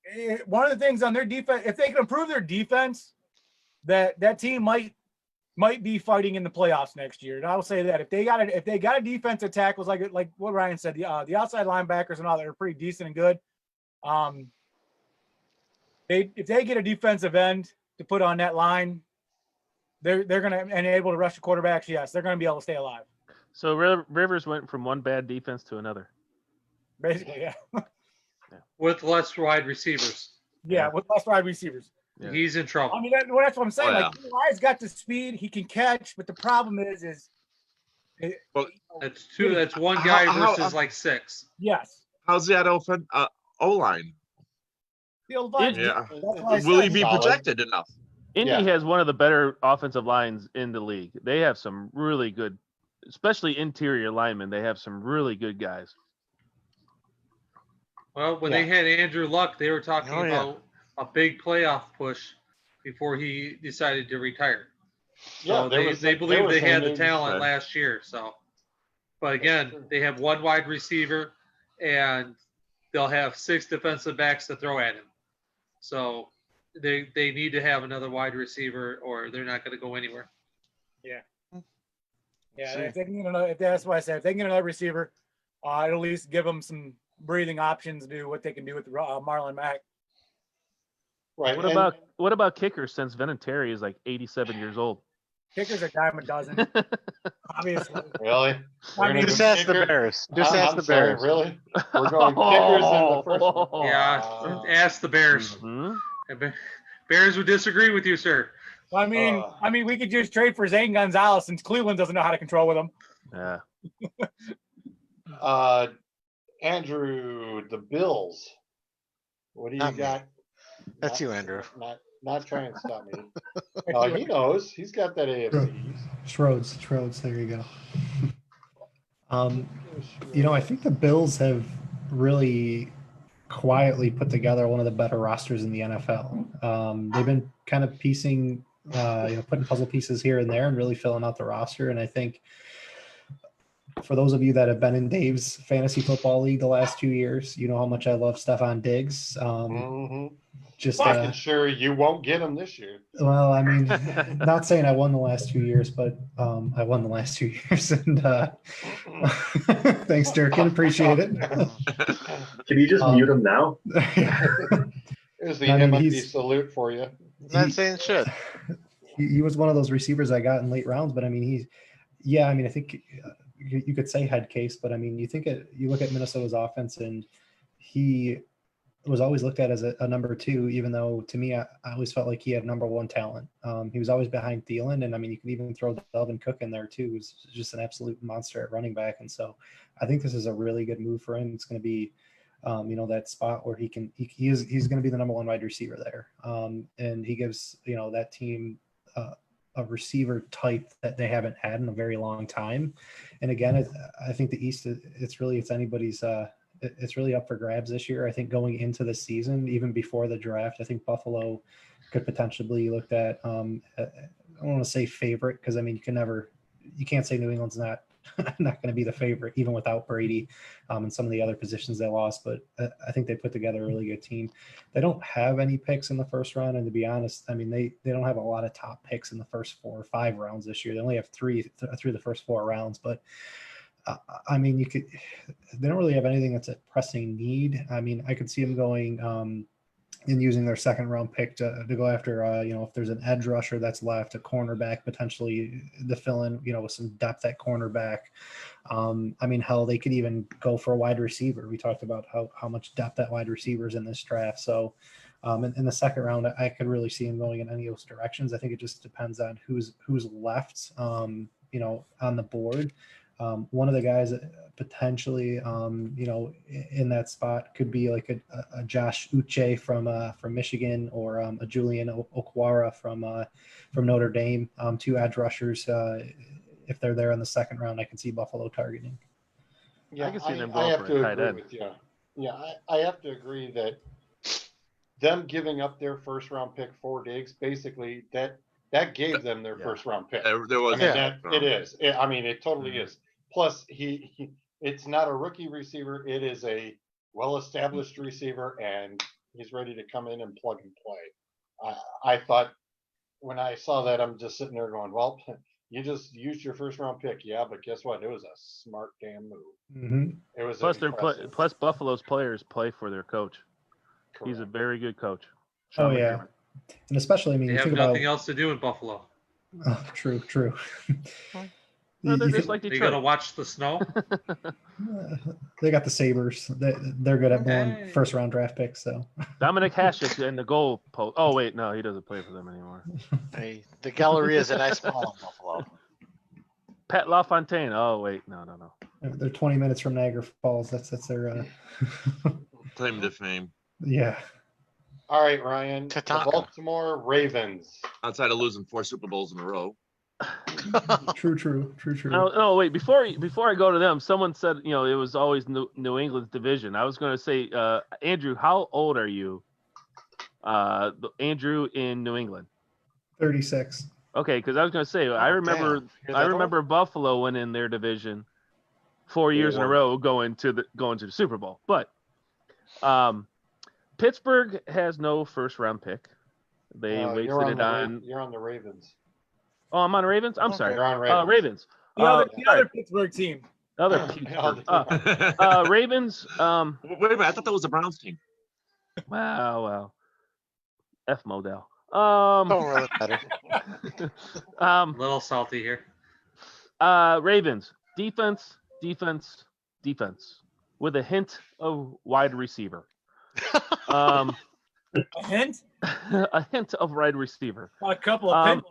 of the things on their defense, if they can improve their defense, that team might be fighting in the playoffs next year. And I will say that if they got a defensive tackles like what Ryan said, the outside linebackers and all that are pretty decent and good. If they get a defensive end to put on that line, they're gonna and able to rush the quarterbacks. Yes, they're gonna be able to stay alive. So Rivers went from one bad defense to another. Basically, yeah. With less wide receivers. Yeah, with less wide receivers. Yeah. He's in trouble. I mean, that's what I'm saying. Oh, Like, Eli's got the speed, he can catch, but the problem is That's one guy How- versus like 6. yes. How's that O-line? The old line. Yeah. That's why I Will he said- be Solid. protected enough? Indy Yeah. has one of the better offensive lines in the league. They have some really good, especially interior linemen. They have some really good guys. Well, when they had Andrew Luck, they were talking Oh, yeah. about a big playoff push before he decided to retire. Yeah, So there they was- believe were they some had the names- talent Okay. last year. So, but again, they have one wide receiver, and they'll have 6 defensive backs to throw at him. So they need to have another wide receiver, or they're not going to go anywhere. Yeah, if they can get another, if that's what I said. If they can get another receiver, it'll at least give them some breathing options to do what they can do with Marlon Mack. Right. What about kickers since Vinatieri is like 87 years old? Kickers are dime a dozen, obviously. Really? I mean, Just ask the Kicker- Bears. Just I'm ask the sorry, Bears. Really? We're going kickers in the first one. Yeah, Wow. ask the Bears. Mhm. Bears would disagree with you, sir. I mean, we could just trade for Zane Gonzalez since Cleveland doesn't know how to control with him. Yeah. Andrew, the Bills. What do you Not me. got? That's you, Andrew. Not trying to stop me. He knows. He's got that AFC East. Schroeds. There you go. I think the Bills have really quietly put together one of the better rosters in the NFL. They've been kind of piecing, putting puzzle pieces here and there and really filling out the roster. And I think for those of you that have been in Dave's fantasy football league the last 2 years, you know how much I love Stephon Diggs. Just making sure you won't get him this year. Well, I mean, not saying I won the last 2 years, but I won the last 2 years, and thanks, Durkin, appreciate it. Can you just mute him now? Here's the MFD salute for you. Not saying shit. He was one of those receivers I got in late rounds, but I mean, I think you could say head case, but I mean, you look at Minnesota's offense, and he was always looked at as a number 2, even though to me, I always felt like he had number 1 talent. He was always behind Thielen, and I mean, you can even throw Dalvin Cook in there too. He's just an absolute monster at running back, and so I think this is a really good move for him. It's going to be, that spot where he's going to be the number 1 wide receiver there, and he gives that team a receiver type that they haven't had in a very long time. And again, I think the East, it's anybody's. It's really up for grabs this year. I think going into the season, even before the draft, I think Buffalo could potentially be looked at. I don't want to say favorite because I mean you can't say New England's not going to be the favorite even without Brady and some of the other positions they lost. But I think they put together a really good team. They don't have any picks in the first round, and to be honest, I mean they don't have a lot of top picks in the first 4 or 5 rounds this year. They only have 3 through the first 4 rounds, but. I mean, they don't really have anything that's a pressing need. I mean, I could see them going and using their 2nd round pick to go after, if there's an edge rusher that's left, a cornerback potentially to fill in, with some depth at cornerback. I mean, hell, they could even go for a wide receiver. We talked about how much depth at wide receivers in this draft. So in the 2nd round, I could really see them going in any of those directions. I think it just depends on who's left, on the board. One of the guys that potentially, in that spot could be like a Josh Uche from Michigan, or a Julian Okwara from Notre Dame. 2 edge rushers. If they're there in the 2nd round, I can see Buffalo targeting. Yeah, I can see them I going have for a to tight agree end. with you. Yeah, I have to agree that them giving up their 1st round pick for Diggs, basically that gave them their 1st round pick. There was it is. It totally is. Plus, it's not a rookie receiver. It is a well-established receiver, and he's ready to come in and plug and play. I thought when I saw that, I'm just sitting there going, well, you just used your 1st round pick. Yeah, but guess what? It was a smart damn move. Mm-hmm. It was Plus Buffalo's players play for their coach. Correct. He's a very good coach. Oh, yeah. And especially, I mean, They you have think nothing about, else to do in Buffalo. Oh, true. No, they're just like They Detroit. gotta watch the snow. They got the Sabres. They're good at blowing 1st round draft picks. So Dominic Hasek in the goal post. Oh wait, no, he doesn't play for them anymore. Hey, the Galleria is a nice small in Buffalo. Pat LaFontaine. Oh wait, no. they're 20 minutes from Niagara Falls. That's their. Claim to fame. Yeah. All right, Ryan. The Tatanka. Baltimore Ravens. Outside of losing 4 Super Bowls in a row. True. No, wait. Before I go to them, someone said it was always New England's division. I was going to say, Andrew, how old are you? Andrew in New England. 36. Okay, because I was going to say I remember damn. You're that old? Buffalo went in their division 4 years in a row going to the Super Bowl, but Pittsburgh has no 1st round pick. They wasted it on. You're on the Ravens. Oh, I'm on Ravens. I'm sorry. You're on Ravens. Ravens. The other Pittsburgh team. Other Pittsburgh. Wait Ravens. a minute, I thought that was the Browns team. Wow. F Modell. Don't really matter. A little salty here. Ravens. Defense. With a hint of wide receiver. A hint? A hint of wide receiver. A couple of hints.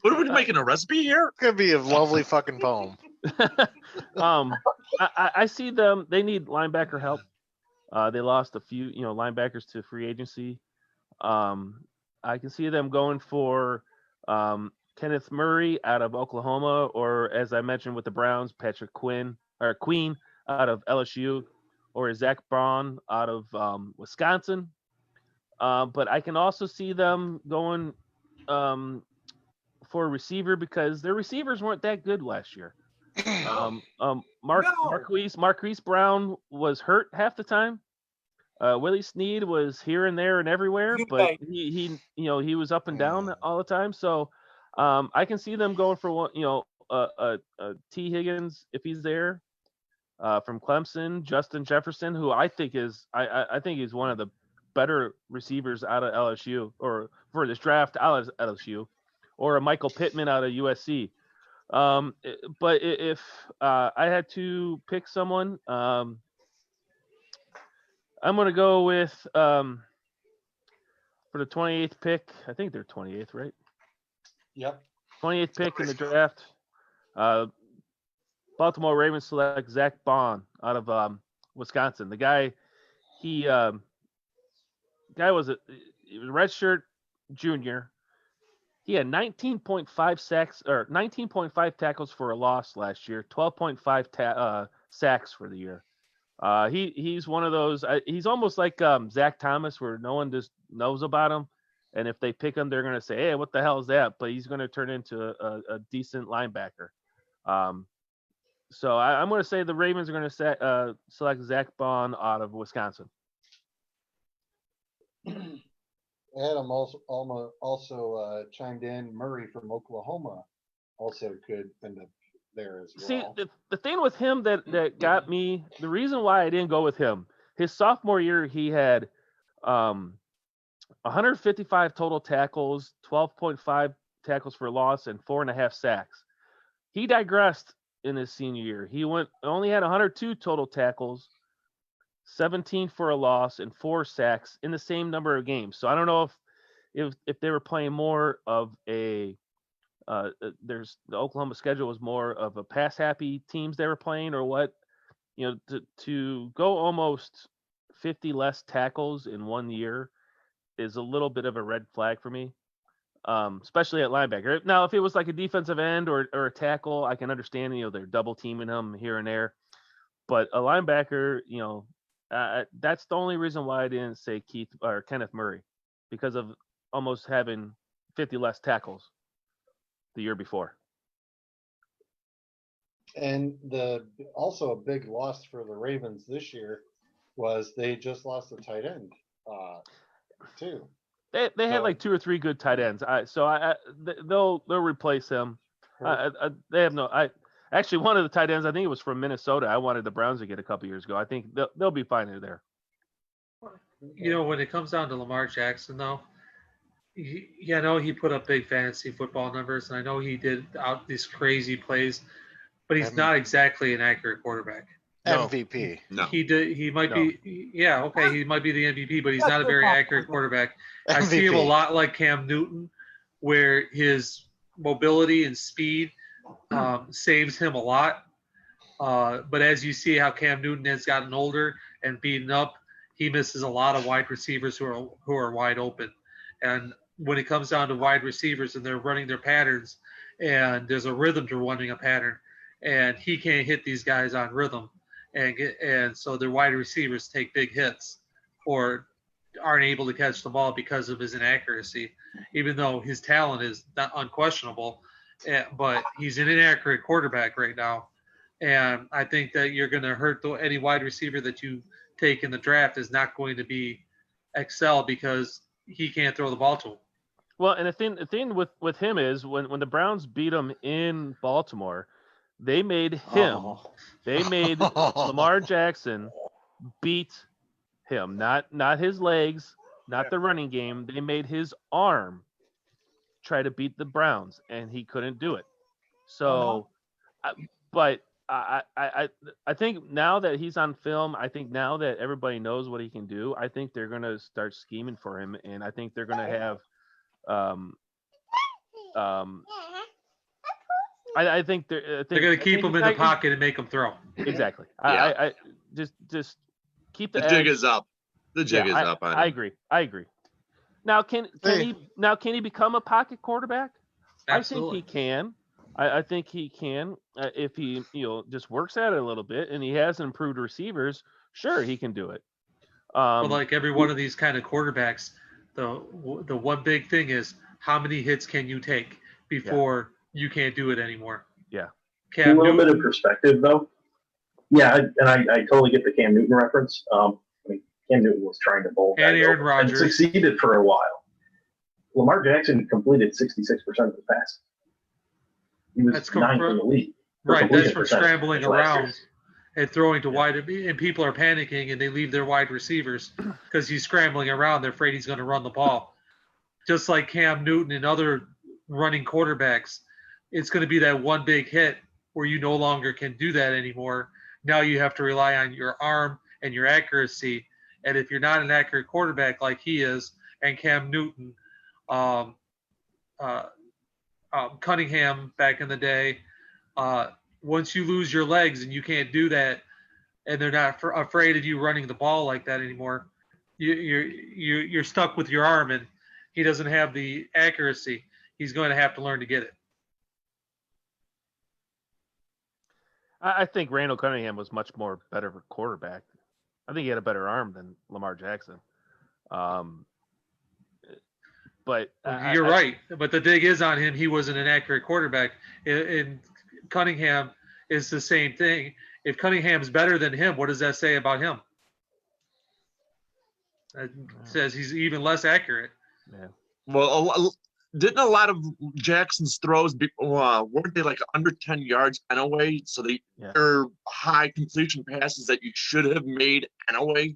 What are we making a recipe here? It's gonna be a lovely fucking poem. I see them. They need linebacker help. They lost a few, linebackers to free agency. I can see them going for Kenneth Murray out of Oklahoma, or as I mentioned with the Browns, Patrick Queen out of LSU, or Zach Braun out of Wisconsin. But I can also see them going for a receiver because their receivers weren't that good last year. Marquise Brown was hurt half the time. Willie Snead was here and there and everywhere, but he was up and down all the time. So I can see them going for one, T. Higgins if he's there, from Clemson, Justin Jefferson, who I think is one of the better receivers out of LSU or for this draft out of LSU, or a Michael Pittman out of USC. But if I had to pick someone, I'm going to go with for the 28th pick. I think they're 28th, right? Yep. 28th pick in the draft. Baltimore Ravens select Zach Braun out of Wisconsin. The guy, he was a redshirt junior. He had 19.5 sacks or 19.5 tackles for a loss last year, 12.5 sacks for the year. He's one of those. He's almost like Zach Thomas, where no one just knows about him, and if they pick him, they're going to say, "Hey, what the hell is that?" But he's going to turn into a decent linebacker. So I'm going to say the Ravens are going to select Zach Braun out of Wisconsin. Adam also chimed in. Murray from Oklahoma also could end up there as well. See, the thing with him that got me, the reason why I didn't go with him, his sophomore year, he had 155 total tackles, 12.5 tackles for loss, and 4.5 sacks. He digressed in his senior year. He only had 102 total tackles, 17 for a loss, and 4 sacks in the same number of games. So I don't know if they were playing more of a the Oklahoma schedule was more of a pass happy teams they were playing, or what. To go almost 50 less tackles in 1 year is a little bit of a red flag for me, especially at linebacker. Now, if it was like a defensive end or a tackle, I can understand, they're double teaming him here and there. But a linebacker, that's the only reason why I didn't say Keith or Kenneth Murray, because of almost having 50 less tackles the year before. And also a big loss for the Ravens this year was they just lost a tight end too. They had like 2 or 3 good tight ends. They'll replace him. They have actually one of the tight ends, I think it was from Minnesota. I wanted the Browns to get a couple years ago. I think they'll be fine there. When it comes down to Lamar Jackson, though, I know he put up big fantasy football numbers, and I know he did out these crazy plays, but he's not exactly an accurate quarterback. MVP. No. He might be. Yeah, okay, he might be the MVP, but he's not a very accurate quarterback. I MVP. see him a lot like Cam Newton, where his mobility and speed saves him a lot. But as you see how Cam Newton has gotten older and beaten up, he misses a lot of wide receivers who are wide open. And when it comes down to wide receivers and they're running their patterns, and there's a rhythm to running a pattern, and he can't hit these guys on rhythm, and so their wide receivers take big hits or aren't able to catch the ball because of his inaccuracy, even though his talent is not unquestionable. But he's an inaccurate quarterback right now. And I think that you're going to hurt any wide receiver that you take in the draft is not going to be excel because he can't throw the ball to him. Well, and the thing with him is when the Browns beat him in Baltimore, they made Lamar Jackson beat him, not his legs, not the running game. They made his arm try to beat the Browns, and he couldn't do it. So, but I think now that he's on film, I think now that everybody knows what he can do, I think they're going to start scheming for him, and I think they're going to have I think they're. They're going to keep him in the I- pocket and make him throw. Exactly. Yeah. I just keep the The jig edge. is up. The jig Yeah, is up on I him. agree. Now can Hey. he become a pocket quarterback? Absolutely. I think he can. I think he can if he just works at it a little bit and he has improved receivers. Sure, he can do it. But like every one of these kind of quarterbacks, the one big thing is how many hits can you take before you can't do it anymore. Yeah. A Cam little bit of Newton, perspective, though. Yeah, I totally get the Cam Newton reference. I mean, Cam Newton was trying to bowl And guys Aaron over and Rodgers. succeeded for a while. Lamar Jackson completed 66% of the passes. He was That's ninth in the league. right? That's completion for percentage scrambling last year. around and throwing to wide, and people are panicking and they leave their wide receivers because he's scrambling around. They're afraid he's going to run the ball. Just like Cam Newton and other running quarterbacks, it's going to be that one big hit where you no longer can do that anymore. Now you have to rely on your arm and your accuracy. And if you're not an accurate quarterback like he is, and Cam Newton, Cunningham back in the day, once you lose your legs and you can't do that, and they're not afraid of you running the ball like that anymore, you're stuck with your arm, and he doesn't have the accuracy. He's going to have to learn to get it. I think Randall Cunningham was much more better of a quarterback. I think he had a better arm than Lamar Jackson. But You're right. But the dig is on him. He wasn't an accurate quarterback. And Cunningham is the same thing. If Cunningham's better than him, what does that say about him? It says he's even less accurate. Yeah. Well, didn't a lot of Jackson's throws weren't they like under 10 yards anyway? So they're high completion passes that you should have made anyway.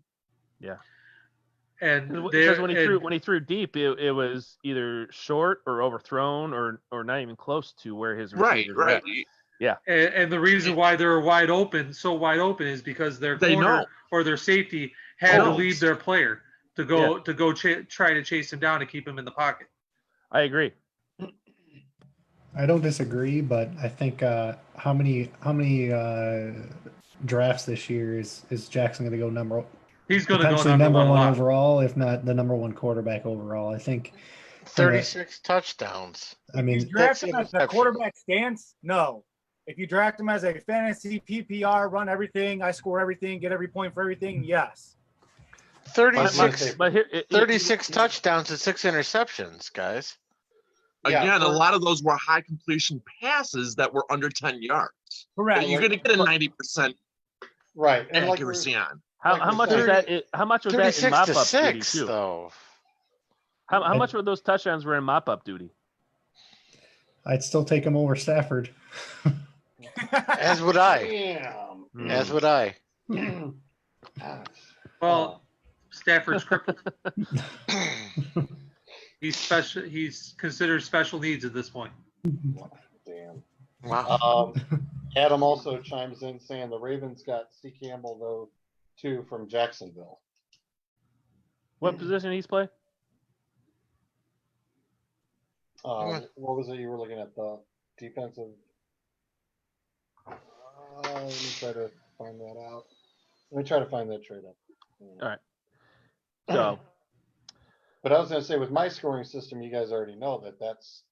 Yeah. And because when he threw deep, it was either short or overthrown or not even close to where his receivers were Right. at. Yeah. And the reason why they're wide open is because their corner or their safety had to leave their player to go try to chase him down and keep him in the pocket. I agree. I don't disagree, but I think how many drafts this year is Jackson going to go He's going to go potentially number one overall, if not the number one quarterback overall? I think 36 touchdowns. I mean, if you draft him as a quarterback stance, no. If you draft him as a fantasy PPR, run everything, I score everything, get every point for everything, yes. 36 touchdowns and 6 interceptions, guys. Again, a lot of those were high completion passes that were under 10 yards. Correct. You're going to get a 90% accuracy on. How much was that? How much was that in mop up duty too? Though. How much were those touchdowns were in mop up duty? I'd still take him over Stafford. As would I. Damn. As would I. Well, Stafford's crippled. He's special. He's considered special needs at this point. Damn. Wow. Adam also chimes in saying the Ravens got C. Campbell though too from Jacksonville. What position he's play? What was it you were looking at? The defensive. Let me try to find that out. Let me try to find that trade up. All right. So. But I was going to say, with my scoring system, you guys already know that's.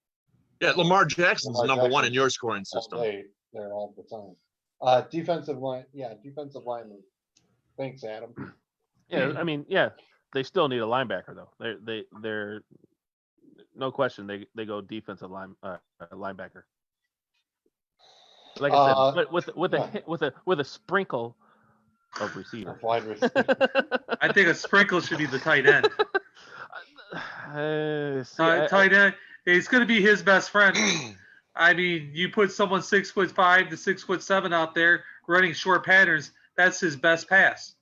Yeah, Lamar Jackson's number one in your scoring system. They're all the time. Defensive line. Yeah, defensive lineman. Thanks, Adam. Yeah, I mean, they still need a linebacker though. They're no question. They go defensive linebacker. Like I said, but with a sprinkle of receiver. Wide receiver. I think a sprinkle should be the tight end. Tight end. It's going to be his best friend. I mean, you put someone 6'5" to 6'7" out there running short patterns. That's his best pass.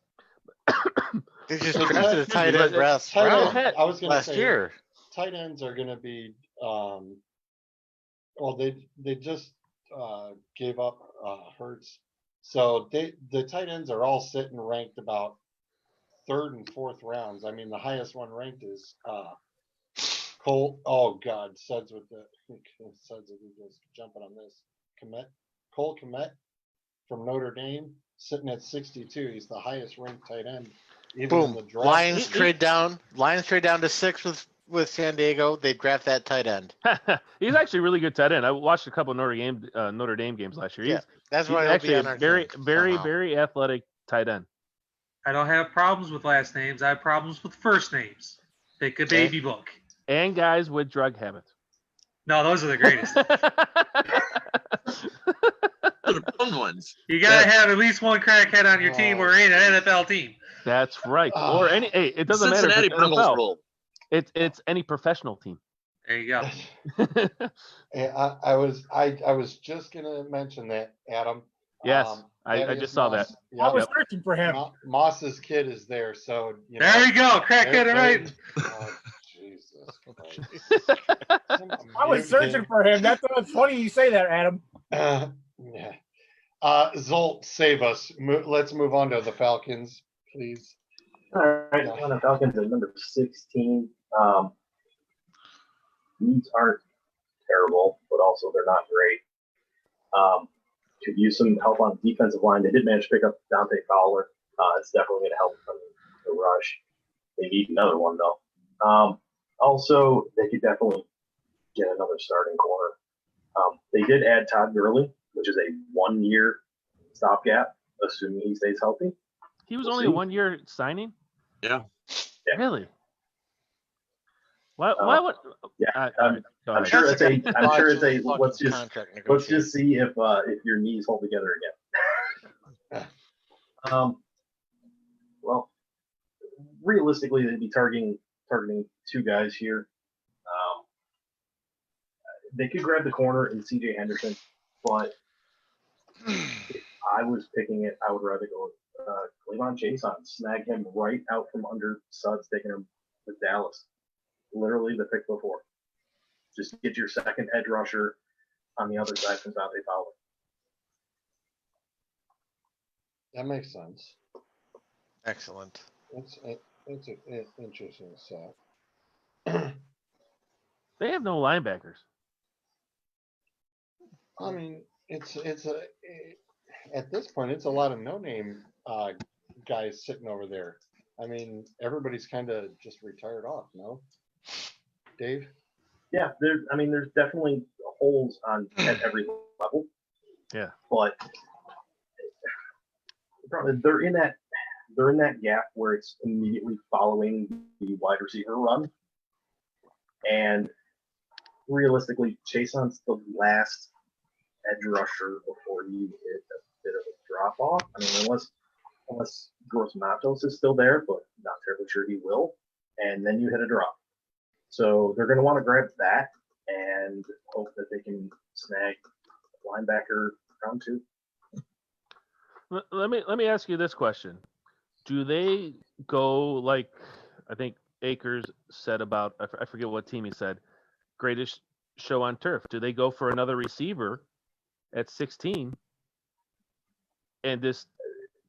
They just drafted a tight end last year. Tight ends are going to be. They just gave up Hurts, so the tight ends are all sitting ranked about 3rd and 4th rounds. I mean, the highest one ranked is Cole. Oh God, Suds with the Suds are just jumping on this. Cole Kmet from Notre Dame, sitting at 62. He's the highest ranked tight end. Even in Boom. the draft. Lions trade down. Lions trade down to 6 with San Diego. They draft that tight end. He's actually a really good tight end. I watched a couple of Notre Dame games last year. Yeah, that's He's why he'll actually be a on our very, team very, somehow. very athletic tight end. I don't have problems with last names. I have problems with first names. Pick a Okay. baby book. And guys with drug habits. No, those are the greatest. The fun ones. You gotta have at least one crackhead on your team or in an NFL team. That's right. Or any. Hey, it doesn't matter if Cincinnati it's Bengals NFL. rule. It's any professional team. There you go. I was just gonna mention that, Adam. Yes, I that just is saw that. Moss. I Yep. was searching for him. Moss's kid is there, so you know. There you go. Crackhead there- right. Oh, Jesus Christ. I was searching for him. That's funny you say that, Adam. Yeah. Zolt, save us. Let's move on to the Falcons, please. All right, on the Falcons at number 16. Needs aren't terrible, but also they're not great. Could use some help on the defensive line. They did manage to pick up Dante Fowler. It's definitely going to help from the rush. They need another one, though. Also, they could definitely get another starting corner. They did add Todd Gurley, which is a 1-year stopgap, assuming he stays healthy. He was We'll only see. a 1-year signing. Yeah. Yeah. Really? Why would? Yeah, all right, go I'm ahead. sure it's a. I'm sure it's a. Fucking Let's just contract let's negotiation. just see if your knees hold together again. Well, realistically, they'd be targeting 2 guys here. They could grab the corner in C.J. Henderson, but if I was picking it, I would rather go with Cleavon Chason, snag him right out from under Sudds, taking him with Dallas. Literally the pick before. Just get your second edge rusher on the other side from Dante Fowler. That makes sense. Excellent. It's an interesting set. They have no linebackers. I mean, at this point, it's a lot of no-name guys sitting over there. I mean, everybody's kind of just retired off, no? Dave? Yeah, there's definitely holes at every level. Yeah. But they're in that gap where it's immediately following the wide receiver run. And realistically, Chason's the last edge rusher before you hit a bit of a drop off. I mean, unless Gross Matos is still there, but not terribly sure he will. And then you hit a drop. So they're going to want to grab that and hope that they can snag linebacker round 2. Let me ask you this question: do they go like I think Akers said about I forget what team he said, greatest show on turf? Do they go for another receiver at 16 and just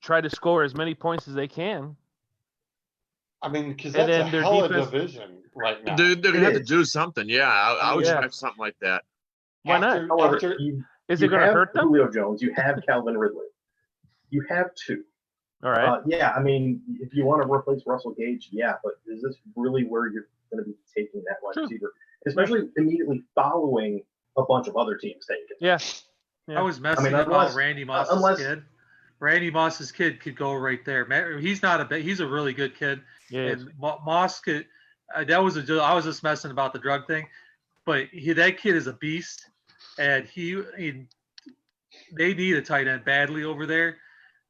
try to score as many points as they can? I mean, because And that's a then their hell defense- of division right now. They're going to have to is. do something. Yeah, I would Yeah. try something like that. Why not? However, After, Is you it going to have hurt them? Julio Jones, you have Calvin Ridley. You have 2. All right. Yeah, I mean, if you want to replace Russell Gage, yeah, but is this really where you're going to be taking that wide True. receiver? Especially immediately following a bunch of other teams taking it. Yeah. I was messing unless- about Randy Moss's unless- kid. Randy Moss's kid could go right there. He's not he's a really good kid. Yeah. And Moss could. I was just messing about the drug thing, but that kid is a beast, and they need a tight end badly over there.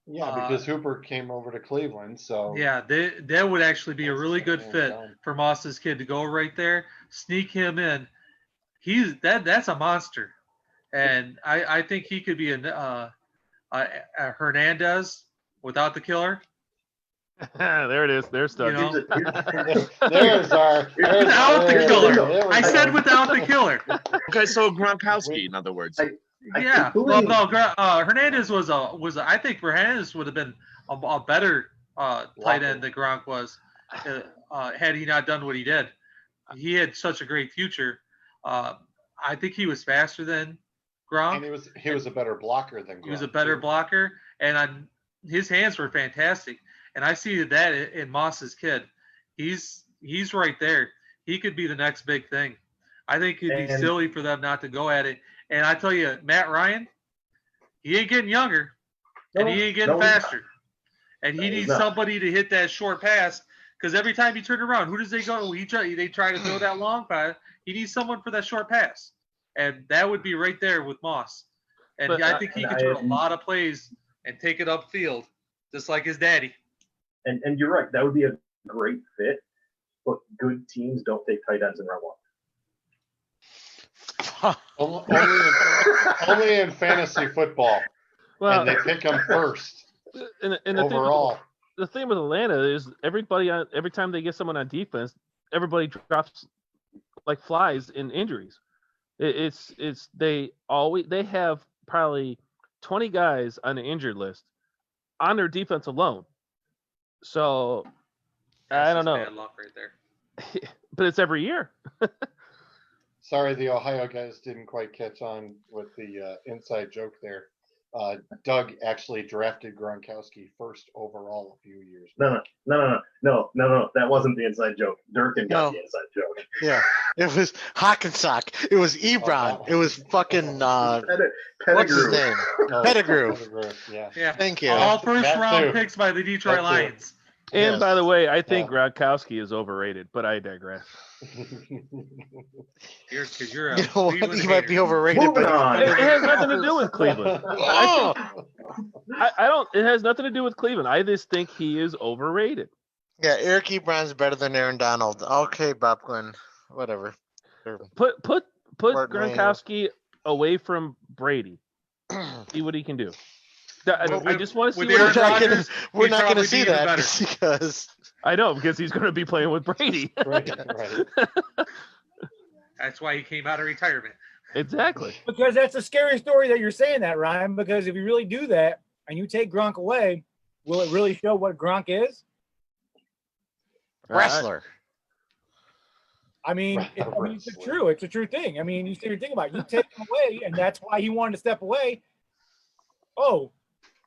yeah, because Hooper came over to Cleveland, so Yeah, that would actually be a really good fit for Moss's kid to go right there, sneak him in. That's a monster, and I think he could be a Hernandez without the killer. There it is. There's You Doug. know? there's our Without the there killer. we I go. said without the killer. Okay, so Gronkowski, in other words. Yeah. completely- Well, no. Hernandez was I think Hernandez would have been a better tight end than Gronk was had he not done what he did. He had such a great future. I think he was faster than And Gronk. he was a better blocker than Gronk. He was a better too. blocker, and his hands were fantastic. And I see that in Moss's kid. He's right there. He could be the next big thing. I think it'd be And- silly for them not to go at it. And I tell you, Matt Ryan, he ain't getting younger, and he ain't getting No, faster. And No, he he's needs not. somebody to hit that short pass, because every time you turn around, who does they go? They try to throw that long pass. He needs someone for that short pass, and that would be right there with Moss. And But I think he could turn a lot of plays and take it upfield, just like his daddy. And you're right, that would be a great fit. But good teams don't take tight ends in round one. Only in fantasy football, Well, and they pick him first and the overall. the thing with Atlanta is every time they get someone on defense, everybody drops like flies in injuries. They have probably 20 guys on the injured list on their defense alone. So I don't That's just know, bad luck right there. but it's every year. Sorry, the Ohio guys didn't quite catch on with the inside joke there. Doug actually drafted Gronkowski first overall a few years back. No. That wasn't the inside joke. Durkin got No. the inside joke. Yeah, it was Hockensock. It was Ebron. It was fucking what's his Pettigrew. name? Oh, Pettigrew. Yeah. Yeah. Thank you. All first That round too. picks by the Detroit That too. Lions. And Yes. by the way, I think Gronkowski is overrated, but I digress. Because you're a You know what? Cleveland He might be hater. overrated. Moving but on. It has nothing to do with Cleveland. Oh! I don't. It has nothing to do with Cleveland. I just think he is overrated. Yeah, Eric Ebron's better than Aaron Donald. Okay, Bob Quinn. Whatever. Put Martin Gronkowski away from Brady. See what he can do. I just want to see with what Aaron he Rodgers, We're he'd not going probably to see be even that better. because I know because he's going to be playing with Brady. right. That's why he came out of retirement. Exactly. Because that's a scary story that you're saying that, Ryan, because if you really do that and you take Gronk away, will it really show what Gronk is? wrestler. I mean, it's true. It's a true thing. I mean, you sit here and think about it. You take him away, and that's why he wanted to step away. Oh,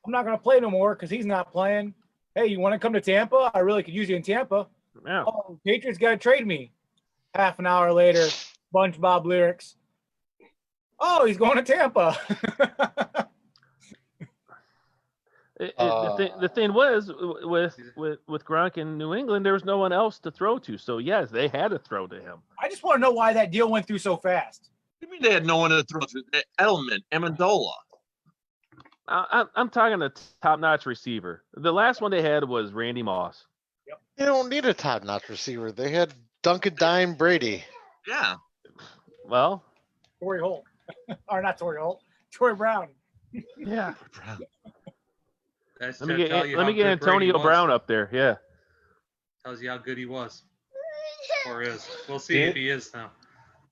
I'm not going to play no more because he's not playing. Hey, you want to come to Tampa? I really could use you in Tampa. Yeah. Oh, Patriots got to trade me. Half an hour later, SpongeBob lyrics. Oh, he's going to Tampa. The thing was with Gronk in New England, there was no one else to throw to. So yes, they had to throw to him. I just want to know why that deal went through so fast. You mean they had no one to throw to? Edelman, Amendola. I'm talking a top-notch receiver. The last one they had was Randy Moss. They don't need a top-notch receiver. They had Duncan Dime Brady. Yeah. Well, Torrey Holt. Or not Torrey Holt. Torrey Brown. yeah. That's Let me to get tell you let how me get good Brady Antonio was. Brown up there. Yeah. Tells you how good he was, or is. We'll see if he is now.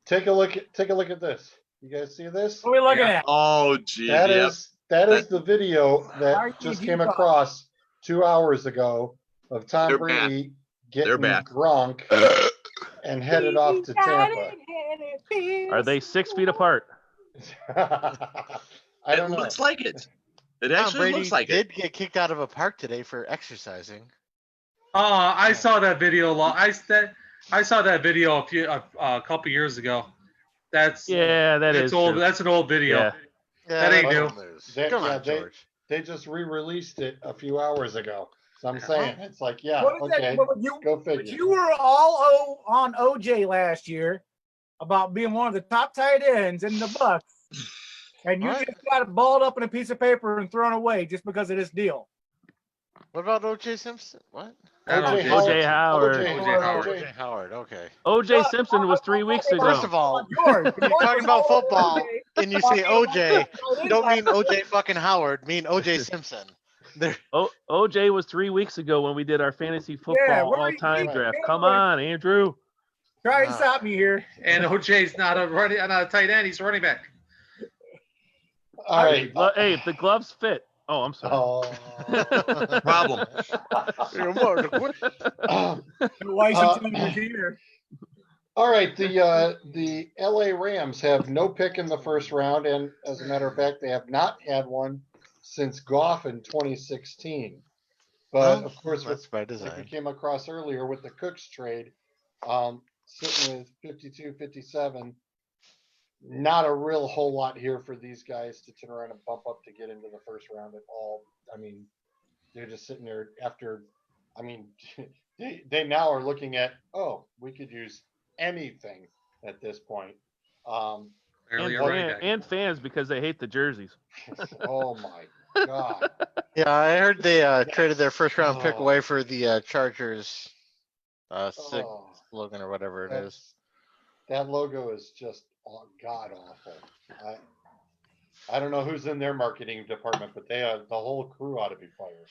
Take a look at this. You guys see this? What are we looking Yeah. at? Oh, gee. That Yep. is the video How are that you just gonna came do that? across 2 hours ago of Tom They're Brady They're getting back. Gronk and headed off to Tampa. Are they 6 feet apart? I don't It know. looks like it. It Tom actually Brady looks like it. did get kicked out of a park today for exercising. Oh, I saw that video. I saw that video a couple years ago. That's That's old. true. That's an old video. Yeah. Yeah, That ain't that's new. old news. Come Yeah, on, George. They just re-released it a few hours ago. So I'm Yeah. saying it's like, yeah, What is that? okay, But go but figure. you were all on OJ last year about being one of the top tight ends in the Bucks, and you Right. just got it balled up in a piece of paper and thrown away just because of this deal. What about O.J. Simpson? What? Not O.J. O.J. Howard. O.J. Howard. O.J. Howard. Okay. O.J. Simpson was 3 weeks ago. First of all, Yours. when you're talking about football and you say O.J., you don't mean O.J. fucking Howard. Mean O.J. Simpson. There. OJ was 3 weeks ago when we did our fantasy football where are you all-time getting draft. it? Come on, Andrew. Try and stop me here. And OJ's not a tight end. He's a running back. All right. Hey, if the gloves fit. Oh, I'm sorry. Oh. Problem. Um, The license is here. All right, the LA Rams have no pick in the first round, and as a matter of fact, they have not had one since Goff in 2016. But Well, of course, that's by like we design. came across earlier with the Cooks trade, sitting with 52, 57, not a real whole lot here for these guys to turn around and bump up to get into the first round at all. I mean, they're just sitting there after. I mean, they now are looking at, oh, we could use anything at this point. Barely And, a running back. and fans because they hate the jerseys. Oh my God. Yeah, I heard they traded their first round pick Oh. away for the Chargers SIG Oh, slogan or whatever it is. that logo is just god awful. I don't know who's in their marketing department, but the whole crew ought to be fired.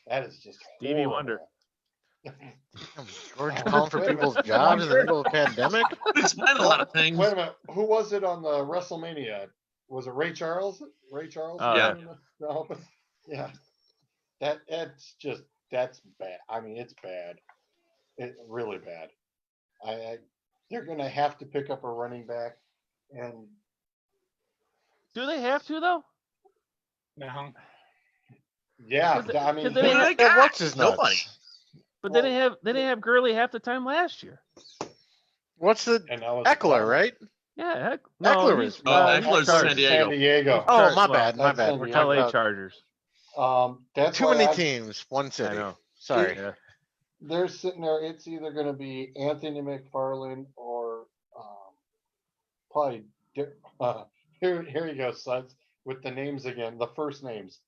That is just Stevie horrible. Wonder. George Oh, calling for wait a people's minute. jobs in the middle of a pandemic. Explain a lot of things. Wait a minute. Who was it on the WrestleMania? Was it Ray Charles? Ray Charles? Oh, yeah. No, but yeah. That's bad. I mean, it's bad. It's really bad. They're going to have to pick up a running back, and Do they have to though? No. yeah, Cause I mean, cause they didn't have, Yeah, what's his nuts? Nobody. but they didn't have Gurley half the time last year. What's the and that was Eckler, right? Yeah, heck, Eckler he's, is- Eckler's Chargers. San Diego. San Diego. Oh, Char- my well, bad, my that's bad. San We're Diego. talking LA about Chargers. That's too why many teams, one city. I know. Sorry. Yeah. they're sitting there. It's either going to be Anthony McFarland or probably here you go, Suds, with the names again. The first names: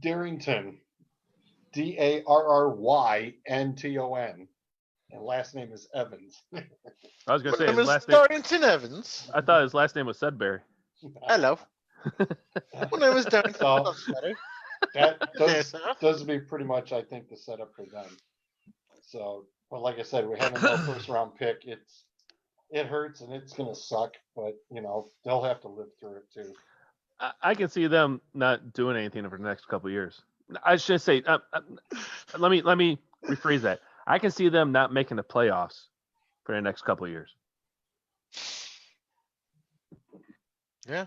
Darrington, Darrynton, and last name is Evans. I was gonna My say name his is last name. Darrington Evans. I thought his last name was Sudbury. Hello. My name is Darrington. So- Evans. That Yes, does, huh? does be pretty much, I think, the setup for them. So, but like I said, we have no first round pick. It hurts and it's gonna suck, but they'll have to live through it too. I can see them not doing anything for the next couple of years. I should say, let me rephrase that. I can see them not making the playoffs for the next couple of years. Yeah.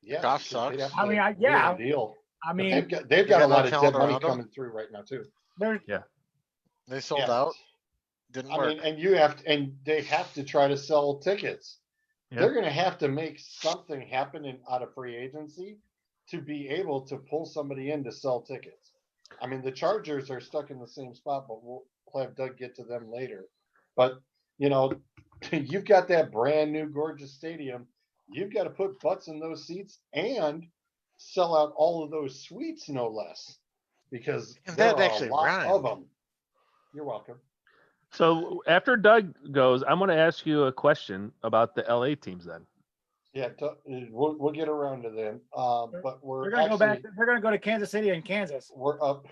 Yeah, Goff because sucks. they'd have I to mean, do a yeah. deal. I But mean, they've got got a lot no of talent dead money around 'em. coming through right now too. there's They sold Yeah. out. Didn't I work. mean, and they have to try to sell tickets. Yeah. They're going to have to make something happen out of free agency to be able to pull somebody in to sell tickets. I mean, the Chargers are stuck in the same spot, but we'll have Doug get to them later. But you've got that brand new gorgeous stadium. You've got to put butts in those seats and sell out all of those suites, no less, because And there that are actually a lot rhymed. of them. You're welcome. So after Doug goes, I'm going to ask you a question about the LA teams then. Yeah, we'll get around to them. But they're we're gonna go back. actually They're gonna go to Kansas City and Kansas. we're up.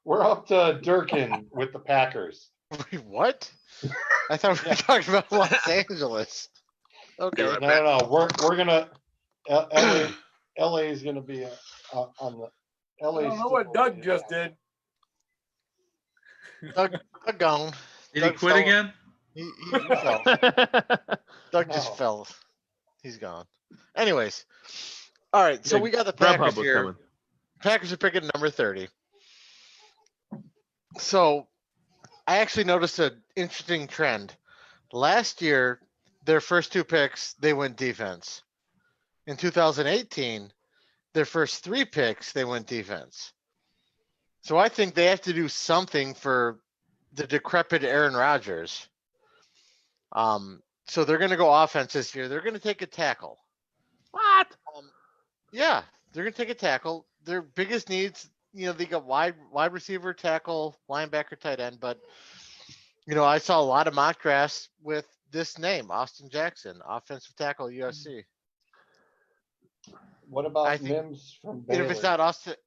We're up to Durkin with the Packers. Wait, what? I thought we were talking about Los Angeles. Okay. You're right. No. We're gonna LA is gonna be on the LA. I don't know what Doug just did. Doug gone. Did he Doug quit fell. again? He fell. Doug just No. fell. He's gone. Anyways. All right. So Yeah, we got the Grubhub Packers was here. coming. Packers are picking number 30. So I actually noticed an interesting trend. Last year, their first two picks, they went defense. In 2018, their first three picks, they went defense. So I think they have to do something for the decrepit Aaron Rodgers. So they're going to go offense this year. They're going to take a tackle. What? Yeah, they're going to take a tackle. Their biggest needs, they got wide receiver, tackle, linebacker, tight end. But, I saw a lot of mock drafts with this name, Austin Jackson, offensive tackle, USC. What about I think- Mims from And Baylor? if it's not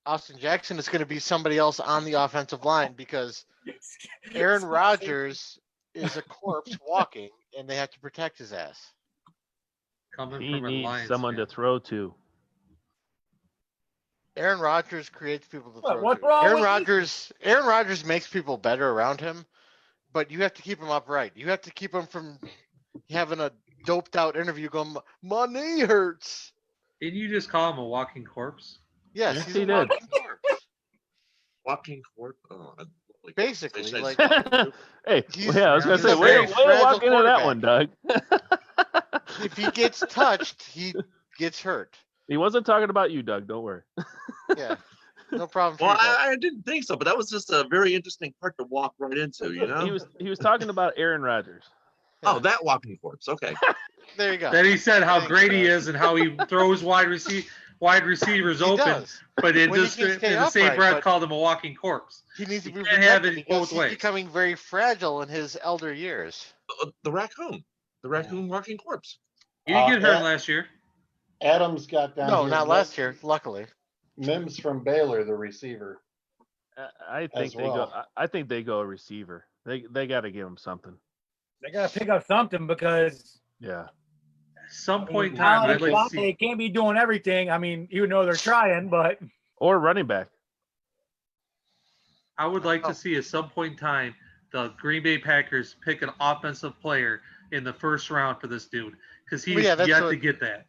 Austin Jackson, it's going to be somebody else on the offensive line because Aaron Rodgers is a corpse walking, and they have to protect his ass. Coming He from a needs Lions someone fan. to throw to. Aaron Rodgers creates people to What- throw what's to. wrong Aaron with Rodgers makes people better around him, but you have to keep him upright. You have to keep him from having a doped out interview going, my knee hurts. Didn't you just call him a walking corpse? Yes, Yes, he's he a did. walking corpse. Walking court. Oh, Basically, They said like Hey, He's- yeah, I was gonna he's say, a way very to fragile walk into that quarterback. one, Doug. if he gets touched, he gets hurt. He wasn't talking about you, Doug. Don't worry. Yeah, no problem. For Well, you, Doug. I didn't think so, but that was just a very interesting part to walk right into, you know? He was talking about Aaron Rodgers. Oh, that walking corpse. Okay. There you go. Then he said how Thank great you, he Doug. is and how he throws wide receivers He open, does. but in When he just can in stay the same upright, breath but- called him a walking corpse. He needs to You be can't have protected it because both he's ways. becoming very fragile in his elder years. The raccoon. The raccoon walking corpse. He didn't get hurt Ad- last year. Adams got down. No, here. not last year. Luckily, Mims from Baylor, the receiver. I think As well. I think they go a receiver. They got to give him something. They got to pick up something because Yeah. At some point in now time, I'd like to they see. can't be doing everything. I mean, even though they're trying, but Or running back. I would like to see at some point in time the Green Bay Packers pick an offensive player in the first round for this dude because he's Well, yeah, that's yet what- to get that.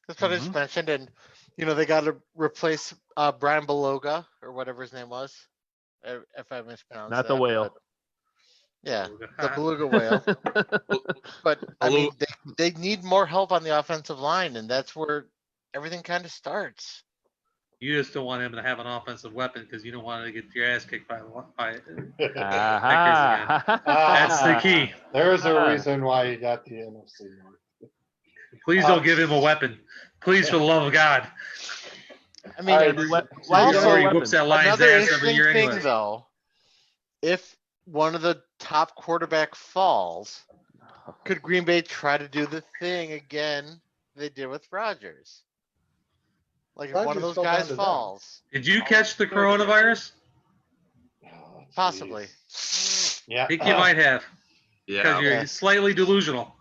that's what I just mentioned, and they got to replace Brian Beloga or whatever his name was, if I mispronounced Not the that, whale. but- yeah, the beluga whale. But I mean, they need more help on the offensive line, and that's where everything kind of starts. You just don't want him to have an offensive weapon because you don't want to get your ass kicked by. Aha. That's the key. There's a reason why you got the NFC North. Please don't give him a weapon. Please, for the love of God. I mean, All right, Why Also, you got a he weapon? whoops that Lions another ass every interesting year thing, anyway. though, if one of the top quarterback falls, could Green Bay try to do the thing again they did with Rodgers? Like if one Rodgers of those fell down guys to them. falls, Did you catch the coronavirus? Oh, possibly. jeez. Yeah. I think you might have because Yeah. you're Yeah. slightly delusional.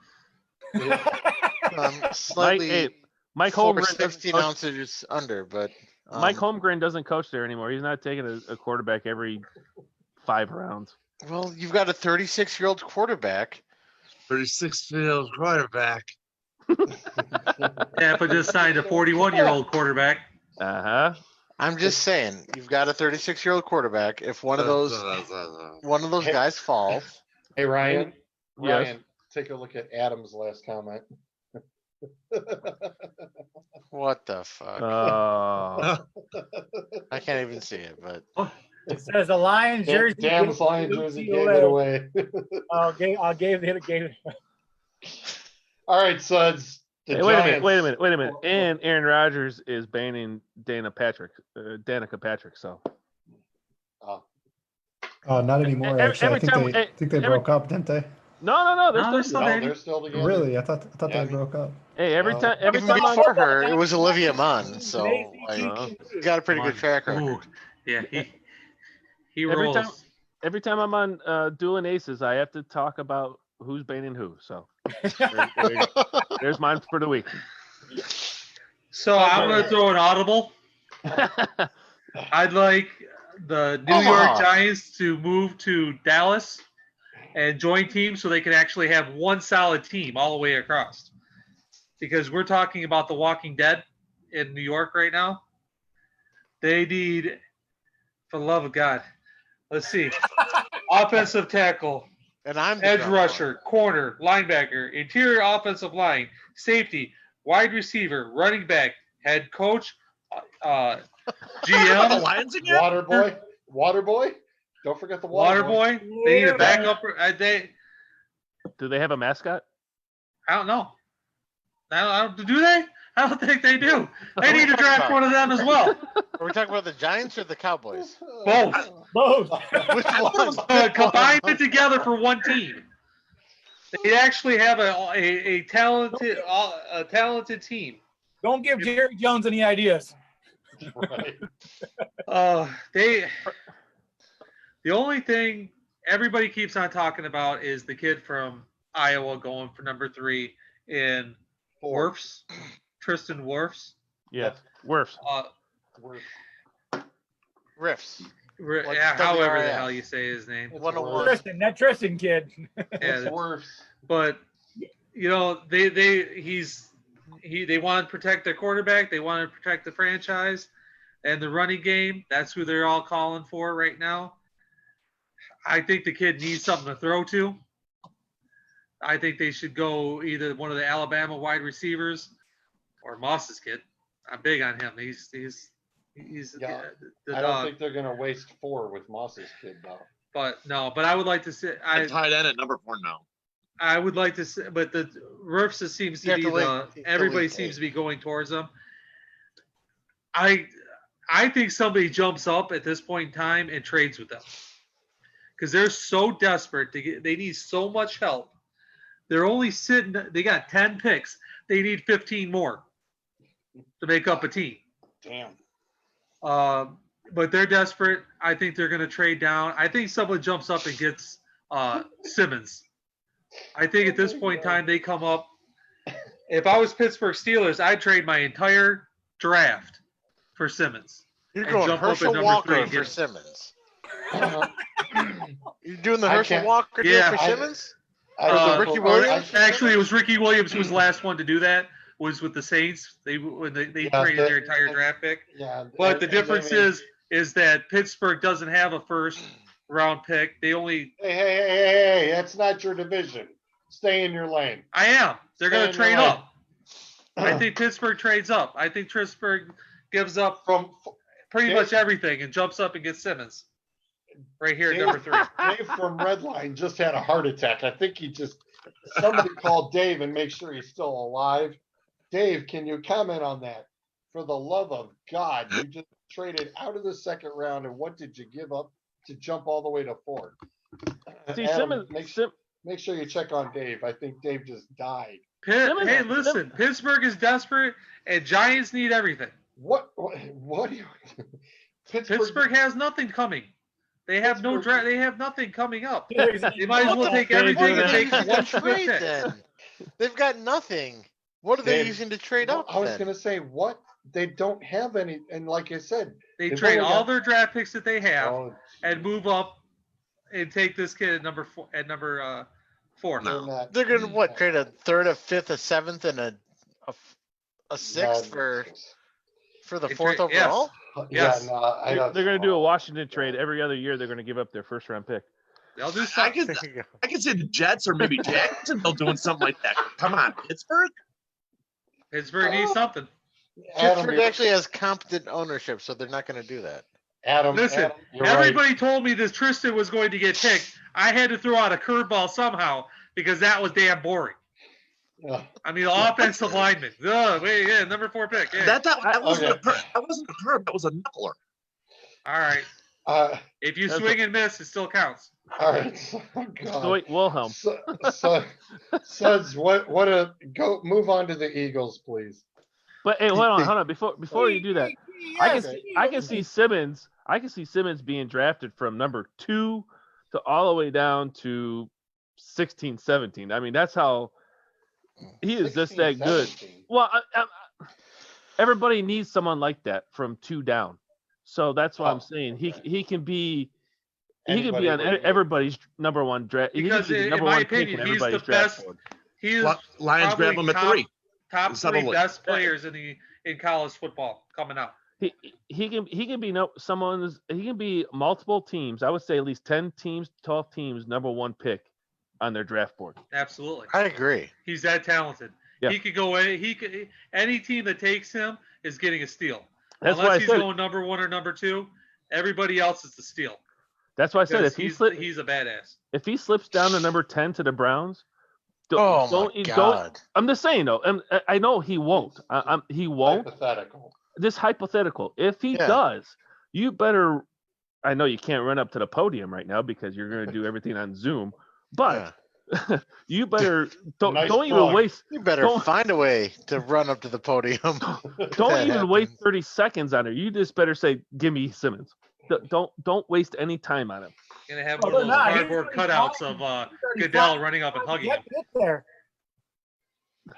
Slightly Mike four Holmgren 16 doesn't, ounces under, but Mike Holmgren doesn't coach there anymore. He's not taking a quarterback every 5 rounds. well, you've got a 36-year-old quarterback. 36-year-old quarterback. Tampa just signed a 41-year-old quarterback. Uh-huh. I'm just saying, you've got a 36-year-old quarterback. If one of those guys falls, Hey, Ryan. Yes. Ryan, take a look at Adam's last comment. what the fuck? I can't even see it, but it says the Lions jersey. Damn Lion jersey gave it away. I gave it. All right, Suds. The Hey, wait a Giants. minute. And Aaron Rodgers is banning Danica Patrick. So Oh, not anymore. Every Actually, I think time- they think they every- broke up, didn't they? no, No, they're still. they're No, Maybe. they're still together. Really? I thought Yeah. they broke up. Hey, every time even before her, it was Olivia Munn. So like, got a pretty good track record. Ooh, yeah, he Every rolls. time- every time I'm on Dueling Aces, I have to talk about who's banning who. So there's mine for the week. So I'm going to throw an audible. I'd like the New York Giants to move to Dallas and join teams so they can actually have one solid team all the way across. Because we're talking about the Walking Dead in New York right now. They need, for the love of God, let's see, offensive tackle, And I'm the edge drunk rusher, corner, linebacker, interior offensive line, safety, wide receiver, running back, head coach, The GM, Lions again? Water boy. Don't forget the water boy. They need a Yeah. backup. Do they have a mascot? I don't know. Do they? I don't think they do. They need to draft one of them as well. Are we talking about the Giants or the Cowboys? Both. Both. Which one? Combine it together for one team. They actually have a talented team. Don't give Jerry Jones any ideas. Right. The only thing everybody keeps on talking about is the kid from Iowa going for number 3 in Wirfs, Tristan Wirfs. Yeah, Wirfs. Riffs. Yeah, however the WRF. hell you say his name. It's 101. worse. That Tristan kid. It's worse. But you know, they want to protect their quarterback. They want to protect the franchise and the running game. That's who they're all calling for right now. I think the kid needs something to throw to. I think they should go either one of the Alabama wide receivers or Moss's kid. I'm big on him. He's Yeah, the I don't dog. think they're going to waste 4 with Moss's kid, though. But I would like to see. I'm tight end at number 4 now. I would like to see, but the Rurfs seems You to have be to wait- everybody delete seems eight. to be going towards them. I think somebody jumps up at this point in time and trades with them because they're so desperate to get. They need so much help. They're only sitting. They got 10 picks. They need 15 more to make up a team. Damn. But they're desperate. I think they're going to trade down. I think someone jumps up and gets Simmons. I think at this point in time they come up. If I was Pittsburgh Steelers, I'd trade my entire draft for Simmons. You're And going jump up at Herschel number Walker 3 and for get him. Simmons. Uh, You're doing the I Herschel can't- Walker deal Yeah, for I- Simmons? I Ricky think- Williams? Actually, it was Ricky Williams who was the last one to do that. Was with the Saints. They Yeah, traded their entire draft pick. Yeah, But the and they difference made- is that Pittsburgh doesn't have a first round pick. They only. Hey, that's not your division. Stay in your lane. I am. They're going to Stay in trade your up. I think Pittsburgh trades up. I think Pittsburgh gives up From pretty Dave- much everything and jumps up and gets Simmons. Right here at Dave- number 3. Dave from Redline just had a heart attack. I think somebody called Dave and make sure he's still alive. Dave, can you comment on that? For the love of God, you just traded out of the second round, and what did you give up to jump all the way to 4? See, Adam, Simmons, make sure you check on Dave. I think Dave just died. Simmons- Hey, listen, Pittsburgh is desperate and Giants need everything. What do you Pittsburgh has nothing coming. They have no Pittsburgh- draft. They have nothing coming up. They They might as well take everything and take What one to good trade pick. then? They've got nothing. What are they Dave, using to trade Well, up I was then? going to say, what? They don't have any. And like I said, They They've trade only all got- their draft picks that they have oh, and move up and take this kid at number 4. At number 4. No. they're not- They're gonna what? Trade a third, a fifth, a seventh, and a sixth for the They 4th trade- yes. overall? Yes. Yeah, no, I don't. they're going to do a Washington trade every other year. They're going to give up their first round pick. They'll do I something. can see the Jets or maybe Jacksonville doing something like that. Come on, Pittsburgh. Pittsburgh needs something. Adam, Pittsburgh you're- actually has competent ownership, so they're not gonna do that. Adam, Listen, Adam, you're right. everybody told me this Tristan was going to get picked. I had to throw out a curveball somehow because that was damn boring. Yeah. I mean, the offensive lineman. Wait, yeah, number 4 pick. Yeah. That wasn't Okay. that wasn't a curve. That was a knuckler. All right. If you That's swing and miss, it still counts. all right. Oh, God. Dwight Wilhelm. Suds, go move on to the Eagles, please. But hey, hold on. Before you do that, I can see Simmons. I can see Simmons being drafted from number 2 to all the way down to 16, 17. I mean, that's how he is just that 16, good. 17. Well, everybody needs someone like that from 2 down. So that's why I'm saying he can be Anybody on would be. everybody's number 1 draft. He Because can be the in number my 1 pick opinion, in he's the everybody's draft best. board. He is Lions grab probably him at 3. top Some of 3 them- best players in college football coming out. He can be multiple teams. I would say at least 10 teams, 12 teams, number 1 pick on their draft board. Absolutely. I agree. He's that talented. Yeah. He could go any team that takes him is getting a steal. That's why Unless I he's said. going number 1 or number 2, everybody else is the steal. That's why I said Because he's a badass. if he slips down to number 10 to the Browns, Oh don't, my don't- God. I'm just saying though. I know he won't. He won't. Hypothetical. This hypothetical. If he Yeah. does, you better. I know you can't run up to the podium right now because you're going to do everything on Zoom, but Yeah. you better don't Nice even plug. waste. You better Don't- find a way to run up to the podium. Don't that even waste happens. 30 seconds on it. You just better say, "Give me Simmons." Don't waste any time on him. Gonna have Oh, one of those they're not. cardboard He's already cutouts fine. of He's already Goodell fine. running up and hugging Get him. there.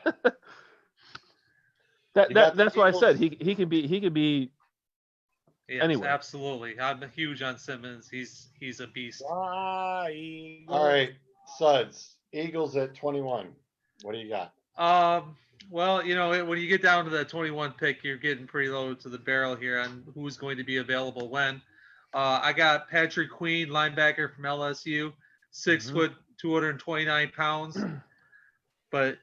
You got the That's why I said Eagles. he can be Yes, Anyway. absolutely. I'm huge on Simmons. He's a beast. All right, Suds. Eagles at 21. What do you got? Well, when you get down to that 21 pick, you're getting pretty low to the barrel here on who's going to be available when. I got Patrick Queen, linebacker from LSU, 6', 229 pounds. But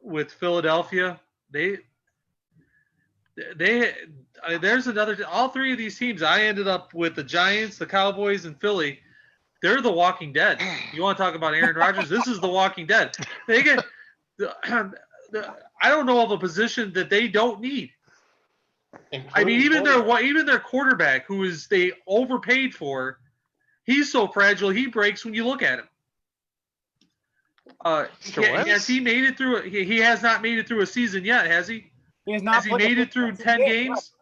with Philadelphia, there's another. All three of these teams, I ended up with the Giants, the Cowboys, and Philly. They're the Walking Dead. You want to talk about Aaron Rodgers? This is the Walking Dead. They get. I don't know of a position that they don't need. I mean, even their quarterback, who is they overpaid for, he's so fragile he breaks when you look at him. Has he made it through? He has not made it through a season yet, has he? Has he made it through 10 games?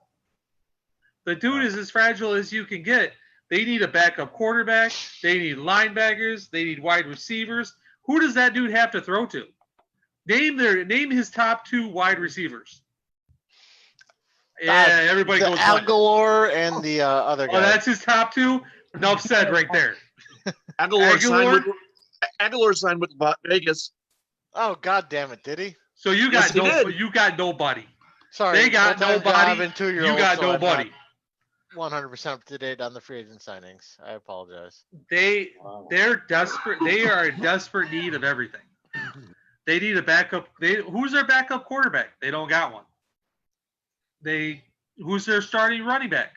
The dude is as fragile as you can get. They need a backup quarterback. They need linebackers. They need wide receivers. Who does that dude have to throw to? Name his top 2 wide receivers. Yeah, everybody goes Aguilar and the other guy. Oh, that's his top 2? Enough said right there. Aguilar signed with Vegas. Oh, God damn it, did he? So you got nobody. Sorry, They got nobody. You got nobody. 100% up to date on the free agent signings. I apologize. They're desperate. They are in desperate need of everything. They need a backup. Who's their backup quarterback? They don't got one. Who's their starting running back?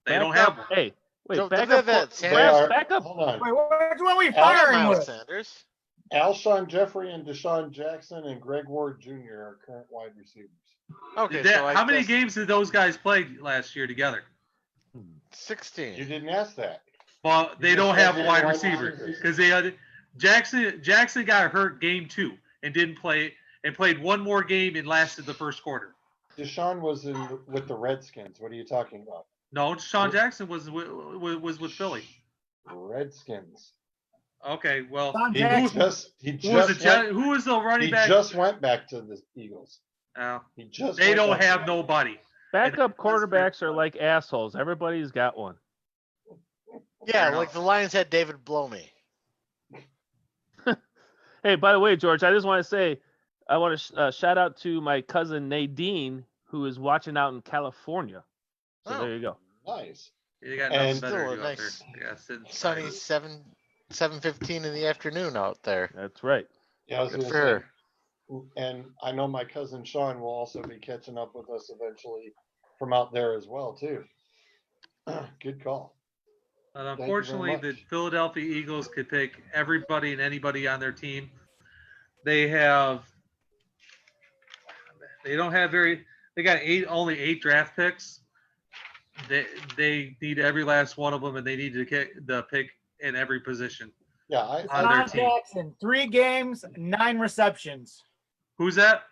They don't have one. Hey, wait, back up. Hold on. Wait, which one are we firing with? Sanders. Alshon Jeffrey and Deshaun Jackson and Greg Ward Jr. are current wide receivers. Okay, How many games did those guys play last year together? 16. You didn't ask that. Well, they don't have a wide receiver because Jackson got hurt game 2 and didn't play and played one more game and lasted the first quarter. Deshaun was with the Redskins. What are you talking about? No, Deshaun Jackson was with Philly. Redskins. Okay, well, who was the running back? He just went back to the Eagles. Oh, They don't have nobody. Backup quarterbacks are like assholes. Everybody's got one. Yeah, like the Lions had David Blomey. Hey, by the way, George, I just want to say, I want to shout out to my cousin Nadine, who is watching out in California. So there you go. Nice. You got nothing better still to a do out nice there. sunny 7:15 in the afternoon out there. That's right. Yeah, I was Good gonna for her. say, and I know my cousin Sean will also be catching up with us eventually from out there as well too. Good call. But Thank you unfortunately, very the much. Philadelphia Eagles could pick everybody and anybody on their team. They don't have they got only 8 draft picks. They need every last one of them, and they need to get the pick in every position. Yeah, on their Deshaun team. Jackson, 3 games, 9 receptions. Who's that?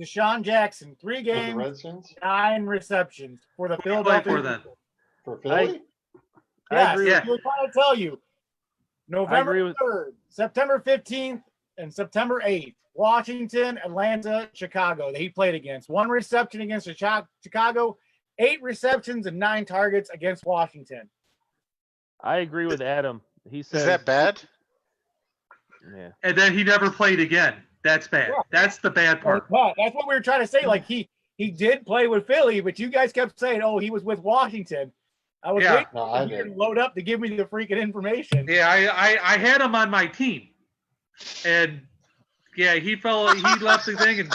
Deshaun Jackson, 3 for the games, Redskins 9 receptions for the Who do you Philadelphia. play for then? Eagles. for Philly. I Yes, agree with- I was trying to tell you. November with- 3rd, September 15th, and September 8th. Washington, Atlanta, Chicago that he played against. 1 reception against Chicago, 8 receptions and 9 targets against Washington. I agree with Adam. He says, Is that bad? Yeah. And then he never played again. That's bad. Yeah. That's the bad part. That's what we were trying to say. Like he did play with Philly, but you guys kept saying, "Oh, he was with Washington." I was Yeah. waiting No, for I you to didn't. load up to give me the freaking information. Yeah, I had him on my team, and yeah, he left the thing, and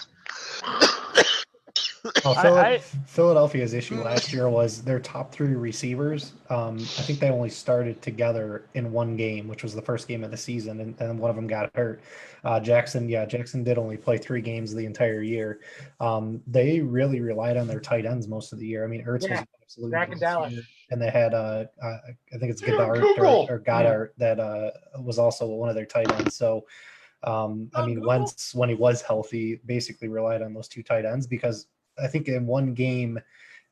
Philadelphia's issue last year was their top 3 receivers. I think they only started together in 1 game, which was the first game of the season, and then one of them got hurt. Jackson did only play 3 games the entire year. They really relied on their tight ends most of the year. I mean, Ertz was absolutely Back in Dallas. and they had I think it's Goddard or Goddard that was also one of their tight ends. So I mean, Wentz, when he was healthy, basically relied on those 2 tight ends because I think in 1 game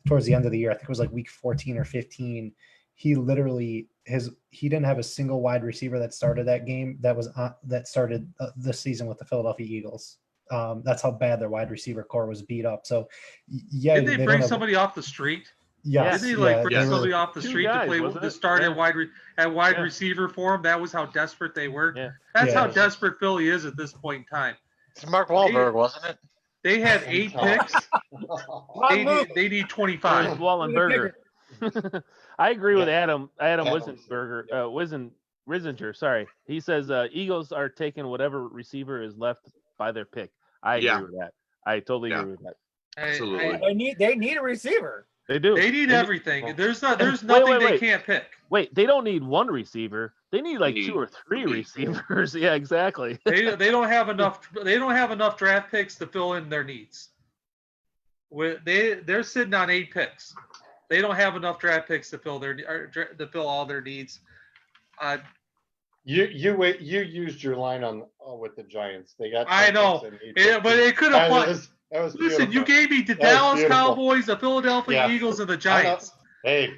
towards the end of the year, I think it was like week 14 or 15, he literally he didn't have a single wide receiver that started that game that started this season with the Philadelphia Eagles. That's how bad their wide receiver core was beat up. So yeah, did they bring somebody off the street? Yes, Didn't he like yeah, bring they were- somebody off the Two street guys, to play wasn't to it? start Yeah. at wide Yeah. receiver for him? That was how desperate they were. Yeah. That's how Yeah. desperate Philly is at this point in time. It's Mark Wahlberg, wasn't it? They had 8 picks. Wrong move. They need Chris 25. Wallenberger. I agree with Adam Adams. Wisenberger, Risinger, sorry. He says Eagles are taking whatever receiver is left by their pick. I agree Yeah. with that. I totally Yeah. agree with that. Absolutely. They need a receiver. They do. They need They everything. There's Wait, nothing they wait. can't pick. Wait, they don't need one receiver. They need like They 2 need or 3 three. receivers. Yeah, exactly. They don't have enough. They don't have enough draft picks to fill in their needs. They're sitting on 8 picks. They don't have enough draft picks to fill all their needs. You used your line on with the Giants. They got. I 10 know, picks and 8 Yeah, but it could have. That was Listen, you beautiful. gave me the That was Dallas beautiful. Cowboys, the Philadelphia Yeah. Eagles, and the I know. Giants. Hey,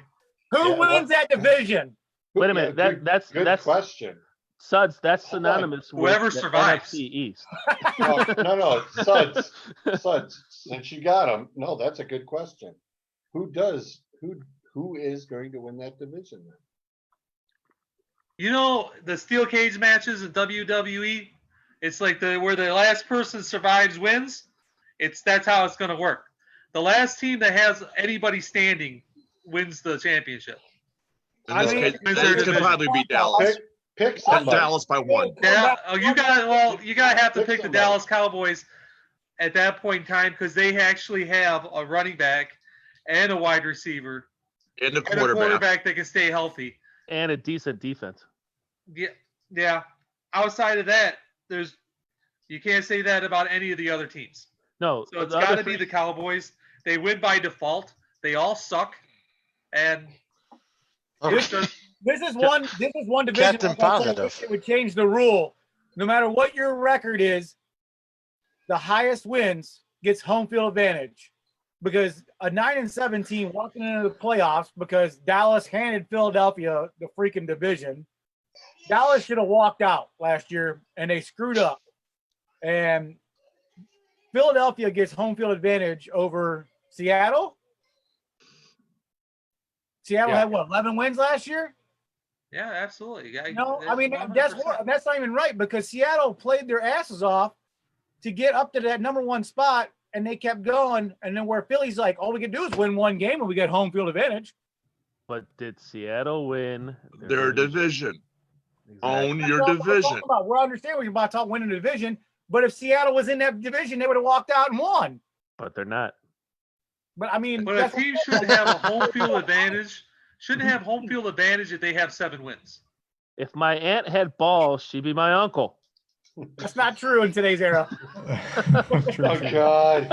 Who Yeah, wins that division? Wait a minute. That's good Suds. question. That's synonymous with Whoever the survives. NFC East. No, Suds. Since you got them, no, that's a good question. Who is going to win that division then? You know the steel cage matches in WWE. It's like where the last person survives wins. That's how it's going to work. The last team that has anybody standing wins the championship. In this case, Wins that their could division. probably be Dallas. Pick That's somebody. Dallas by 1. Yeah, you gotta have to Pick pick the somebody. Dallas Cowboys at that point in time because they actually have a running back and a wide receiver And the and a quarterback. quarterback that can stay healthy. And a decent defense. Yeah. Outside of that, you can't say that about any of the other teams. No, So it's the got other to be three- the Cowboys. They win by default. They all suck, and This is one division. Captain like I said, I Positive. wish it would change the rule. No matter what your record is, the highest wins gets home field advantage. Because a 9-7 team walking into the playoffs because Dallas handed Philadelphia the freaking division. Dallas should have walked out last year and they screwed up. And Philadelphia gets home field advantage over Seattle. Seattle Yeah. had 11 wins last year? yeah, absolutely. Yeah, No, I mean that's 100%. not even right because Seattle played their asses off to get up to that number 1 spot, and they kept going. And then where Philly's like, all we can do is win one game and we get home field advantage. But did Seattle win Their division. Exactly. Own That's your all I'm division. talking about. We understand we're about to talk winning the division, but if Seattle was in that division, they would have walked out and won. But they're not. But I mean, But a that's team should have a home field advantage. Shouldn't have home field advantage if they have 7 wins. If my aunt had balls, she'd be my uncle. that's not true in today's era. True, Oh true. God.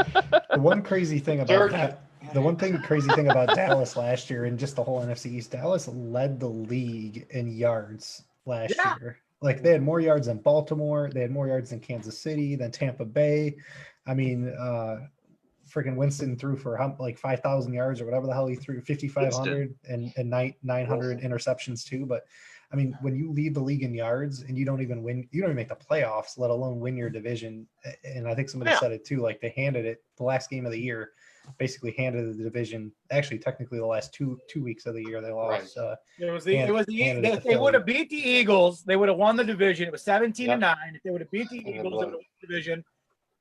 The one crazy thing about Dirk. that, crazy thing about Dallas last year and just the whole NFC East, Dallas led the league in yards last Yeah. year. Like they had more yards than Baltimore, they had more yards than Kansas City, than Tampa Bay. I mean, freaking Winston threw for like 5,000 yards or whatever the hell he threw, 5,500 and 900 interceptions too. But I mean, when you lead the league in yards and you don't even make the playoffs, let alone win your division. And I think somebody Yeah. said it too, like they handed it the last game of the year, basically handed the division. Actually, technically the last two weeks of the year they lost. If they would have beat the Eagles, they would have won the division. It was 17-9. If they would have beat the And the Eagles, they would have blood. won the division.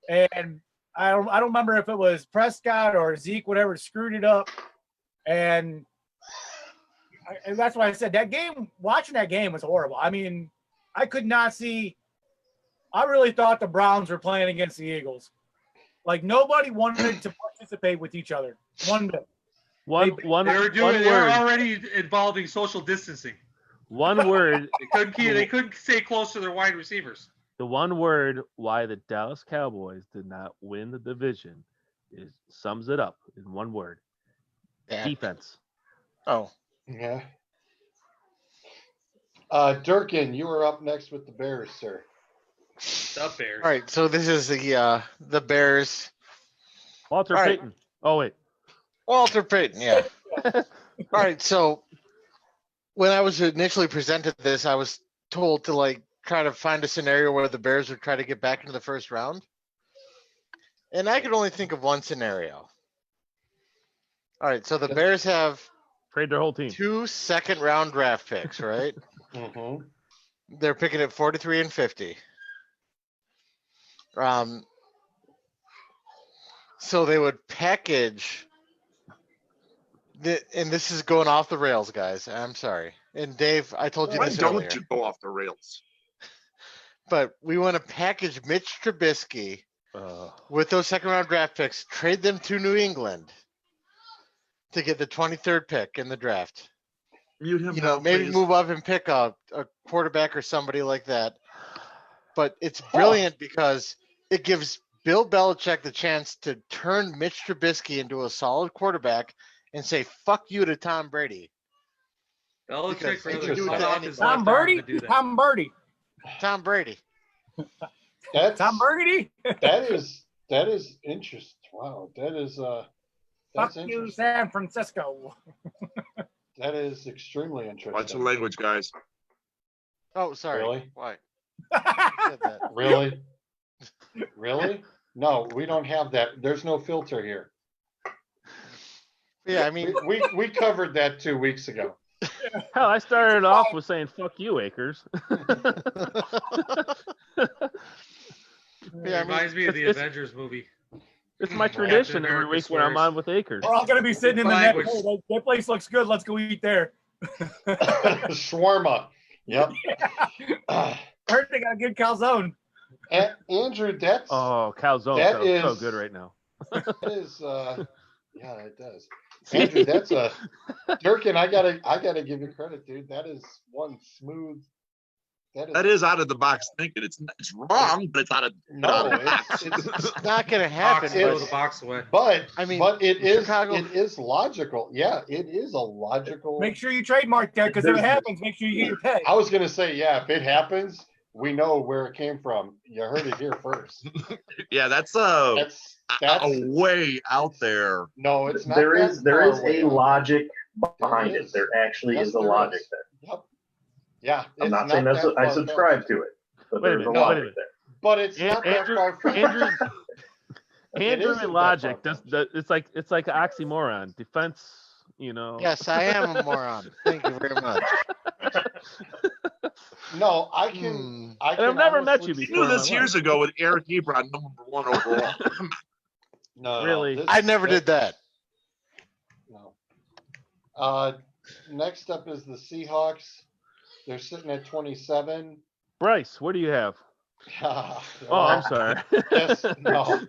And I don't remember if it was Prescott or Zeke, whatever, screwed it up. And that's why I said that game, watching that game was horrible. I mean, I could not see. I really thought the Browns were playing against the Eagles. Like nobody wanted to participate with each other. One bit. One They're word. already involving social distancing. One word. They couldn't stay close to their wide receivers. The one word why the Dallas Cowboys did not win the division sums it up in one word. Yeah. Defense. Oh, Yeah. Durkin, you were up next with the Bears, sir. The Bears. all right. So this is the Bears. Walter All right. Payton. Oh wait. Walter Payton, yeah. All right, so when I was initially presented this, I was told to try to find a scenario where the Bears would try to get back into the first round. And I could only think of one scenario. All right, so the Yes. Bears have Trade their whole team. 2 second-round draft picks, right? Mhm. They're picking at 43 and 50. So they would package and this is going off the rails, guys. I'm sorry. And Dave, I told you Why this don't earlier, you go off the rails? but we want to package Mitch Trubisky with those second-round draft picks, trade them to New England to get the 23rd pick in the draft. Mute him You now, know, maybe please. move up and pick a quarterback or somebody like that. But it's brilliant because it gives Bill Belichick the chance to turn Mitch Trubisky into a solid quarterback and say "fuck you" to Tom Brady. Belichick Because he rather can do it cut to off his anybody. Tom left arm Birdie? to do that. Tom Birdie. Tom Brady. That's Tom Birdie? that is interesting. Wow, that's Fuck you, interesting. San Francisco. That is extremely interesting. Watch the language, guys. Oh, sorry. Really? Why? Said that. Really? Really? No, we don't have that. There's no filter here. Yeah, I mean, We covered that 2 weeks ago. Hell, I started off with saying "fuck you, Akers." yeah, I It reminds me of the it's- Avengers movie. It's my tradition every America week when I'm swears. on with Akers. We're all going to be sitting in the next Language. hey, that place looks good. Let's go eat there. Shawarma. Yep. I heard they got a good calzone. Andrew, that's Oh, calzone That sounds so is- good right now. that is yeah, it does. Andrew, that's a Durkin, I gotta give you credit, dude. That is one smooth. That is out of the box thinking. It's wrong, but it's out of no, the box. it's not going to happen. Box, throw But the box away. but I mean, but it is Chicago- it is logical. Yeah, it is a logical. Make sure you trademark that because if it happens, make sure you get your pay. I was gonna say, yeah, if it happens, we know where it came from. You heard it here first. Yeah, that's That's a way out there. no, it's not. There that is there far is away a out. logic behind There it. is. There actually Yes, is a there logic is. there. Yep. Yeah, I'm it's not saying that that's I far-fetched. subscribe to it, but Wait a there's a minute, no, wait a logic minute. there. But it's not that Andrew, far from Andrew, It Andrew isn't and that logic. far-fetched. It's like an oxymoron. Defense, you know. yes, I am a moron. Thank you very much. No, I can. Hmm. I And can I've never met honestly you say- You before. knew this years ago with Eric Ebron, number 1 overall. No, Really? I never did that. No. Next up is the Seahawks. They're sitting at 27. Bryce, what do you have? Oh, I'm sorry. Yes, no.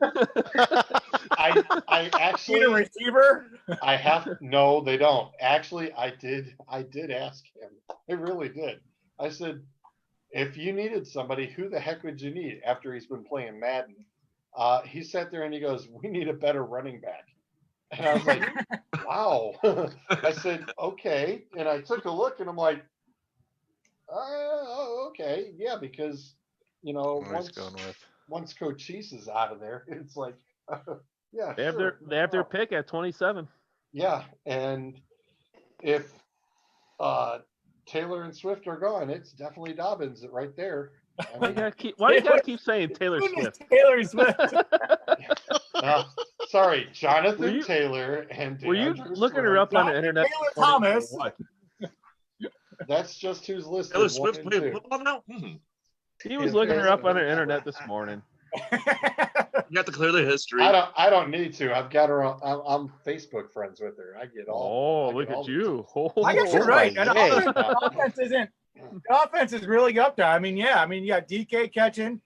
I Need a actually receiver? I have no, they don't. Actually, I did ask him. I really did. I said, if you needed somebody, who the heck would you need after he's been playing Madden? He sat there and he goes, we need a better running back. And I was like, wow. I said, okay. And I took a look and I'm like, oh, okay. Yeah, because, you know, What he's going with. once Coach Cheese is out of there, it's like, yeah, They have sure, their no problem. pick at 27. Yeah, and if Taylor and Swift are gone, it's definitely Dobbins right there. I Why mean, you gotta keep saying Taylor Who is Swift? Taylor Swift. sorry, Jonathan Were you- Taylor and Were you DeAndre looking her Swift. up on the internet? Taylor this morning or Thomas. what? That's just who's listed. Taylor one Swift and playing two. football now? He was looking her up on the internet this morning. You got to clear the history. I don't need to. I've got her on. I'm Facebook friends with her. I get all. Oh, I look get all at the- you. I guess you're Oh, right. my That yay. offense isn't. The offense is really up there. I mean, yeah. I mean, you got DK catching.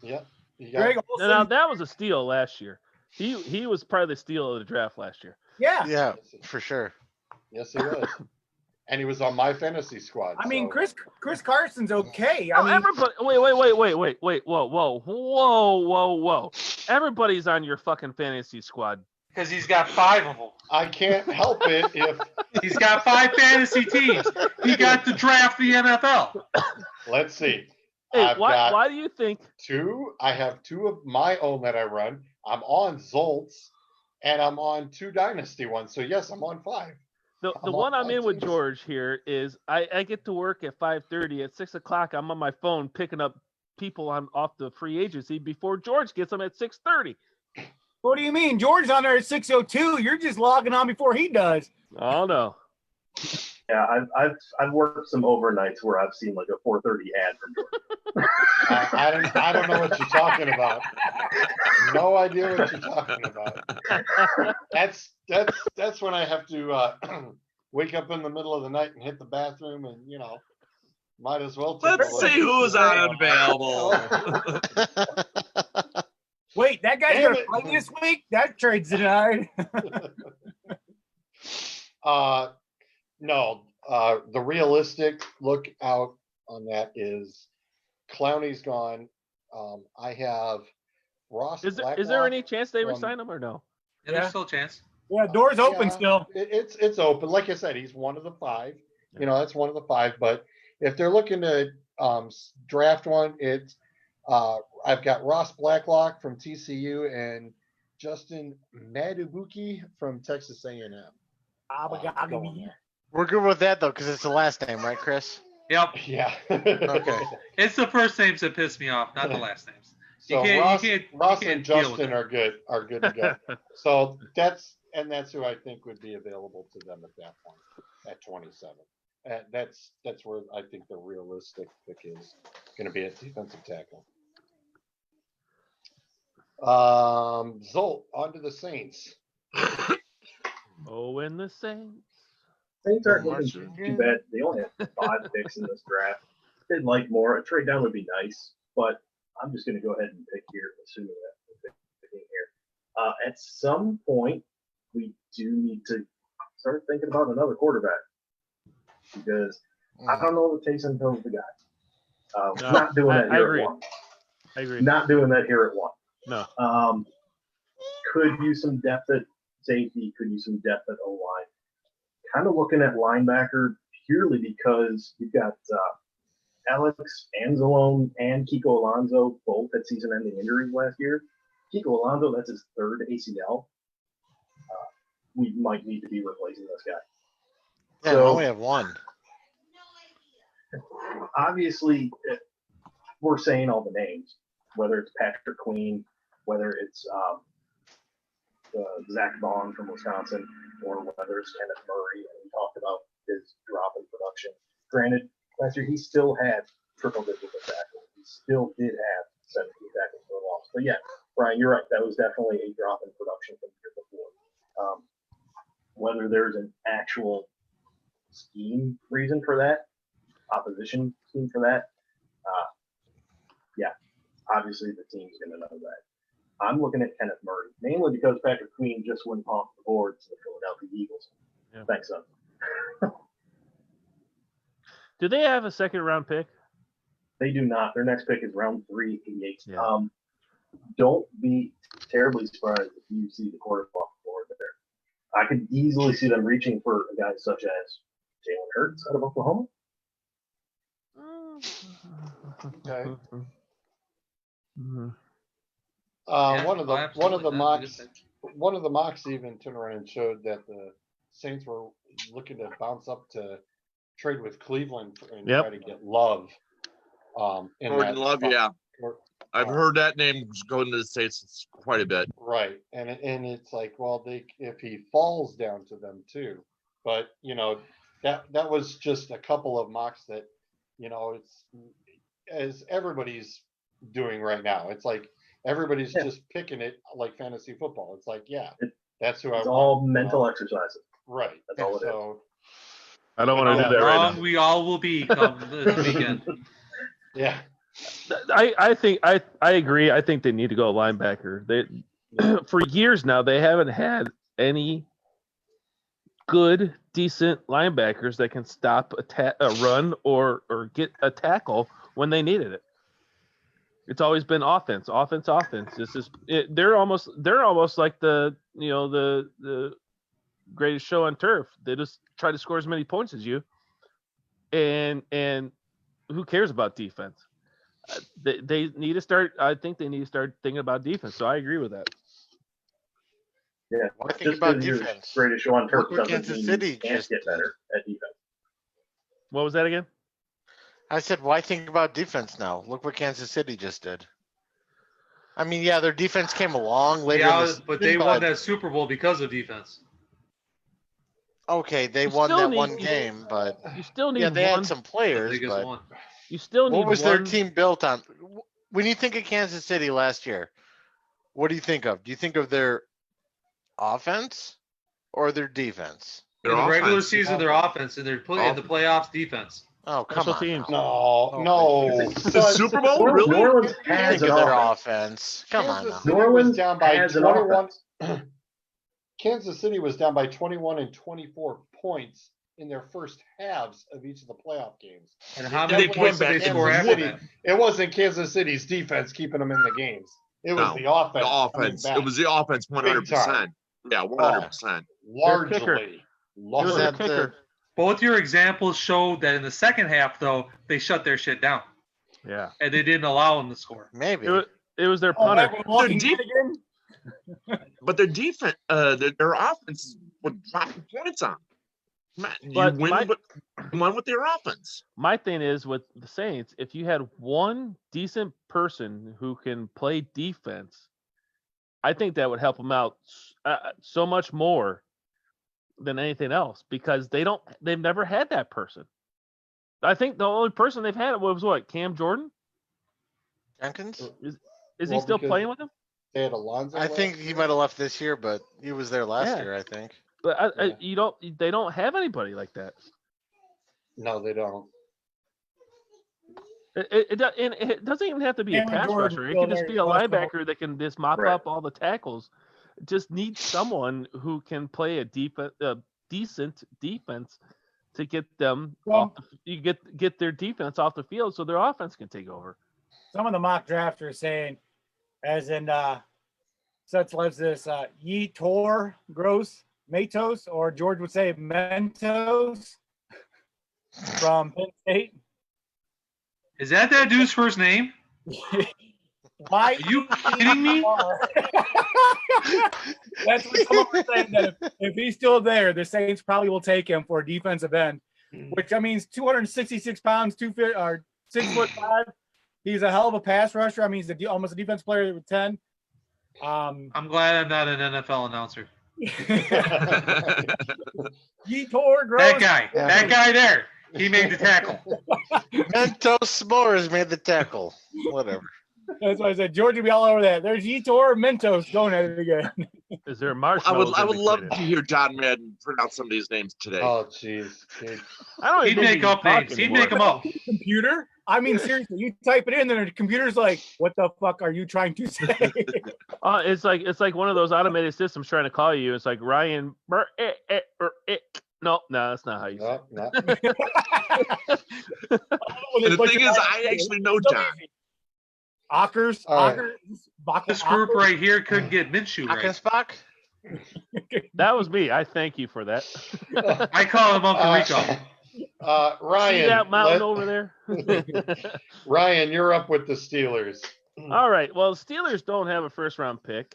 Yeah. You got, Greg Olsen. Now that was a steal last year. He was probably the steal of the draft last year. Yeah. Yeah, for sure. yes, he was. And he was on my fantasy squad. I mean, so- Chris Carson's okay. Oh, I mean, everybody! Wait! Whoa! Everybody's on your fucking fantasy squad. Because he's got 5 of them. I can't help it if He's got 5 fantasy teams. He got to draft the NFL. let's see. Hey, I've why? got Why do you think? two. I have two of my own that I run. I'm on Zolt's, and I'm on 2 dynasty ones. So yes, I'm on 5. The I'm one on I'm in with teams. George here is I get to work at 5:30. At 6 o'clock, I'm on my phone picking up people on off the free agency before George gets them at 6:30. What do you mean? George's on there at 6:02. You're just logging on before he does. Oh no. Yeah, I've worked some overnights where I've seen like a 4:30 ad from George. I don't know what you're talking about. No idea what you're talking about. That's when I have to wake up in the middle of the night and hit the bathroom, and might as well. Take Let's see who's unavailable. Wait, that guy's Damn gonna it. play this week? That trade's denied. No, the realistic look out on that is Clowney's gone. I have Ross. Is there Blacklock any chance they from- resign him or no? Yeah, there's still a chance. Yeah, door's open Yeah, still. It's open. Like I said, he's one of the 5. That's one of the 5. But if they're looking to draft one, it's I've got Ross Blacklock from TCU and Justin Madubuike from Texas A&M. going there. We're good with that though, because it's the last name, right, Chris? Yep. Yeah. Okay. It's the first names that piss me off, not the last names. So Ross and Justin are good to go. So that's who I think would be available to them at that point, at 27. That's where I think the realistic pick is going to be at defensive tackle. Zolt, on to the Saints. Oh, and the Saints. Saints aren't looking too bad. They only have 5 picks in this draft. They'd like more. A trade down would be nice, but I'm just going to go ahead and pick here, assuming that we're picking here. At some point, we do need to start thinking about another quarterback because I don't know the Taysom Hill's the guy. No, Not doing that I here agree. at 1. I agree. Not doing that here at 1. No. Could use some depth at safety. Could use some depth at O-line. Kind of looking at linebacker purely because you've got Alex Anzalone and Kiko Alonso both had season-ending injuries last year. Kiko Alonso, that's his 3rd ACL. We might need to be replacing this guy. Yeah, So- I only have 1. Obviously, we're saying all the names, whether it's Patrick Queen, whether it's Zach Vaughn from Wisconsin, or whether it's Kenneth Murray, and we talked about his drop in production. Granted, last year he still had triple digits of tackles. He still did have 17 tackles for a loss. But yeah, Brian, you're right. That was definitely a drop in production from the year before. Whether there's an actual scheme reason for that, opposition scheme for that, yeah, obviously the team's going to know that. I'm looking at Kenneth Murray, mainly because Patrick Queen just went off the board to the Philadelphia Eagles. Yeah. Thanks, son. Do they have a 2nd-round pick? They do not. Their next pick is round 388. Yeah. Don't be terribly surprised if you see the quarterback board there. I could easily see them reaching for a guy such as Jalen Hurts out of Oklahoma. Okay. Mhm. One of the absolutely. mocks even turned around and showed that the Saints were looking to bounce up to trade with Cleveland and Yep. try to get Love. In Jordan that Love, spot. yeah. Or- I've heard that name going to the States quite a bit. Right, and it's like, well, if he falls down to them too, but that was just a couple of mocks that it's as everybody's doing right now. It's like everybody's just picking it like fantasy football. It's like, yeah, that's who I It's want. all mental exercises. Right. That's all it is. So I don't want to Yeah, do that right Wrong now. we all will be come the weekend. yeah, I think I agree. I think they need to go linebacker. They for years now they haven't had any good, decent linebackers that can stop a run or get a tackle when they needed it. It's always been offense. This is they're almost like the greatest show on turf. They just try to score as many points as you, and who cares about defense? They need to start. I think they need to start thinking about defense. So I agree with that. Yeah. What do you think Just about because you're defense? greatest show on turf Look what doesn't Kansas mean City you can't just get did. better at defense. What was that again? I said, why think about defense now? Look what Kansas City just did. I mean, yeah, their defense came along later in the Yeah, season, but they won that Super Bowl because of defense. Okay, they You won still that need- one you- game, but You still need yeah, they one. had some The players, biggest but one. You still need what was their one. team built on? When you think of Kansas City last year, what do you think of? Do you think of their offense or their defense? In Their the regular offense. season, their offense, and in the playoffs, defense. Oh, come Special on. teams. now. No. The Super Bowl, New really? Orleans You has think an of their offense. offense. Come on Kansas now. City New Orleans was down by has an 21. offense. Kansas City was down by 21 and 24 points in their first halves of each of the playoff games. And how It many definitely points did they wasn't score Kansas after City. that? It wasn't Kansas City's defense keeping them in the games. It was No, the offense. The coming offense. back It was the offense 100%. Yeah, 100%. largely. It was their That, kicker. Both your examples showed that in the second half, though, they shut their shit down Yeah. and they didn't allow them to score. Maybe. It was their Oh, punter. back with Walking deep- Dead again? But their defense, their offense would drop points on. Man, you But win with their offense. My thing is with the Saints, if you had one decent person who can play defense, I think that would help them out so much more than anything else because they've never had that person. I think the only person they've had was what, Cam Jordan? Jenkins? Is Well, he still because playing with them? They had Alonzo. I last think he year. might have left this year, but he was there last Yeah. year, I think. But Yeah. they don't have anybody like that. No, they don't. It doesn't even have to be a Cameron pass Jordan rusher. It still could just there, be a questionable. linebacker that can just mop Right. up all the tackles. Just need someone who can play a decent defense to get them Well- you get their defense off the field so their offense can take over. Some of the mock drafts are saying, as in such as this Yetor Gross Matos, or George would say Mentos from Penn State. Is that dude's first name? Why Are you kidding me? That's what someone was saying, that if he's still there, the Saints probably will take him for a defensive end, which I mean, 266 pounds, 6'5". He's a hell of a pass rusher. I mean, he's almost a defense player with 10. I'm glad I'm not an NFL announcer. Yetor Gross. That guy there, he made the tackle. Mentos S'mores made the tackle. Whatever. That's why I said George would be all over that. There's Yetor Mentos going at it again. Is there I marshmallows? would in love between to it? hear John Madden pronounce some of these names today. Oh, jeez. I don't He'd even think make he can up talk names. He'd anymore. make them up. Computer? I mean, seriously, you type it in, and the computer's like, "What the fuck are you trying to say?" It's like one of those automated systems trying to call you. It's like Ryan. No, that's not how you say. No, no. And the thing is, I actually know John. Ockers. All right. This group right here couldn't get Minshew right. Akensbach? That was me. I thank you for that. I call him Uncle Rico. See Ryan, that mountain over there? Ryan, you're up with the Steelers. All right. Well, Steelers don't have a first round pick.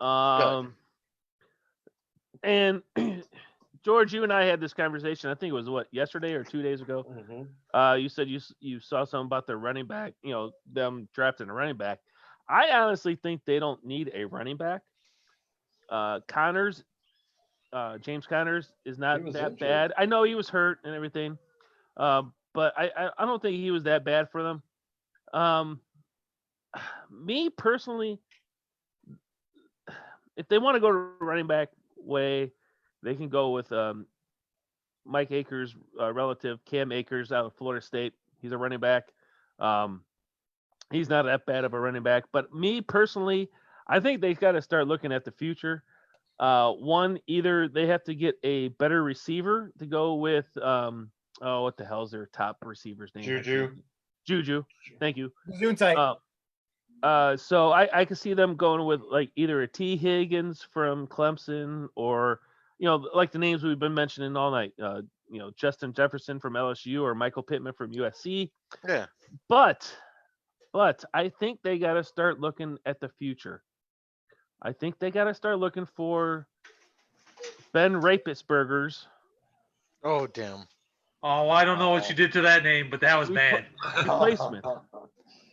And George, you and I had this conversation. I think it was yesterday or 2 days ago. Mhm. You said you saw something about their running back. Them drafting a running back. I honestly think they don't need a running back. James Connors is not He was that injured. bad. I know he was hurt and everything, but I don't think he was that bad for them. Me personally, if they want to go to running back way, they can go with Mike Akers' relative, Cam Akers, out of Florida State. He's a running back. He's not that bad of a running back. But me personally, I think they got to start looking at the future. One, either they have to get a better receiver to go with. What the hell's their top receiver's name? Juju. Thank you. Zoom tight. So I could see them going with like either a T. Higgins from Clemson or, like the names we've been mentioning all night, Justin Jefferson from LSU or Michael Pittman from USC. Yeah. But I think they got to start looking at the future. I think they got to start looking for Ben Roethlisberger's Oh, damn. Oh, I don't know what you did to that name, but that was bad. replacement.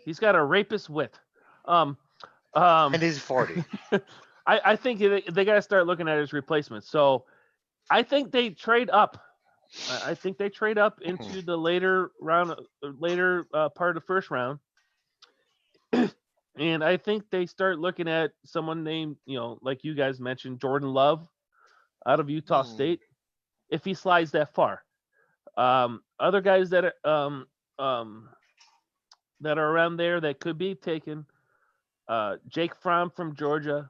He's got a rapist wit. And he's 40. I think they got to start looking at his replacements. So I think they trade up. I think they trade up into the later part of the first round. And I think they start looking at someone named, like you guys mentioned, Jordan Love out of Utah State, if he slides that far. Other guys that are around there that could be taken, Jake Fromm from Georgia.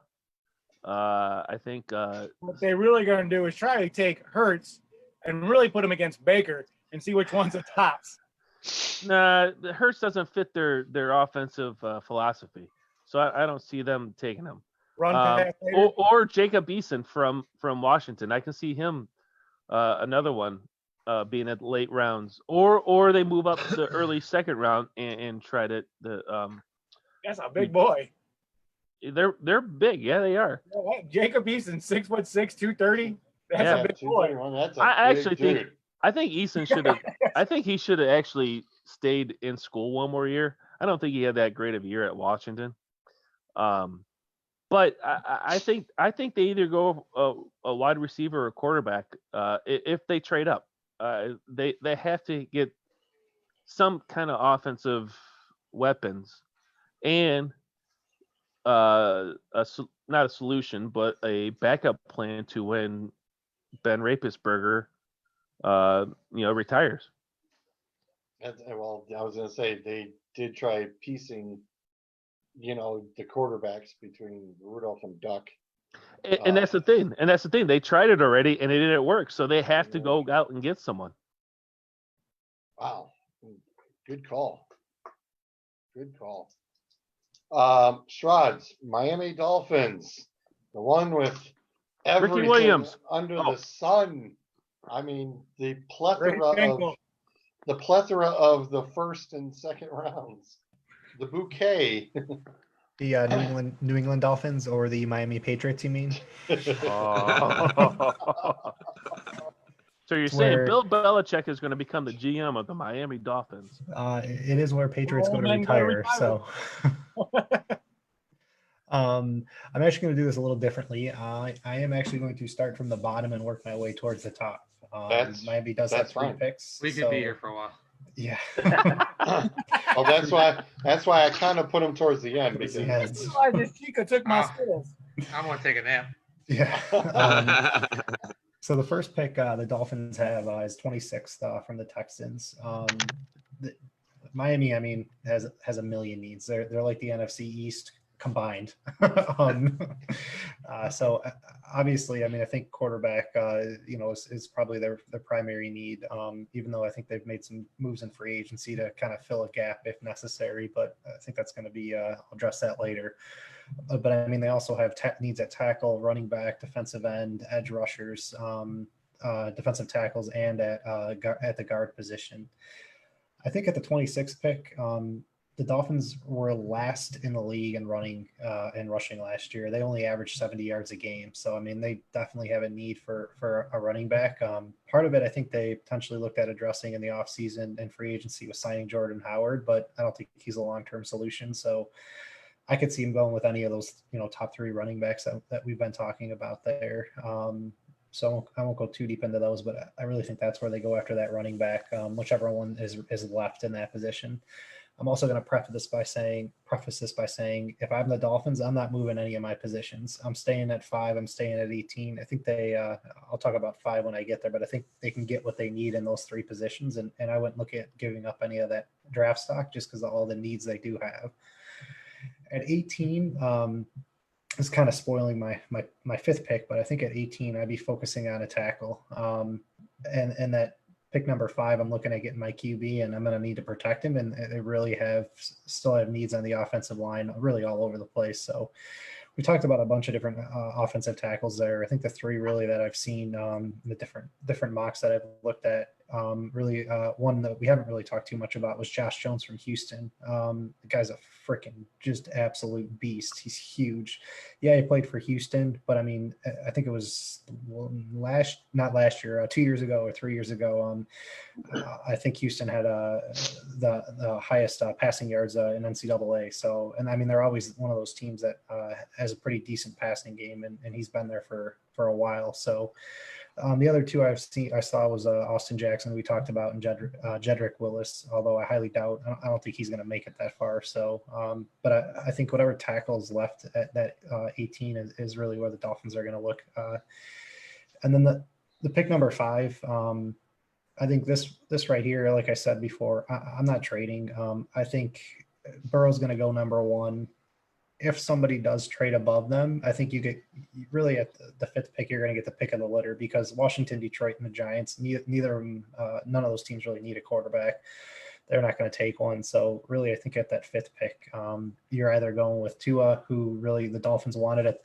I think What they're really going to do is try to take Hurts and really put him against Baker and see which one's the tops. nah, the Hurts doesn't fit their offensive philosophy, so I don't see them taking him. Run pass later. Or Jacob Eason from Washington. I can see him, another one, being at late rounds, or they move up the early second round and try to That's a big boy. They're big, yeah, they are. Jacob Eason, 6'6", 230. That's Yeah, a big boy. That's a I big actually dude. think Eason should have. I think he should have actually stayed in school one more year. I don't think he had that great of a year at Washington. But I think they either go a wide receiver or a quarterback if they trade up. They have to get some kind of offensive weapons and not a solution, but a backup plan to when Ben Roethlisberger retires. Well, I was going to say they did try piecing, the quarterbacks between Rudolph and Duck. And that's the thing. They tried it already and it didn't work. So they have to go out and get someone. Wow. Good call. Shrods, Miami Dolphins, the one with everything Williams. under the sun. I mean, the plethora Rick of the first and second rounds, the bouquet. The New England Dolphins or the Miami Patriots, you mean? So you're saying Bill Belichick is going to become the GM of the Miami Dolphins? It is where Patriots go to retire. So I'm actually going to do this a little differently. I am actually going to start from the bottom and work my way towards the top. Miami does have 3 picks. We could be here for a while. Yeah. Well, that's why I kind of put them towards the end because That's why this Chica took my skills. I'm going to take a nap. Yeah. So the first pick the Dolphins have is 26th from the Texans. Miami, I mean, has a million needs. They're like the NFC East combined. So obviously, I mean, I think quarterback, is probably their primary need. Even though I think they've made some moves in free agency to kind of fill a gap if necessary, but I think that's going to be. I'll address that later. But I mean, they also have needs at tackle, running back, defensive end, edge rushers, defensive tackles, and at the guard position. I think at the 26th pick, the Dolphins were last in the league in running and rushing last year. They only averaged 70 yards a game. So, I mean, they definitely have a need for a running back. Part of it, I think they potentially looked at addressing in the offseason and free agency with signing Jordan Howard, but I don't think he's a long-term solution. So I could see him going with any of those, top 3 running backs that we've been talking about there. So I won't go too deep into those, but I really think that's where they go after that running back, whichever one is left in that position. I'm also going to preface this by saying, if I'm the Dolphins, I'm not moving any of my positions. I'm staying at 5. I'm staying at 18. I think I'll talk about 5 when I get there, but I think they can get what they need in those 3 positions. And I wouldn't look at giving up any of that draft stock just because of all the needs they do have. At 18, it's kind of spoiling my 5th pick, but I think at 18, I'd be focusing on a tackle. And that pick number 5, I'm looking at getting my QB, and I'm going to need to protect him. And they really still have needs on the offensive line, really all over the place. So we talked about a bunch of different offensive tackles there. I think the 3 really that I've seen the different mocks that I've looked at really one that we haven't really talked too much about was Josh Jones from Houston. The guy's a freaking just absolute beast. He's huge. Yeah, he played for Houston, but I mean, I think it was not last year, 2 years ago or 3 years ago. I think Houston had the highest passing yards in NCAA. So, and I mean, they're always one of those teams that has a pretty decent passing game, and he's been there for a while. So, the other two I saw was Austin Jackson, we talked about, and Jedrick Willis, although I highly doubt, I don't think he's going to make it that far. So, but I think whatever tackles left at that 18 is really where the Dolphins are going to look. And then the pick number 5, I think this right here, like I said before, I'm not trading. I think Burrow's going to go number 1. If somebody does trade above them, I think you get really at the 5th pick, you're going to get the pick of the litter, because Washington, Detroit, and the Giants, neither of them, none of those teams really need a quarterback. They're not going to take one. So really, I think at that 5th pick, you're either going with Tua, who really the Dolphins wanted it.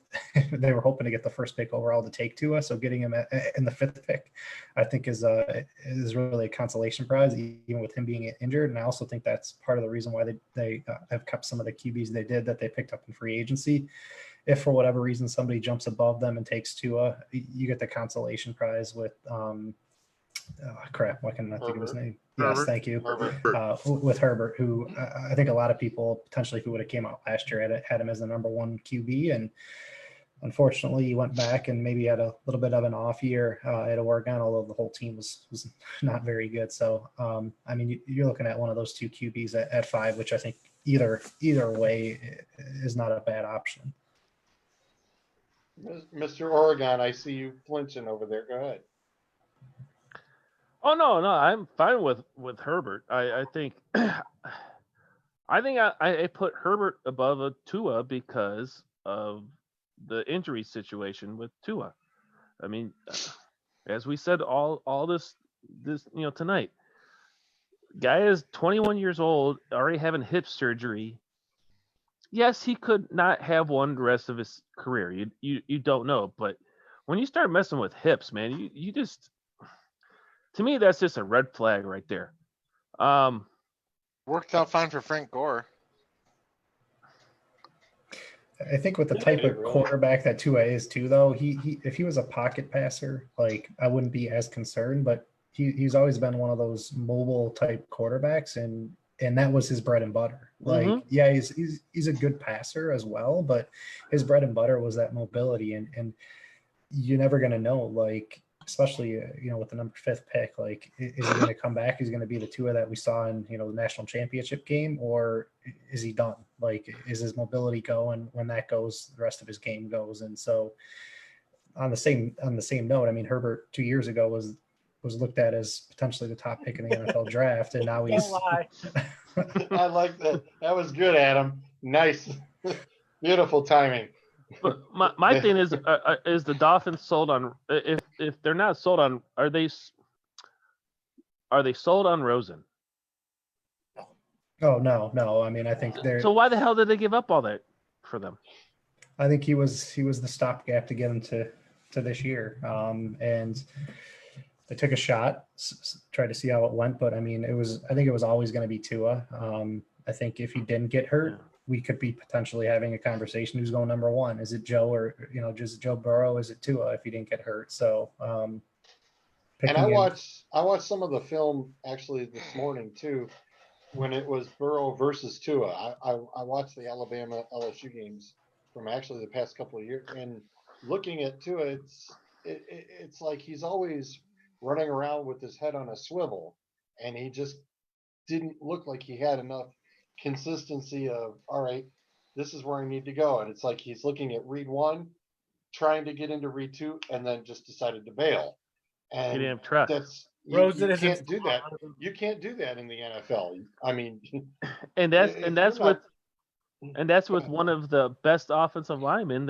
They were hoping to get the first pick overall to take Tua. So getting him in the 5th pick, I think is really a consolation prize, even with him being injured. And I also think that's part of the reason why they have kept some of the QBs they did that they picked up in free agency. If for whatever reason somebody jumps above them and takes Tua, you get the consolation prize with why can I not think of his name? Herbert. Yes, thank you. Herbert. With Herbert, who I think a lot of people potentially, if he would have came out last year, had him as the number 1 QB, and unfortunately he went back and maybe had a little bit of an off year at Oregon, although the whole team was not very good. So I mean, you're looking at one of those 2 QBs at 5, which I think either way is not a bad option. Mr. Oregon, I see you flinching over there. Go ahead. Oh no, I'm fine with Herbert. I think I put Herbert above a Tua because of the injury situation with Tua. I mean, as we said all this tonight, guy is 21 years old, already having hip surgery. Yes, he could not have one the rest of his career. You don't know, but when you start messing with hips, man, you just, to me, that's just a red flag right there. Worked out fine for Frank Gore. I think with the Yeah, type of really. quarterback that Tua is too, though, he if he was a pocket passer, like I wouldn't be as concerned, but he's always been one of those mobile type quarterbacks, and that was his bread and butter. Like, yeah, he's a good passer as well, but his bread and butter was that mobility, and you're never gonna know, like, especially with the number 5th pick, like, is he going to come back? He's going to be the Tua that we saw in the national championship game, or is he done? Like, is his mobility go, and when that goes, the rest of his game goes. And so on the same note, I mean, Herbert 2 years ago was looked at as potentially the top pick in the NFL draft, and now he's Don't lie. I like that. That was good, Adam. Nice. Beautiful timing. But my thing is the Dolphins sold on, if they're not sold on, are they sold on Rosen? Oh, no. I mean, I think they're. So why the hell did they give up all that for them? I think he was the stopgap to get him to this year, and they took a shot, tried to see how it went. But I mean, I think it was always going to be Tua. I think if he didn't get hurt, we could be potentially having a conversation who's going number 1. Is it Joe, or just Joe Burrow? Is it Tua if he didn't get hurt? So and I watched some of the film actually this morning too, when it was Burrow versus Tua. I watched the Alabama LSU games from actually the past couple of years, and looking at Tua, it's like he's always running around with his head on a swivel, and he just didn't look like he had enough consistency of, all right, this is where I need to go. And it's like he's looking at read 1, trying to get into read 2, and then just decided to bail. And He didn't have trust. that's you can't do that. You can't do that in the NFL. I mean, And that's with one of the best offensive linemen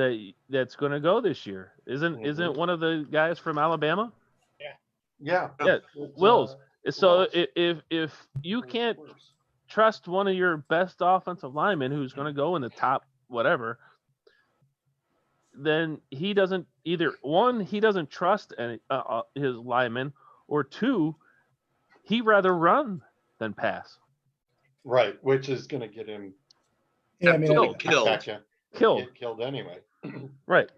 that's going to go this year. Isn't one of the guys from Alabama? yeah. Wills. So if you can't trust one of your best offensive linemen who's going to go in the top whatever, then he doesn't, either one, he doesn't trust his linemen, or 2, He'd rather run than pass. Right, which is going to get him Yeah, I mean, Killed. gotcha, Killed. get killed anyway. Right.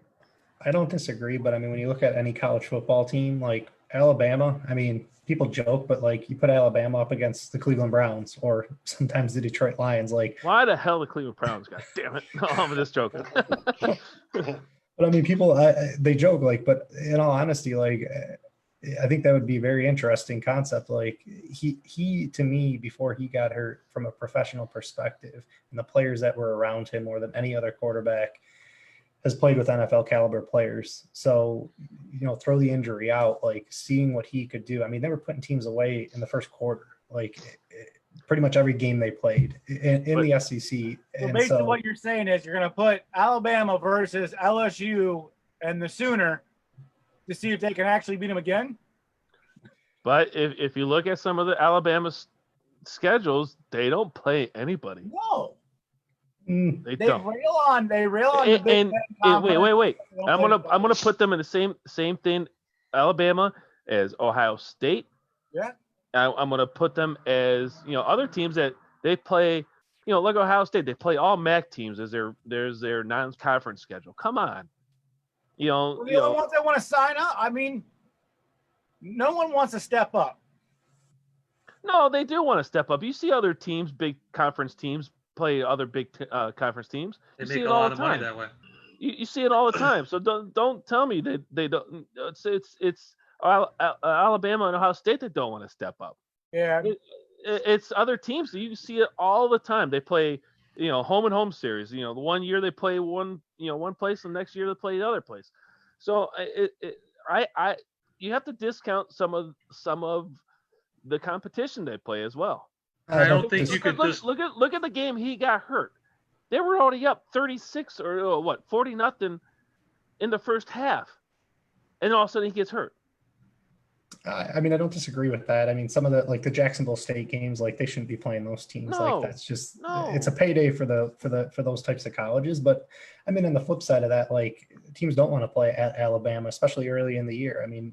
I don't disagree, but I mean, when you look at any college football team like Alabama, I mean, people joke, but like you put Alabama up against the Cleveland Browns or sometimes the Detroit Lions, like. Why the hell the Cleveland Browns? God damn it! No, I'm just joking. But I mean, people they joke like, but in all honesty, like I think that would be a very interesting concept. Like he to me before he got hurt, from a professional perspective, and the players that were around him more than any other quarterback has played with NFL caliber players. So, you know, throw the injury out, like seeing what he could do. I mean, they were putting teams away in the first quarter, like pretty much every game they played in the SEC. So And basically, so, what you're saying is you're going to put Alabama versus LSU and the Sooner to see if they can actually beat them again. But if you look at some of the Alabama's schedules, they don't play anybody. No, They they don't. rail on. They rail on. the Big And Ten wait. Conference. They don't I'm play gonna put them in the same thing. Alabama as Ohio State. Yeah. I'm gonna put them as, you know, other teams that they play. You know, like Ohio State, they play all MAC teams as their non-conference schedule. Come on. You know, Well, the only ones that want to sign up. I mean, no one wants to step up. No, they do want to step up. You see other teams, big conference teams, play other big conference teams. They You see make it a all lot the of money time. that way. You see it all the time. So don't tell me that they don't. It's Alabama and Ohio State that don't want to step up. Yeah. It's other teams. So you see it all the time. They play, you know, home and home series. You know, the one year they play one place, and the next year they play the other place. So you have to discount some of the competition they play as well. I don't think you could just look at the game he got hurt. They were already up 36 or 40-0 in the first half, and all of a sudden he gets hurt. I mean, I don't disagree with that. I mean, some of the Jacksonville State games, like they shouldn't be playing those teams. No, like that's just no. It's a payday for those types of colleges. But I mean, on the flip side of that, like teams don't want to play at Alabama, especially early in the year. I mean,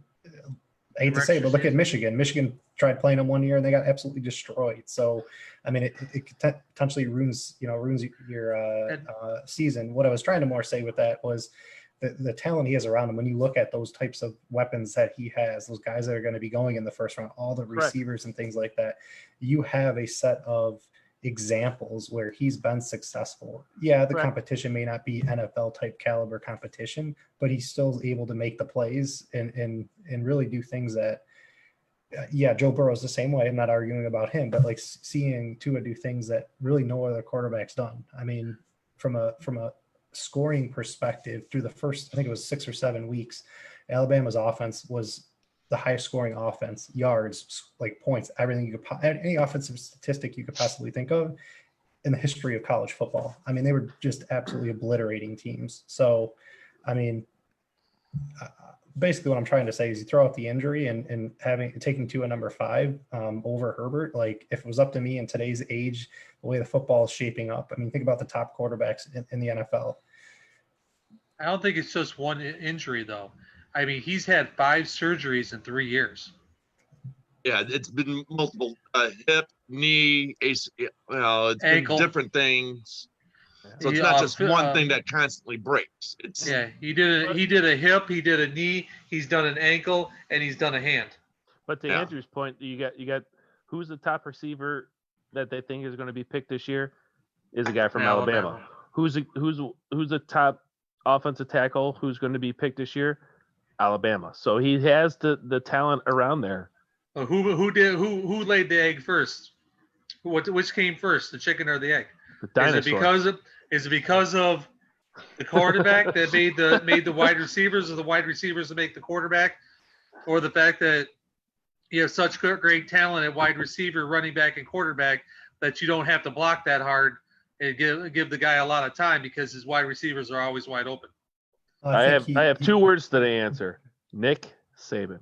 I hate to say it, but look at Michigan. Michigan tried playing them one year and they got absolutely destroyed. So, I mean, it potentially ruins your season. What I was trying to more say with that was the talent he has around him. When you look at those types of weapons that he has, those guys that are going to be going in the first round, all the receivers and things like that, you have a set of examples where he's been successful. Yeah, the competition may not be NFL type caliber competition, but he's still able to make the plays and really do things that, Joe Burrow's the same way. I'm not arguing about him, but like seeing Tua do things that really no other quarterback's done. I mean, from a scoring perspective, through the first, I think it was 6 or 7 weeks, Alabama's offense was the highest scoring offense, yards, like points, everything you could, any offensive statistic you could possibly think of in the history of college football. I mean, they were just absolutely obliterating teams. So, I mean, basically what I'm trying to say is you throw out the injury and taking Tua number 5 over Herbert. Like if it was up to me in today's age, the way the football is shaping up, I mean, think about the top quarterbacks in the NFL. I don't think it's just one injury though. I mean, he's had 5 surgeries in 3 years. Yeah, it's been multiple hip, knee, it's Ankle. been different things. So it's not just one thing that constantly breaks. It's he did a hip, he did a knee, he's done an ankle, and he's done a hand. But to Andrew's point, you got who's the top receiver that they think is going to be picked this year is a guy from Alabama. Who's the top offensive tackle who's going to be picked this year? Alabama. So he has the talent around there. Well, who laid the egg first? Which came first, the chicken or the egg? The dinosaur. Is it because of the quarterback that made the wide receivers, or the wide receivers that make the quarterback, or the fact that you have such great talent at wide receiver, running back, and quarterback that you don't have to block that hard and give the guy a lot of time because his wide receivers are always wide open? I have 2 words to the answer. Nick Saban.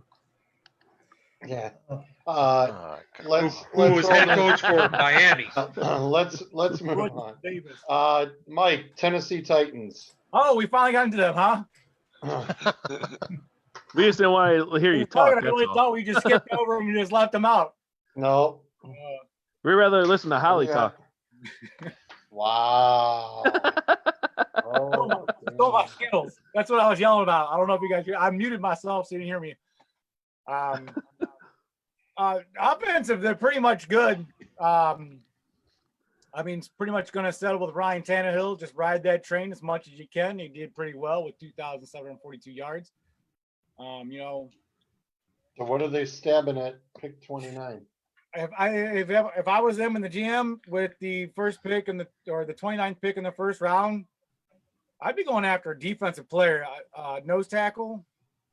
Yeah. Who was head coach for Miami? Let's move on. Mike, Tennessee Titans. Oh, we finally got into them, huh? We just didn't want to hear you talk. I really thought we just skipped over them and just left them out. No. We'd rather listen to Holly Yeah. talk. Wow. Oh, Stole my Skittles. That's what I was yelling about. I don't know if you guys hear. I muted myself so you didn't hear me. Offensive, they're pretty much good. I mean, it's pretty much going to settle with Ryan Tannehill. Just ride that train as much as you can. He did pretty well with 2,742 yards. You know, so what are they stabbing at pick 29? if I was them in the GM with the first pick the 29th pick in the first round, I'd be going after a defensive player, nose tackle,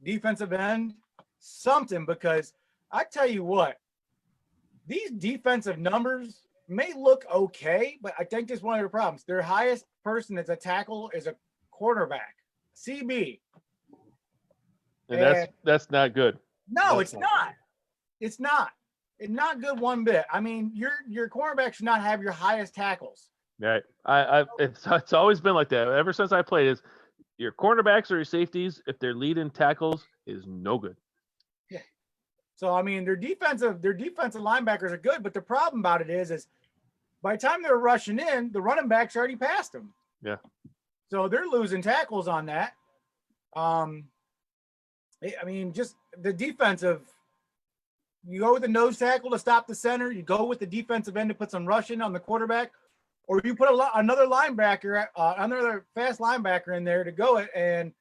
defensive end, something, because I tell you what, these defensive numbers may look okay, but I think that's one of their problems. Their highest person that's a tackle is a quarterback, CB. And that's not good. No, That's it's not. It's not. It's not good one bit. I mean, your cornerback should not have your highest tackles. Right. It's always been like that. Ever since I played, is your cornerbacks or your safeties, if they're leading tackles, is no good. Yeah. So I mean, their defensive linebackers are good, but the problem about it is by the time they're rushing in, the running backs already passed them. Yeah. So they're losing tackles on that. I mean, just the defensive. You go with the nose tackle to stop the center. You go with the defensive end to put some rushing on the quarterback, or you put another linebacker, another fast linebacker in there to go it. And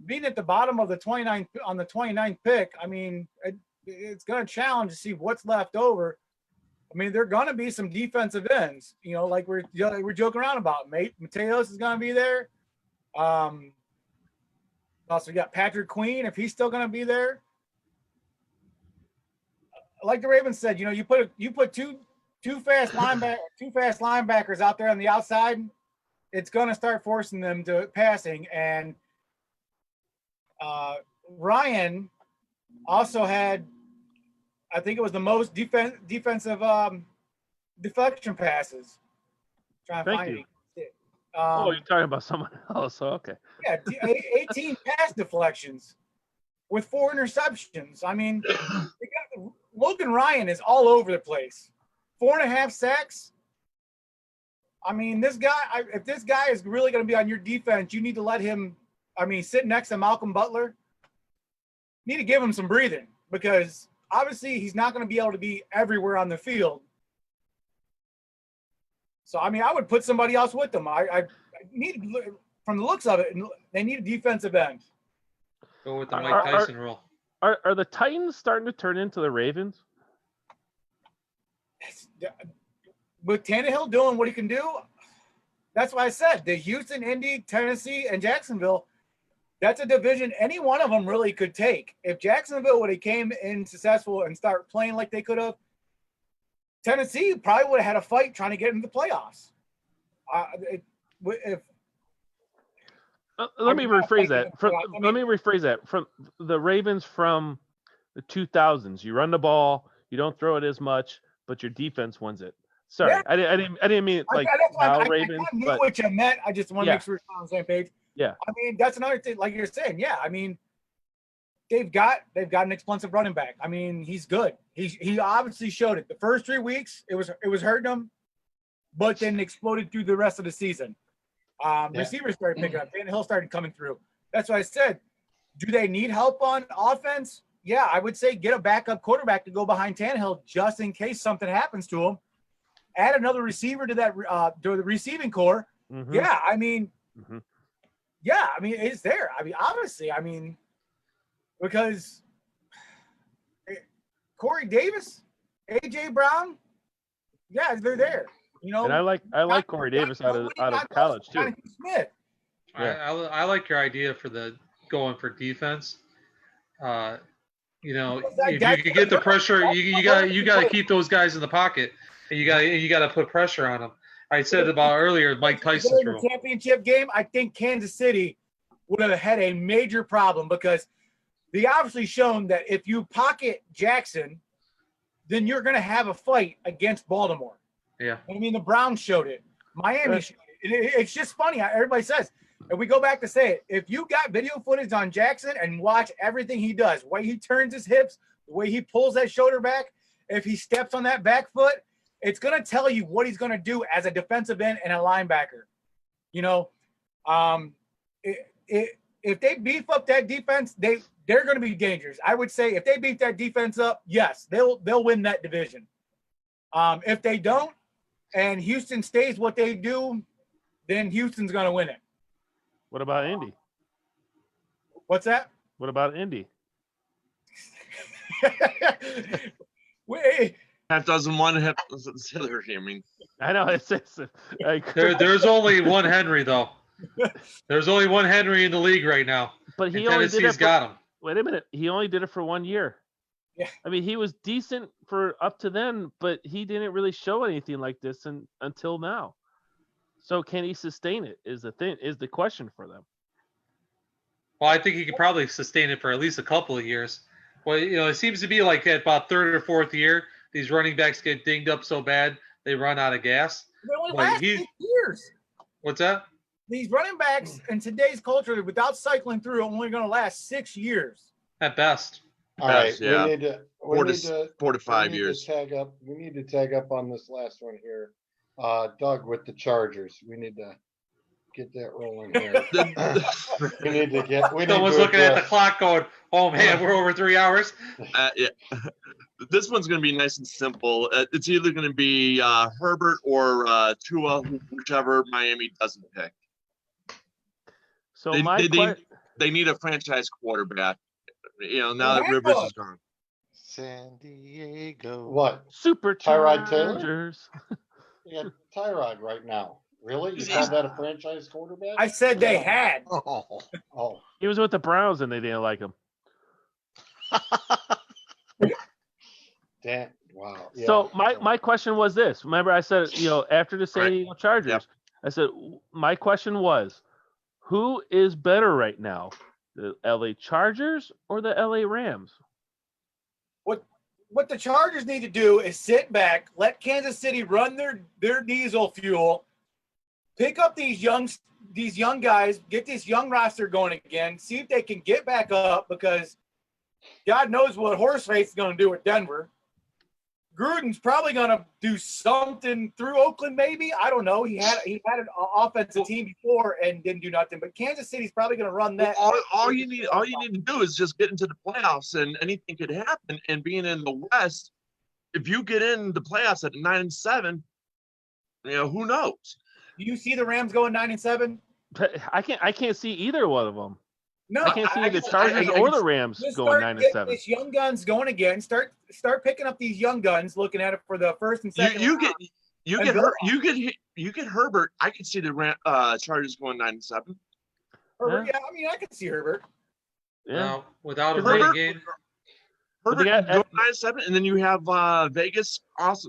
being at the bottom of the 29th pick, I mean, it's going to challenge to see what's left over. I mean, there are going to be some defensive ends, you know, like we're joking around about. Mateos is going to be there. Also, you got Patrick Queen if he's still going to be there. Like the Ravens said, you know, you put two fast linebackers out there on the outside, it's going to start forcing them to passing. And Ryan also had, I think it was the most defensive deflection passes. Trying to Thank find you. it. You're talking about someone else. Oh, okay. Yeah, 18 pass deflections with 4 interceptions. I mean, Logan Ryan is all over the place. 4.5 sacks. I mean, this guy, if this guy is really going to be on your defense, you need to let him, I mean, sit next to Malcolm Butler. You need to give him some breathing, because obviously he's not going to be able to be everywhere on the field. So, I mean, I would put somebody else with them. I need, from the looks of it, they need a defensive end. Go with the Mike Tyson rule. Are the Titans starting to turn into the Ravens? With Tannehill doing what he can do, that's why I said the Houston, Indy, Tennessee, and Jacksonville, that's a division any one of them really could take. If Jacksonville would have came in successful and start playing like they could have, Tennessee probably would have had a fight trying to get into the playoffs. Let me rephrase that. From the Ravens from the 2000s, you run the ball, you don't throw it as much, but your defense wins it. Sorry, Yeah. I didn't mean it like now Ravens. I knew but what you meant. I just want to Yeah. make sure we're on the same page. Yeah. I mean, that's another thing. Like you're saying, yeah. I mean, they've got an explosive running back. I mean, he's good. He obviously showed it. The first 3 weeks, it was hurting him, but then exploded through the rest of the season. Receivers started picking up. Tannehill started coming through. That's why I said, do they need help on offense? Yeah, I would say get a backup quarterback to go behind Tannehill just in case something happens to him. Add another receiver to that to the receiving core. Mhm. Yeah, I mean, Mhm. yeah, I mean, it's there. I mean, obviously, I mean, because Corey Davis, AJ Brown, yeah, they're there. You know, And I like Corey Davis out of college too. Jonathan Smith. I like your idea for the going for defense. You know, if you could get the pressure, you got to keep those guys in the pocket, and you got to put pressure on them. I said about earlier, Mike Tyson's In the rule. championship game, I think Kansas City would have had a major problem, because they obviously shown that if you pocket Jackson, then you're going to have a fight against Baltimore. Yeah. I mean, the Browns showed it. Miami showed it. It's just funny. Everybody says, and we go back to say it, if you got video footage on Jackson and watch everything he does, the way he turns his hips, the way he pulls that shoulder back, if he steps on that back foot, it's going to tell you what he's going to do as a defensive end and a linebacker. You know, if they beef up that defense, they're going to be dangerous. I would say if they beef that defense up, yes, they'll win that division. If they don't, and Houston stays what they do, then Houston's going to win it. What about Indy? What's that? What about Indy? Wait, Half dozen one, half dozen the other. I mean, I know it's like, There's only one Henry though. There's only one Henry in the league right now. but And he only did Tennessee's it. got him. Wait a minute. He only did it for 1 year. Yeah. I mean, he was decent for up to then, but he didn't really show anything like this until now. So can he sustain it? Is the question for them. Well, I think he could probably sustain it for at least a couple of years. Well, it seems to be like at about third or fourth year, these running backs get dinged up so bad they run out of gas. they only Like, last 6 years. What's that? These running backs in today's culture, without cycling through, are only going to last 6 years. At best. All right, Yes, yeah. we need to 4 to 5 we need years. to tag up. We need to tag up on this last one here. Doug with the Chargers. We need to get that rolling here. we need to get. We need Someone's to looking at the address- clock going, oh man, we're over 3 hours. Yeah. This one's going to be nice and simple. It's either going to be Herbert or Tua, whichever Miami doesn't pick. So They need a franchise quarterback. Now that Rivers is gone. San Diego. What? Super Tyrod Taylor? Chargers. Yeah, Tyrod right now. Really? You call that a franchise quarterback? I said they had. Oh, He was with the Browns and they didn't like him. damn! Wow. Yeah. So my question was this. Remember, I said, after the San Right. Diego Chargers, Yep. I said my question was, who is better right now, the LA Chargers or the LA Rams? What the Chargers need to do is sit back, let Kansas City run their diesel fuel, pick up these young guys, get this young roster going again, see if they can get back up, because God knows what horse race is going to do with Denver. Gruden's probably going to do something through Oakland, maybe. I don't know. He had an offensive team before and didn't do nothing. But Kansas City's probably going to run that. All you need to do is just get into the playoffs, and anything could happen. And being in the West, if you get in the playoffs at 9-7, who knows? Do you see the Rams going 9-7? I can't see either one of them. No, I can't see the Chargers or the Rams just going start 9-7. getting these young guns going again. Start picking up these young guns. Looking at it for the first and second. You round. get Herbert. I could see the Chargers going 9-7. Herbert, yeah, I mean, I could see Herbert. Yeah. No, without a Herbert- running game. Herbert they got- going 9-7, and then you have Vegas also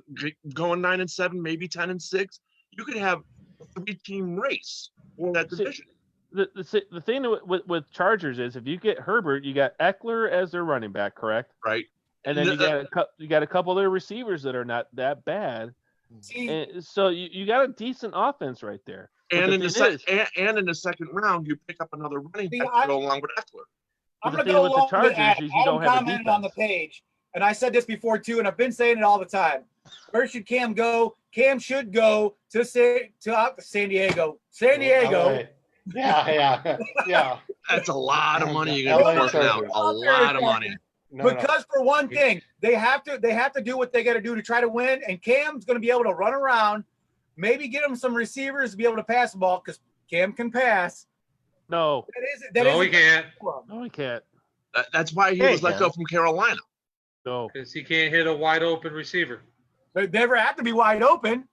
going 9-7, maybe 10-6. You could have a 3-team race for that See, division. The thing with Chargers is if you get Herbert, you got Eckler as their running back, correct? Right. And then you got a couple of their receivers that are not that bad. See, And so you got a decent offense right there. But And the in the thing is- and in the second round, you pick up another running See, back I- to go along with Eckler. I'm the going to thing go with the along Chargers with Adam. is you don't Adam have a commented on the defense. page, and I said this before too, and I've been saying it all the time. Where should Cam go? Cam should go to San Diego. San Diego. LA. Yeah. That's a lot of money you're gonna be LA forking out. Chargers. A lot of money. No, no. Because for one thing, they have to do what they got to do to try to win. And Cam's going to be able to run around, maybe get him some receivers to be able to pass the ball because Cam can pass. No, No, he can't, no, he can't. That's why he Hey, was let go from Carolina. No. because he can't hit a wide open receiver. They never have to be wide open.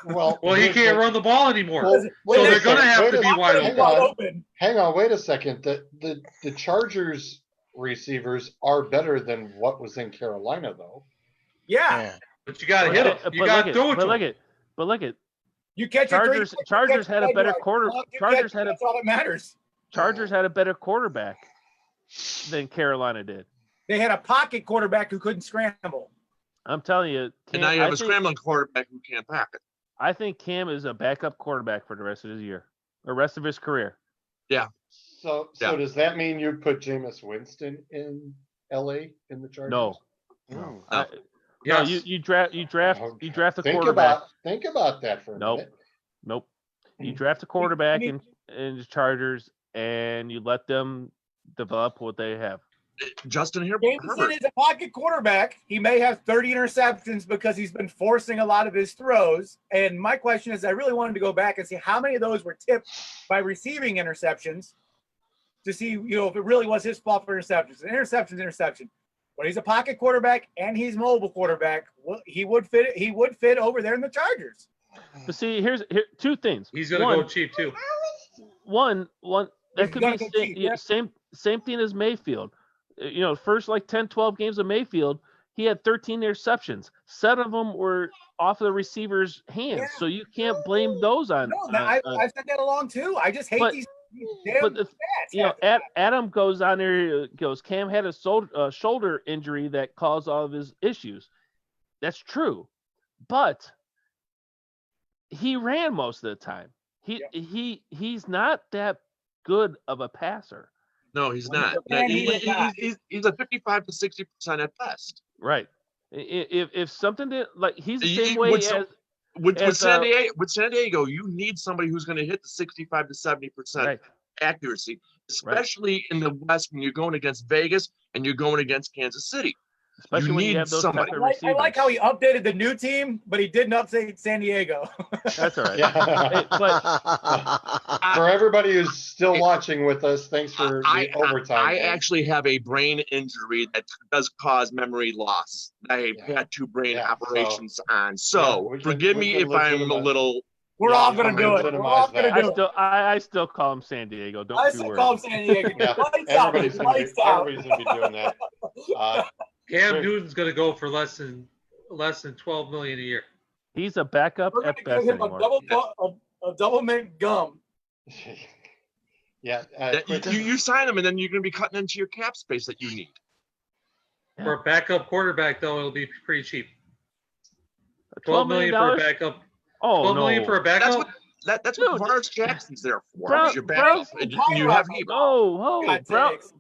Well, Well, he here's can't the- run the ball anymore. Well, So wait a they're going to second, have wait to a be second, wide hang open. on. open. Hang on, wait a second. The Chargers receivers are better than what was in Carolina, though. Yeah. Yeah. But you got to hit him. You got to throw it to him. But look at You catch your Chargers. three- Chargers catch had a your better right. quarter. You Chargers catch- had a That's all that matters. Chargers had a better quarterback than Carolina did. They had a pocket quarterback who couldn't scramble. I'm telling you, And now you have a scrambling quarterback who can't pack it. I think Cam is a backup quarterback for the rest of his year, or rest of his career. So Yeah. does that mean you put Jameis Winston in LA in the Chargers? No, Mm. I- No, Yes. you draft a quarterback. Think about that for a Nope. minute. Nope. You draft a quarterback in the Chargers, and you let them develop what they have. Justin Jameson Herbert. is a pocket quarterback. He may have 30 interceptions because he's been forcing a lot of his throws. And my question is, I really wanted to go back and see how many of those were tipped by receiving interceptions to see, if it really was his fault for interceptions. An interception's interception. But he's a pocket quarterback and he's mobile quarterback. Well, he would fit over there in the Chargers. But see, here two things. He's gonna go cheap too. One that He's could gonna be go cheap, yeah. same thing as Mayfield. First like 10, 12 games of Mayfield, he had 13 interceptions. 7 of them were off of the receiver's hands, Yeah. so you can't blame those on. No, I said that along too. I just hate these damn stats. Adam goes on there. Goes, Cam had a shoulder injury that caused all of his issues. That's true, but he ran most of the time. He's not that good of a passer. No, he's not. He's a 55 to 60% at best. Right. If something did, like he's the same way with San Diego, you need somebody who's going to hit the 65 to 70% accuracy, especially in the West when you're going against Vegas and you're going against Kansas City. Especially when you have those type of receivers. I like how he updated the new team, but he didn't update San Diego. That's all right. For everybody who's still watching with us, thanks for the overtime. I actually have a brain injury that does cause memory loss. I had 2 brain operations on. So forgive me if I'm a little. We're all gonna do it. We're all gonna do it. I still call him San Diego. I still call him San Diego. Everybody's gonna be doing that. Cam Newton's going to go for less than $12 million a year. He's a backup We're at gonna best give him anymore. a double mint gum. Yeah, you sign him, and then you're going to be cutting into your cap space that you need. For a backup quarterback, though, it'll be pretty cheap. $12 million for a backup. Oh, $12 million for a backup. That's what Lawrence Jackson's there for. Your backup. You have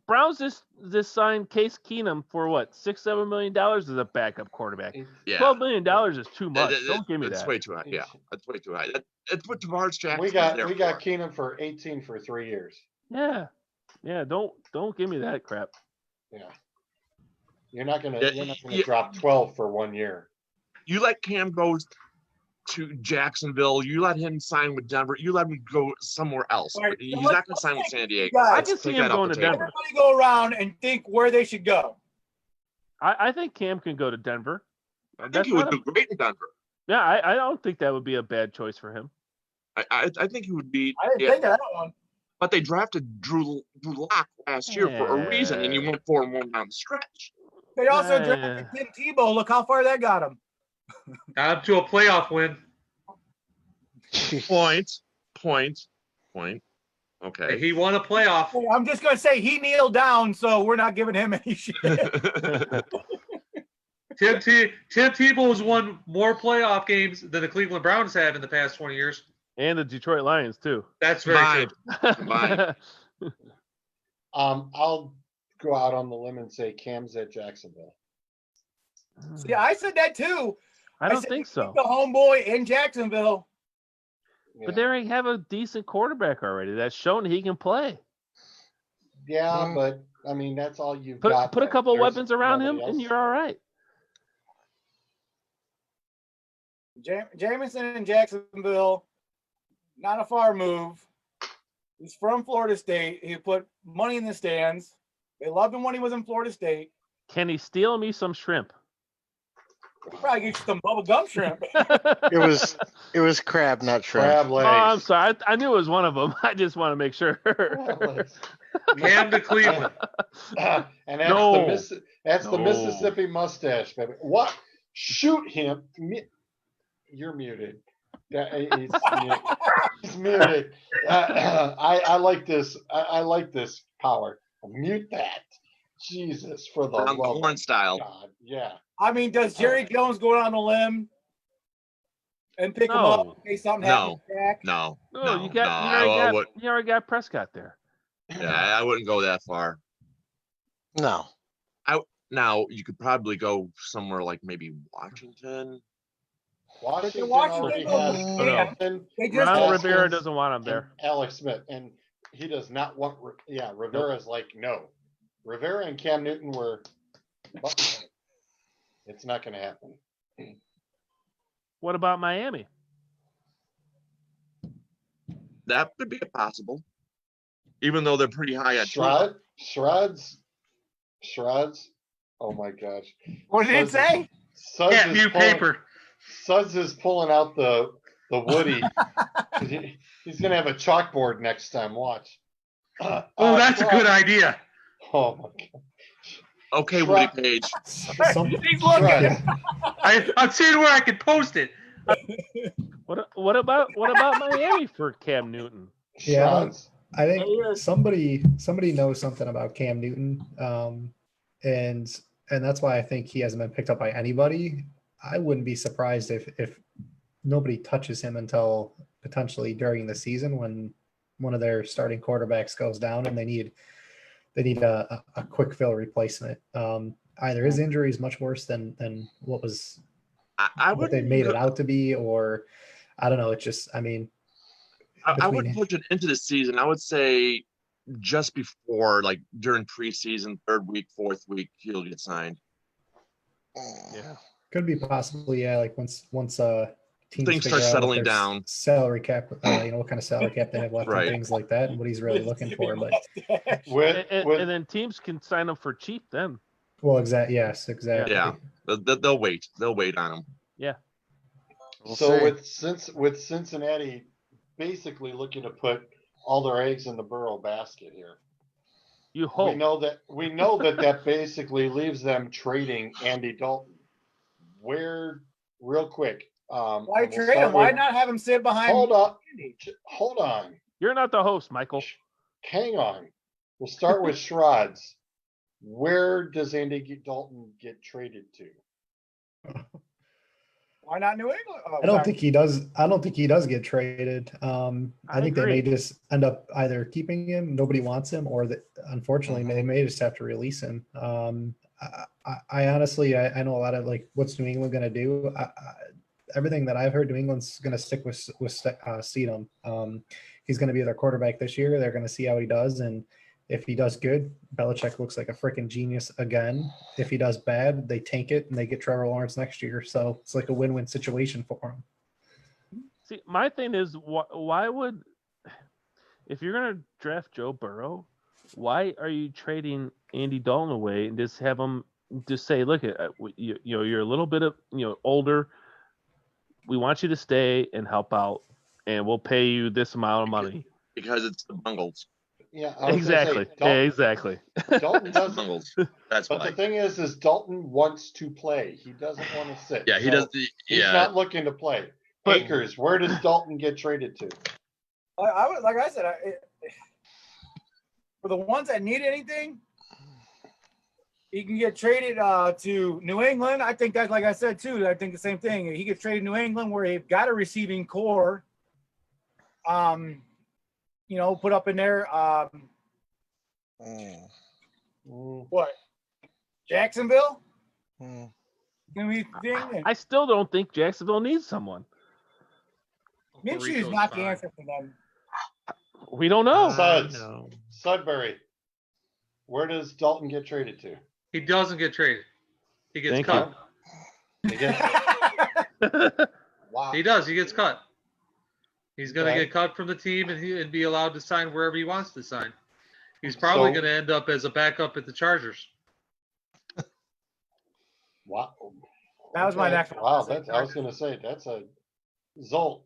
Browns just signed Case Keenum for what, $6-7 million as a backup quarterback. Yeah. $12 million is too much. Don't give me that. That's way too high. Yeah, that's way too high. That's what Lawrence Jackson. We got Keenum for 18 for 3 years. Yeah. Don't give me that crap. Yeah. You're not gonna drop 12 for 1 year. You let Cam go to Jacksonville. You let him sign with Denver. You let him go somewhere else. Right, He's not going to sign with San Diego. I can see him going to Denver. Everybody go around and think where they should go. I think Cam can go to Denver. I think he would do great in Denver. Yeah, I don't think that would be a bad choice for him. I think he would be. I didn't think of that one. But they drafted Drew Lock last year for a reason, and you went for him down the stretch. They also drafted Tim Tebow. Look how far that got him. Got him to a playoff win. Point. Okay. He won a playoff. I'm just going to say he kneeled down, so we're not giving him any shit. Tim Tebow's won more playoff games than the Cleveland Browns have in the past 20 years. And the Detroit Lions, too. That's very true. I'll go out on the limb and say Cam's at Jacksonville. See, I said that too. I don't think so. The homeboy in Jacksonville. But they already have a decent quarterback already that's shown he can play. Yeah, but I mean that's all you've got. Put a couple of weapons around him, and you're all right. Jameson in Jacksonville, not a far move. He's from Florida State. He put money in the stands. They loved him when he was in Florida State. Can he steal me some shrimp? He'll probably get you some bubble gum shrimp. It was crab, not shrimp. Crab legs. Oh, I'm sorry. I knew it was one of them. I just want to make sure. Cam to Cleveland. And that's the Mississippi mustache, baby. What? Shoot him. You're muted. He's muted. I like this. I like this power. Mute that. Jesus, for the love of horn style. God. Yeah. I mean, does Jerry Jones go on a limb and pick him up in case something happens? No. You already got Prescott there. Yeah, I wouldn't go that far. No. Now you could probably go somewhere like maybe Washington. Washington Washington already goes has Oh, no. Hamilton, They just Ron Haskins, Rivera doesn't want him and there. Alex Smith, and he does not want. Rivera's like no. Rivera and Cam Newton were. It's not going to happen. What about Miami? That could be possible, even though they're pretty high on Shrouds. Oh my gosh. What did it say? Cat view paper. Suds is pulling out the Woody. He's gonna have a chalkboard next time. Watch. Oh, that's a good idea. Oh my god. Okay, Shroud- Woody Page. Some, He's looking. Shrouds. I'm seeing where I can post it. What about Miami for Cam Newton? Yeah. Shrouds. I think somebody knows something about Cam Newton, and that's why I think he hasn't been picked up by anybody. I wouldn't be surprised if nobody touches him until potentially during the season when one of their starting quarterbacks goes down and they need a quick fill replacement. Either his injury is much worse than what would they made it out to be, or I don't know. It's just, I mean, I wouldn't push it into the season. I would say just before, like during preseason, 3rd week, 4th week, he'll get signed. Yeah. could be possibly, yeah. Like once teams Things figure start out settling what their down. salary cap, what kind of salary cap they have left Right. and things like that, and what he's really looking for. But And then teams can sign him for cheap then. well, exactly. Yeah, they'll wait. They'll wait on him. Yeah. We'll So see. with Cincinnati basically looking to put all their eggs in the Burrow basket here. You We hope. know that basically leaves them trading Andy Dalton. Where, real quick, Why we'll trade start him? Why with- not have him sit behind? Hold on. You're not the host, Michael. Hang on. We'll start with Shrouds. Where does Andy Dalton get traded to? Why not New England? Oh, I don't sorry. think he does. I don't think he does get traded. I think they may agree. just end up either keeping him, nobody wants him, or that unfortunately they may just have to release him. I honestly, I know a lot of like what's New England going to do. Everything that I've heard, New England's going to stick with Steedham. He's going to be their quarterback this year. They're going to see how he does, and if he does good, Belichick looks like a freaking genius again. If he does bad, they tank it and they get Trevor Lawrence next year. So it's like a win-win situation for him. See, my thing is, why would, if you're going to draft Joe Burrow, why are you trading Andy Dalton away and just have him just say, look, you're a little bit of, older. We want you to stay and help out, and we'll pay you this amount of money. Because it's the Bungles. Yeah, I was gonna say, Exactly. Exactly. Dalton doesn't. Bungles. That's But why. the thing is Dalton wants to play. He doesn't want to sit. Yeah, he So does. He's Yeah, not looking to play. But- Akers, where does Dalton get traded to? I would, like I said, for the ones that need anything, he can get traded to New England. I think that's, like I said too. I think the same thing. He gets traded to New England where they've got a receiving core. Put up in there. What? Jacksonville? Gonna be the thing. I still don't think Jacksonville needs someone. Minshew is not the answer for them. We don't know. Suds. Sudbury. Where does Dalton get traded to? He doesn't get traded. He gets Thank cut. He gets- wow. He does. He gets cut. He's going to Okay. get cut from the team and be allowed to sign wherever he wants to sign. He's probably So- going to end up as a backup at the Chargers. Wow. That was my Okay. next one. Wow, I was gonna say that's a Zolt.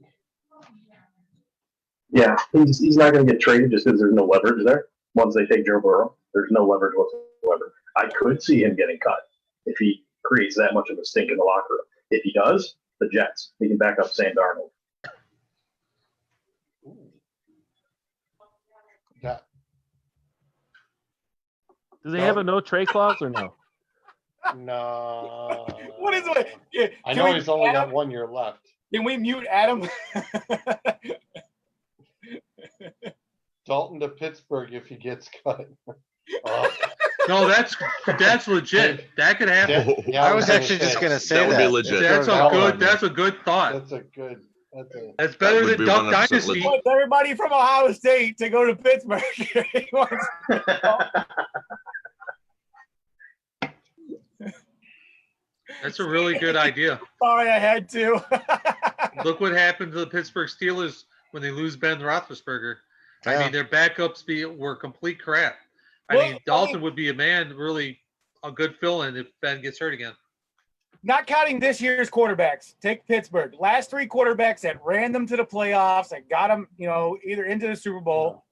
Yeah, he's not going to get traded just because there's no leverage there. Once they take Joe Burrow, there's no leverage whatsoever. I could see him getting cut if he creates that much of a stink in the locker room. If he does, the Jets. He can back up Sam Darnold. Yeah. Does he have a no trade clause or no? No. What is it? Yeah, I can know we he's only mute got Adam? 1 year left. Can we mute Adam? Dalton to Pittsburgh if he gets cut. Oh. No, that's legit. That could happen. Yeah, I was actually just gonna say That would be that. legit. That's Throw a that good. one there. That's a good thought. That's a good. That's a. That's better would than be Duck 100% Dynasty. legit. Wants everybody from Ohio State to go to Pittsburgh. He wants- That's a really good idea. Sorry, I had to. Look what happened to the Pittsburgh Steelers when they lose Ben Roethlisberger. I Yeah. mean, their backups were complete crap. I Well, mean, Dalton would be really a good fill-in if Ben gets hurt again. Not counting this year's quarterbacks, take Pittsburgh. Last three quarterbacks that ran them to the playoffs, that got them, either into the Super Bowl.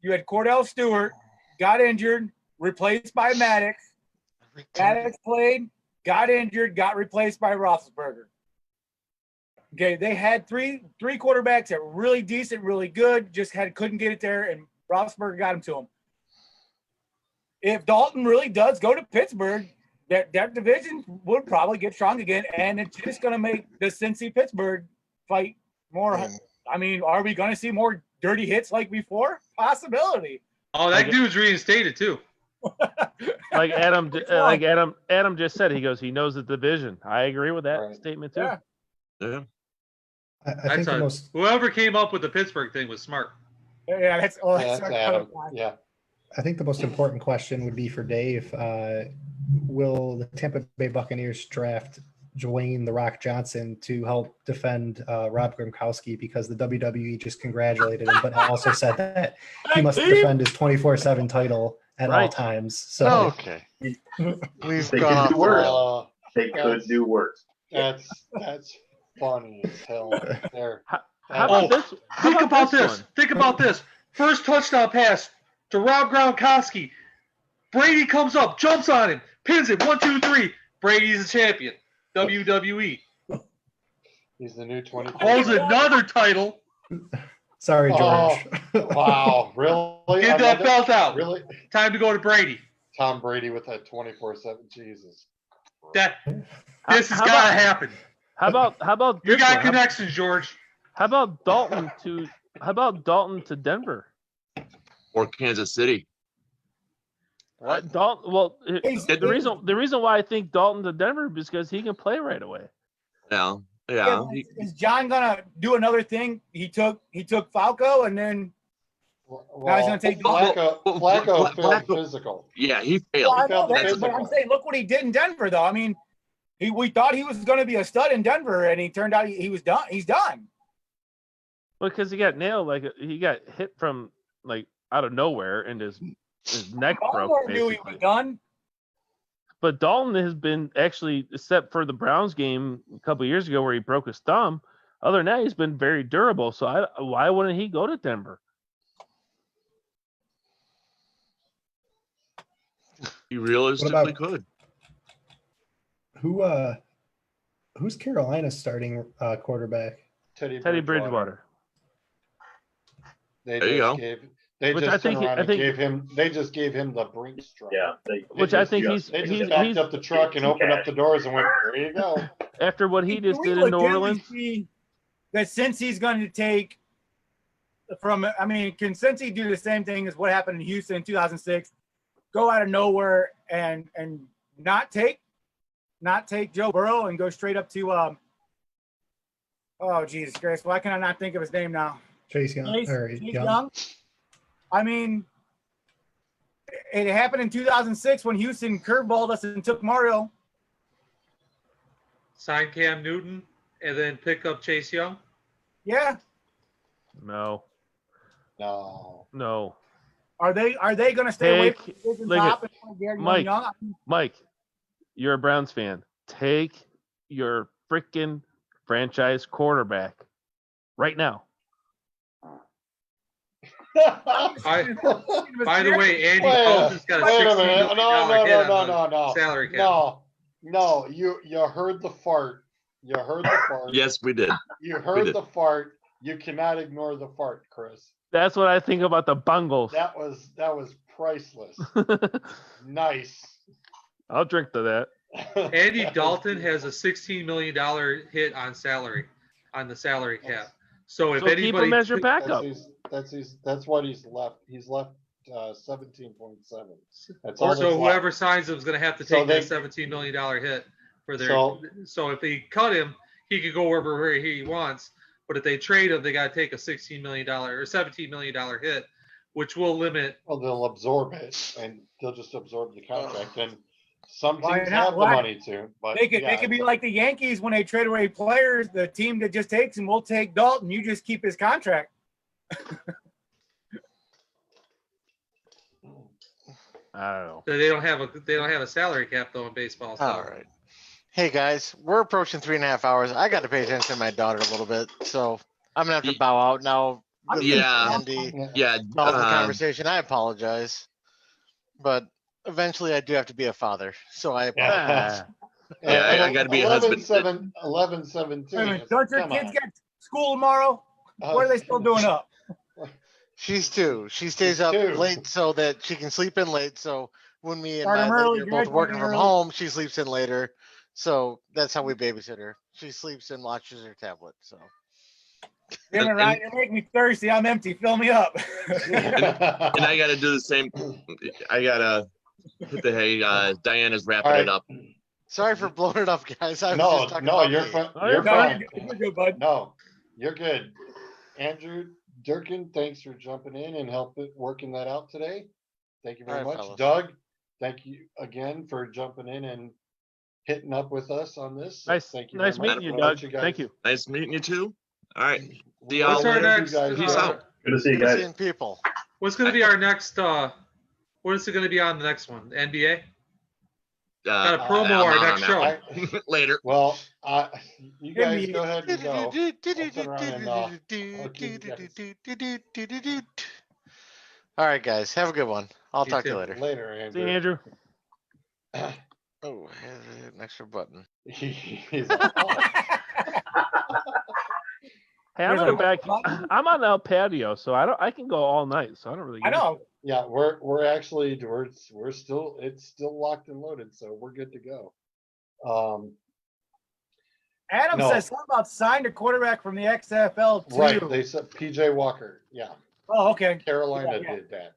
You had Cordell Stewart, got injured, replaced by Maddox. Maddox played, got injured, got replaced by Roethlisberger. Okay, they had three quarterbacks that were really decent, really good, just couldn't get it there, and Roethlisberger got them to them. If Dalton really does go to Pittsburgh, that division would probably get strong again, and it's just going to make the Cincy-Pittsburgh fight more. I mean, are we going to see more dirty hits like before? Possibility. Oh, that dude's reinstated too. Like Adam just said, he goes, he knows the division. I agree with that Right. statement too. Yeah. Yeah. I think the most Whoever came up with the Pittsburgh thing was smart. Yeah, that's That's Adam. Yeah. I think the most important question would be for Dave. Will the Tampa Bay Buccaneers draft Dwayne "The Rock" Johnson to help defend Rob Gronkowski, because the WWE just congratulated him, but also said that he must defend his 24/7 title at all Right. times. So Okay. We've They gone can do worse. Uh, They could do worse. that's funny as hell. There. How Oh, about this? How Think about this. one? Think about this. First touchdown pass to Rob Gronkowski. Brady comes up, jumps on him, pins it. 1, 2, 3. Brady's the champion. WWE. He's the new 20. Holds another title. sorry, George. Wow, really? Get that Another- belt out. Really? Time to go to Brady. Tom Brady with that 24/7. Jesus. This has How got to about- happen. How about You this got one? connections, George. How about Dalton to Denver? Or Kansas City. Dalton. Well, He's- the reason why I think Dalton to Denver is because he can play right away. Yeah. Yeah. Is John gonna do another thing? He took Falco, and then Well, he's gonna take- Flacco failed Flacco- physical. Yeah, he Well, failed. I know failed the that, but physical. I'm saying, look what he did in Denver, though. I mean, we thought he was going to be a stud in Denver, and he turned out he was done. He's done. Because he got nailed, like he got hit from like out of nowhere, and his neck broke. Baltimore knew he Basically. was done. But Dalton has been actually, except for the Browns game a couple years ago where he broke his thumb. Other than that, he's been very durable. So why wouldn't he go to Denver? He realistically about- could. Who's Carolina's starting quarterback? Teddy Bridgewater. They There you just go. gave. They Which just I think turned he- around I and think- gave him. They just gave him the Brinks strap. Yeah. Which I think They just backed up the truck and opened up the doors and went, "There you go." after what he just We did in New legitimately Orleans. see that since he's going to take from, I mean, can Cincy do the same thing as what happened in Houston in 2006? Go out of nowhere and not take Joe Burrow and go straight up to oh Jesus Christ, why can I not think of his name now? Chase Young. Chase Young. I mean, it happened in 2006 when Houston curveballed us and took Mario. Sign Cam Newton and then pick up Chase Young. Yeah. No. Are they going to stay away Take- from the division look top at- and Gary Mike. Young? I mean, Mike, you're a Browns fan. Take your freaking franchise quarterback right now. By the way, Andy Wait Dalton's got a Wait a $16 minute! million hit on the salary cap. No! You heard the fart. You heard the fart. Yes, we did. You heard did. the fart. You cannot ignore the fart, Chris. That's what I think about the Bungles. That was priceless. Nice. I'll drink to that. Andy Dalton has a $16 million hit on the salary cap. So if So keep anybody, him as your backup. That's what he's left. He's left 17.7. That's all So that's left. whoever signs him is going to have to So take they- that $17 million hit for their. So- So if they cut him, he could go wherever he wants. But if they trade him, they got to take a $16 million or $17 million hit, which will limit. Well, they'll absorb it, and they'll just absorb the contract. And some Why teams not? have the Why? money to, but They could yeah, be it's- like the Yankees when they trade away players. The team that just takes him will take Dalton. You just keep his contract. I don't know. They don't have a salary cap though in baseball. So. All right. Hey guys, we're approaching 3.5 hours. I got to pay attention to my daughter a little bit, so I'm gonna have to bow out now. This is Yeah. Andy, Yeah. all the conversation. I apologize, but eventually I do have to be a father, so I apologize. Yeah, I gotta be a husband. 11-17. Wait a minute, don't your Come kids on. get school tomorrow? What are they still doing up? She's 2. She stays She's up 2. late so that she can sleep in late. So when me and Start my 'em lady early, are both graduate working from early. home, she sleeps in later. So that's how we babysit her. She sleeps and watches her tablet. So Damn it, Ryan, you're making me thirsty. I'm empty. Fill me up. And I gotta do the same. I gotta hit the hay. Diana's wrapping All right. it up. sorry for blowing it up, guys. I was No, just talking no, about you're me. fine. Oh, You're you're No, fine. you're good, bud. No, you're good. Andrew Durkin, thanks for jumping in and working that out today. Thank you very All right, much. fellas. Doug, thank you again for jumping in and hitting up with us on this. Nice, Thank you nice very much. meeting you, We'll let Doug. guys- Thank you. Nice meeting you too. All right. See We'll y'all What's our later. let you next? guys Peace go. out. Good to see you Good guys. seeing people. What's going to be our next? What is it going to be on the next one? NBA. Got to promo I'm our out next on show. that one. Later. Well, you Give guys me- go ahead and go. I'll turn around and I'll keep you guys. All right, guys. Have a good one. I'll You talk to too. you later. Later, See you, Andrew. Andrew. Oh, an extra button. He's like, oh. Hey, I'm There's in the a back. button? I'm on the patio, so I can go all night. So I don't really. I know. Yeah, we're actually we're still it's still locked and loaded, so we're good to go. Adam No. says something about signed a quarterback from the XFL too. Right, they said PJ Walker. Yeah, Oh, okay. Carolina Yeah. did that.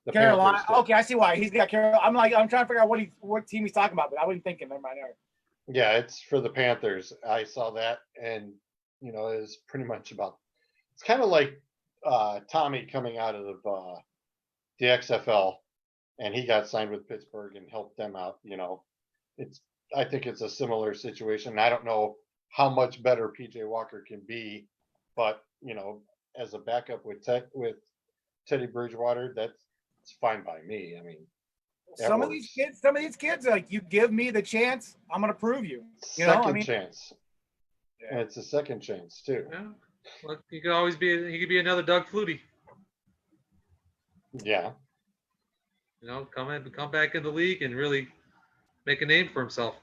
The Carolina. Panthers did. Okay, I see why he's got Carolina. I'm trying to figure out what team he's talking about, but I wasn't thinking. Never mind. All right. Yeah, it's for the Panthers. I saw that, and it's pretty much about. It's kind of like Tommy coming out of the XFL, and he got signed with Pittsburgh and helped them out. I think it's a similar situation. I don't know how much better PJ Walker can be, but as a backup with Teddy Bridgewater, that's fine by me. I mean, that Some of works. these kids, like, you give me the chance, I'm gonna prove you. You know, I Second mean- chance, and it's a second chance too. Yeah. Look, he could always be. He could be another Doug Flutie. Yeah. Come back in the league and really make a name for himself.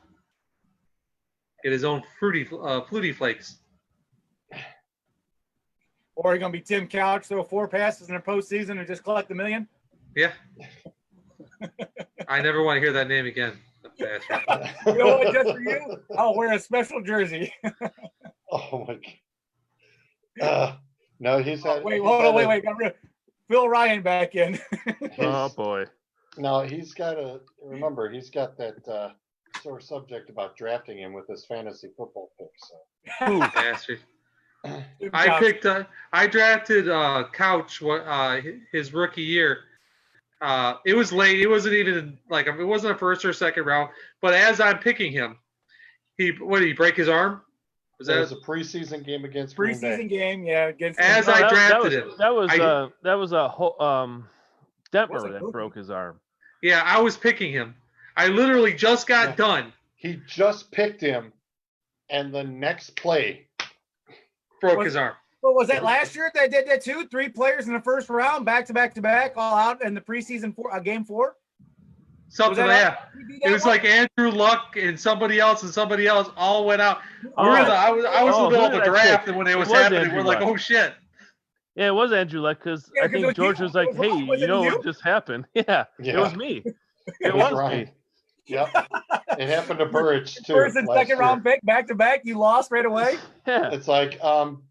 Get his own Flutie Flakes. Or are you gonna be Tim Couch, throw 4 passes in a postseason and just collect $1 million? Yeah. I never want to hear that name again. The bastard. You know what? Just for you, I'll wear a special jersey. Oh my god. No, he's had. Wait, he's hold on, had wait. Got Phil Ryan back in. Oh boy. No, he's got that sore subject about drafting him with his fantasy football pick. So Bastard. Tim Couch. I drafted Couch his rookie year. It was late. It wasn't even it wasn't a first or second round. But as I'm picking him, did he break his arm? Was it that was a preseason game against Green Bay. Preseason game, yeah. Against As No, I drafted was, him. That was I- that was a Detmer Was it that Cookie? broke his arm. Yeah, I was picking him. I literally just got Yeah. done. He just picked him, and the next play, Broke his arm. What was that last year? They did that too. 3 players in the first round, back to back, all out in the preseason game 4. Something Was like that that. You did It that was one? like Andrew Luck and somebody else all went out. Oh. I was Oh, in the middle who of did the I draft, pick? and when it It was was happening, Andrew we're like, Luck. oh shit. Yeah, it was Andrew Luck because Yeah, I 'cause it think was George you. was like, It was "Hey, was you it know you? what just happened?" Yeah, Yeah. it was me. It was was Ryan. me. Yep, it happened to Burridge too. First and last second round year. pick, back to back. You lost right away. Yeah, It's like,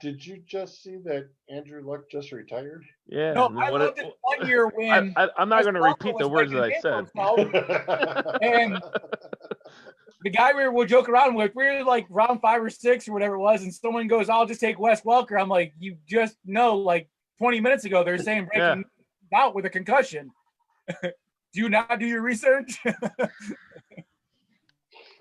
did you just see that Andrew Luck just retired? yeah. No, and then I what loved it- it. one year when I'm not going to Wes Welker repeat the was words that I making said. a name for himself, and the guy we were joking around with, we were like round 5 or 6 or whatever it was, and someone goes, "I'll just take Wes Welker." I'm like, you just know, like 20 minutes ago, they're saying breaking out with a concussion. Do you not do your research?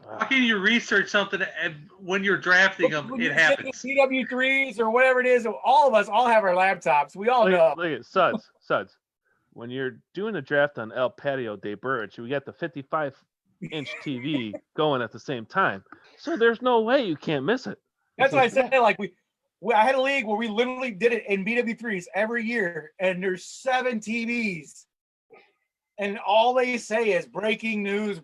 How can you research something and when you're drafting them, When it you're happens? sitting at CW3s or whatever it is, all of us all have our laptops. We all know. Look at Suds. When you're doing a draft on El Patio de Burch, we got the 55-inch TV going at the same time. So there's no way you can't miss it. That's what I said. Like I had a league where we literally did it in BW3s every year, and there's 7 TVs, and all they say is breaking news.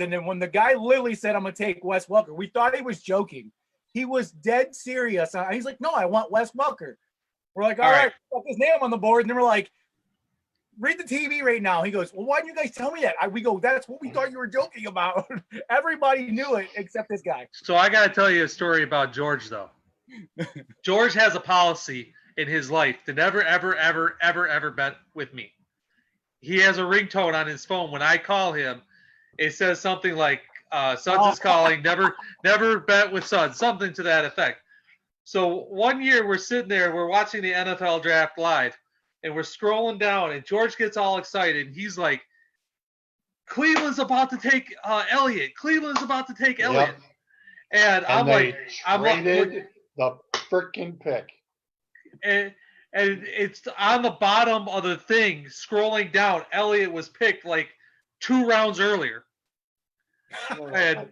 And then when the guy literally said, "I'm gonna take Wes Welker," we thought he was joking. He was dead serious. He's like, "No, I want Wes Welker." We're like, all right, put his name on the board, and then we're like, read the TV right now. He goes, "Well, why didn't you guys tell me that?" We go, "That's what we thought you were joking about." Everybody knew it except this guy. So I got to tell you a story about George, though. George has a policy in his life to never, ever, ever, ever, ever bet with me. He has a ringtone on his phone. When I call him, it says something like, Suds is calling, never bet with Suds, something to that effect. So one year we're sitting there, we're watching the NFL draft live, and we're scrolling down, and George gets all excited, and he's like, Cleveland's about to take Elliott. Cleveland's about to take Elliott. And I'm they like, traded the freaking pick. and it's on the bottom of the thing, scrolling down. Elliott was picked like 2 rounds earlier. And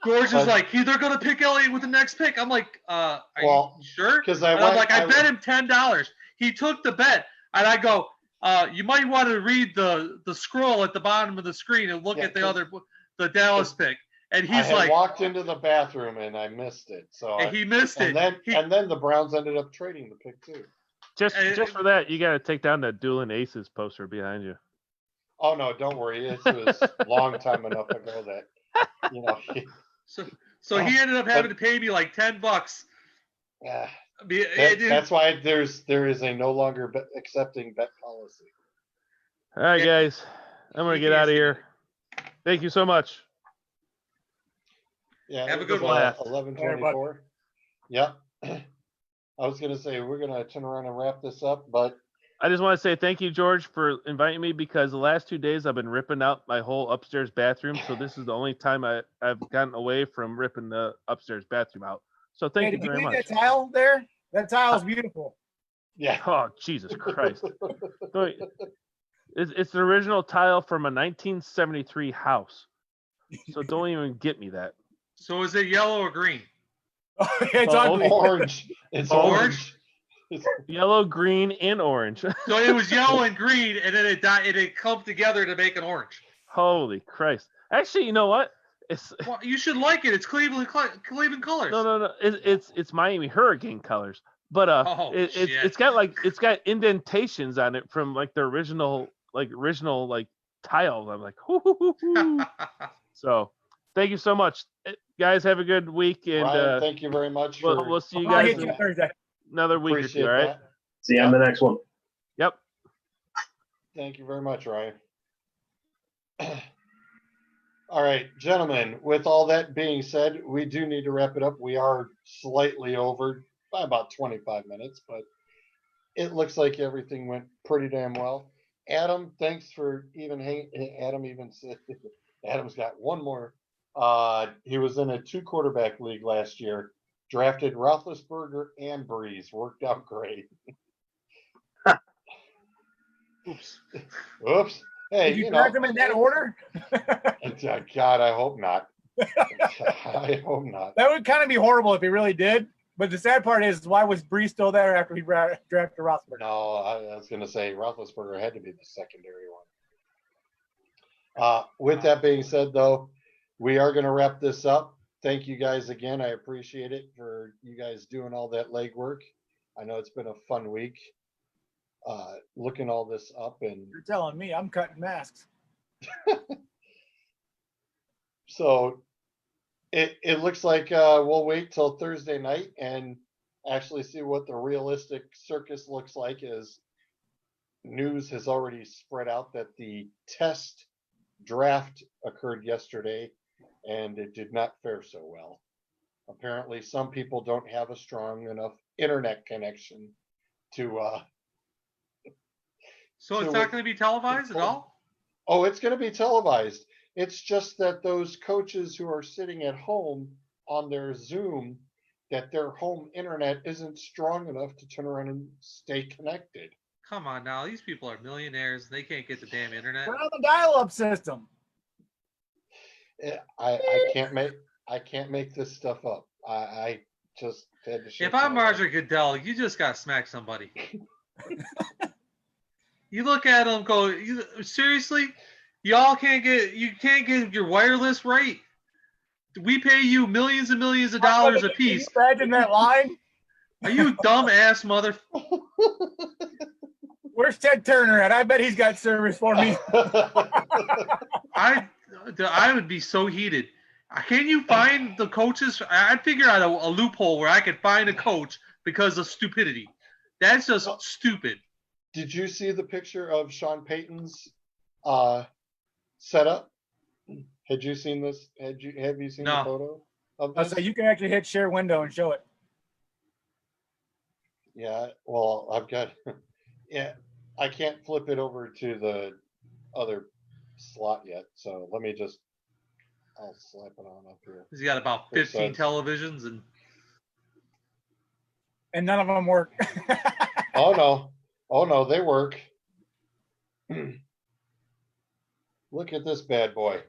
George is like, they're going to pick Elliott with the next pick. I'm like, are you sure? I'm like, I bet him $10. He took the bet. And I go, you might want to read the scroll at the bottom of the screen and look at the Dallas pick. And he's I like, walked into the bathroom and I missed it. So he missed it. And then the Browns ended up trading the pick too. Just for that, you got to take down that Dueling Aces poster behind you. Oh no, don't worry. It was a long time enough ago that So he ended up having to pay me like $10. Yeah. That's why there is a no longer accepting bet policy. All right, guys, I'm gonna get out of here. Thank you so much. Yeah, have a good one. 11:24. Yep. I was gonna say we're gonna turn around and wrap this up, but I just want to say thank you, George, for inviting me, because the last 2 days I've been ripping out my whole upstairs bathroom. So this is the only time I've gotten away from ripping the upstairs bathroom out. So thank you very much. That tile there? That tile is beautiful. Yeah. Oh, Jesus Christ. It's the original tile from a 1973 house. So don't even get me that. So is it yellow or green? It's ugly. Orange. It's orange. Yellow, green, and orange. So it was yellow and green, and then it clumped together to make an orange. Holy Christ! Actually, you know what? Well, you should like it. It's Cleveland colors. No. It's Miami Hurricane colors. But it's got indentations on it from like the original tiles. I'm like, hoo. So thank you so much, guys. Have a good week, and Ryan, thank you very much. We'll see you guys in another week or two. All right. See you on the next one. Yep. Thank you very much, Ryan. All right, gentlemen, with all that being said, we do need to wrap it up. We are slightly over by about 25 minutes, but it looks like everything went pretty damn well. Adam, thanks for Adam's got one more. He was in a 2-quarterback league last year, drafted Roethlisberger and Breeze. Worked out great. Oops. Hey, did you draft them in that order? God, I hope not. I hope not. That would kind of be horrible if he really did. But the sad part is, why was Brees still there after he drafted Roethlisberger? No, I was going to say Roethlisberger had to be the secondary one. With that being said, though, we are going to wrap this up. Thank you guys again. I appreciate it for you guys doing all that legwork. I know it's been a fun week. Looking all this up, and you're telling me I'm cutting masks. So it looks like we'll wait till Thursday night and actually see what the realistic circus looks like as news has already spread out that the test draft occurred yesterday and it did not fare so well. Apparently, some people don't have a strong enough internet connection to. So it's not going to be televised at all? Oh, it's going to be televised. It's just that those coaches who are sitting at home on their Zoom, that their home internet isn't strong enough to turn around and stay connected. Come on now. These people are millionaires. They can't get the damn internet. Turn on the dial-up system. I can't make this stuff up. I just had to shake If I'm my head. Roger Goodell, you just got to smack somebody. You look at them, go, seriously? You can't get your wireless right. We pay you millions and millions of dollars a piece. Can you imagine that line? Are you dumb ass mother? Where's Ted Turner at? I bet he's got service for me. I would be so heated. Can you find the coaches? I'd figure out a loophole where I could find a coach because of stupidity. That's just stupid. Did you see the picture of Sean Payton's setup? Had you seen this? Have you seen the photo of this? So you can actually hit share window and show it. Yeah, well, I've got, yeah, I can't flip it over to the other slot yet. So let me just, I'll slap it on up here. He's got about 15 televisions and none of them work. Oh no, they work. Look at this bad boy.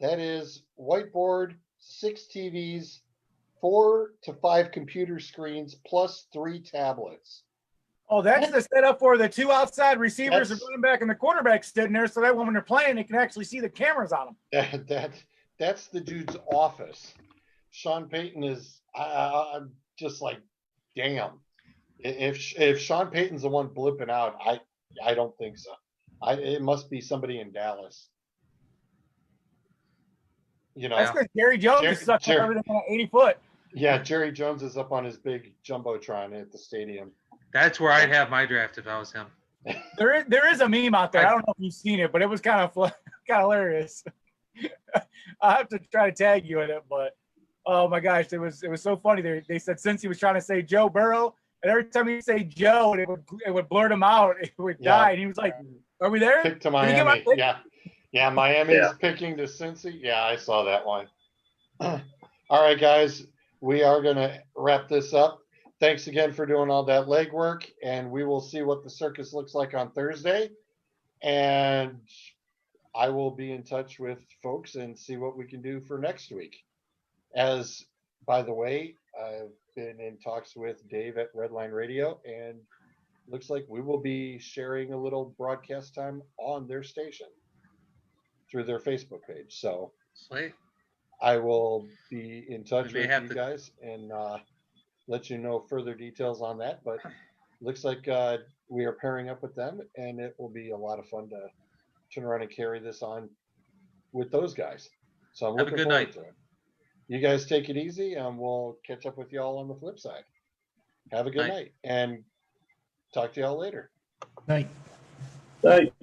That is whiteboard, 6 TVs, 4 to 5 computer screens, plus 3 tablets. Oh, that's the setup for the 2 outside receivers, the running back and the quarterback sitting there, so that when they're playing, they can actually see the cameras on them. That's the dude's office. Sean Payton is. I'm just like, damn. If Sean Payton's the one blipping out, I don't think so. It must be somebody in Dallas. You know, that's because Jerry Jones is sucking everything on 80 foot. Yeah, Jerry Jones is up on his big jumbotron at the stadium. That's where I'd have my draft if I was him. There is a meme out there. I don't know if you've seen it, but it was kind of hilarious. I'll have to try to tag you in it, but oh my gosh, it was so funny. They said since he was trying to say Joe Burrow, and every time he'd say Joe, it would blurt him out. It would die, and he was like, "Are we there?" Pick to Miami. Yeah, Miami's picking to Cincy. Yeah, I saw that one. All right, guys, we are going to wrap this up. Thanks again for doing all that legwork, and we will see what the circus looks like on Thursday. And I will be in touch with folks and see what we can do for next week. As, by the way, I've been in talks with Dave at Redline Radio, and looks like we will be sharing a little broadcast time on their station through their Facebook page. So sweet. I will be in touch with you guys and let you know further details on that. But looks like we are pairing up with them, and it will be a lot of fun to turn around and carry this on with those guys. So I'm looking forward to it. You guys take it easy, and we'll catch up with y'all on the flip side. Have a good night, and talk to y'all later. Night. Night.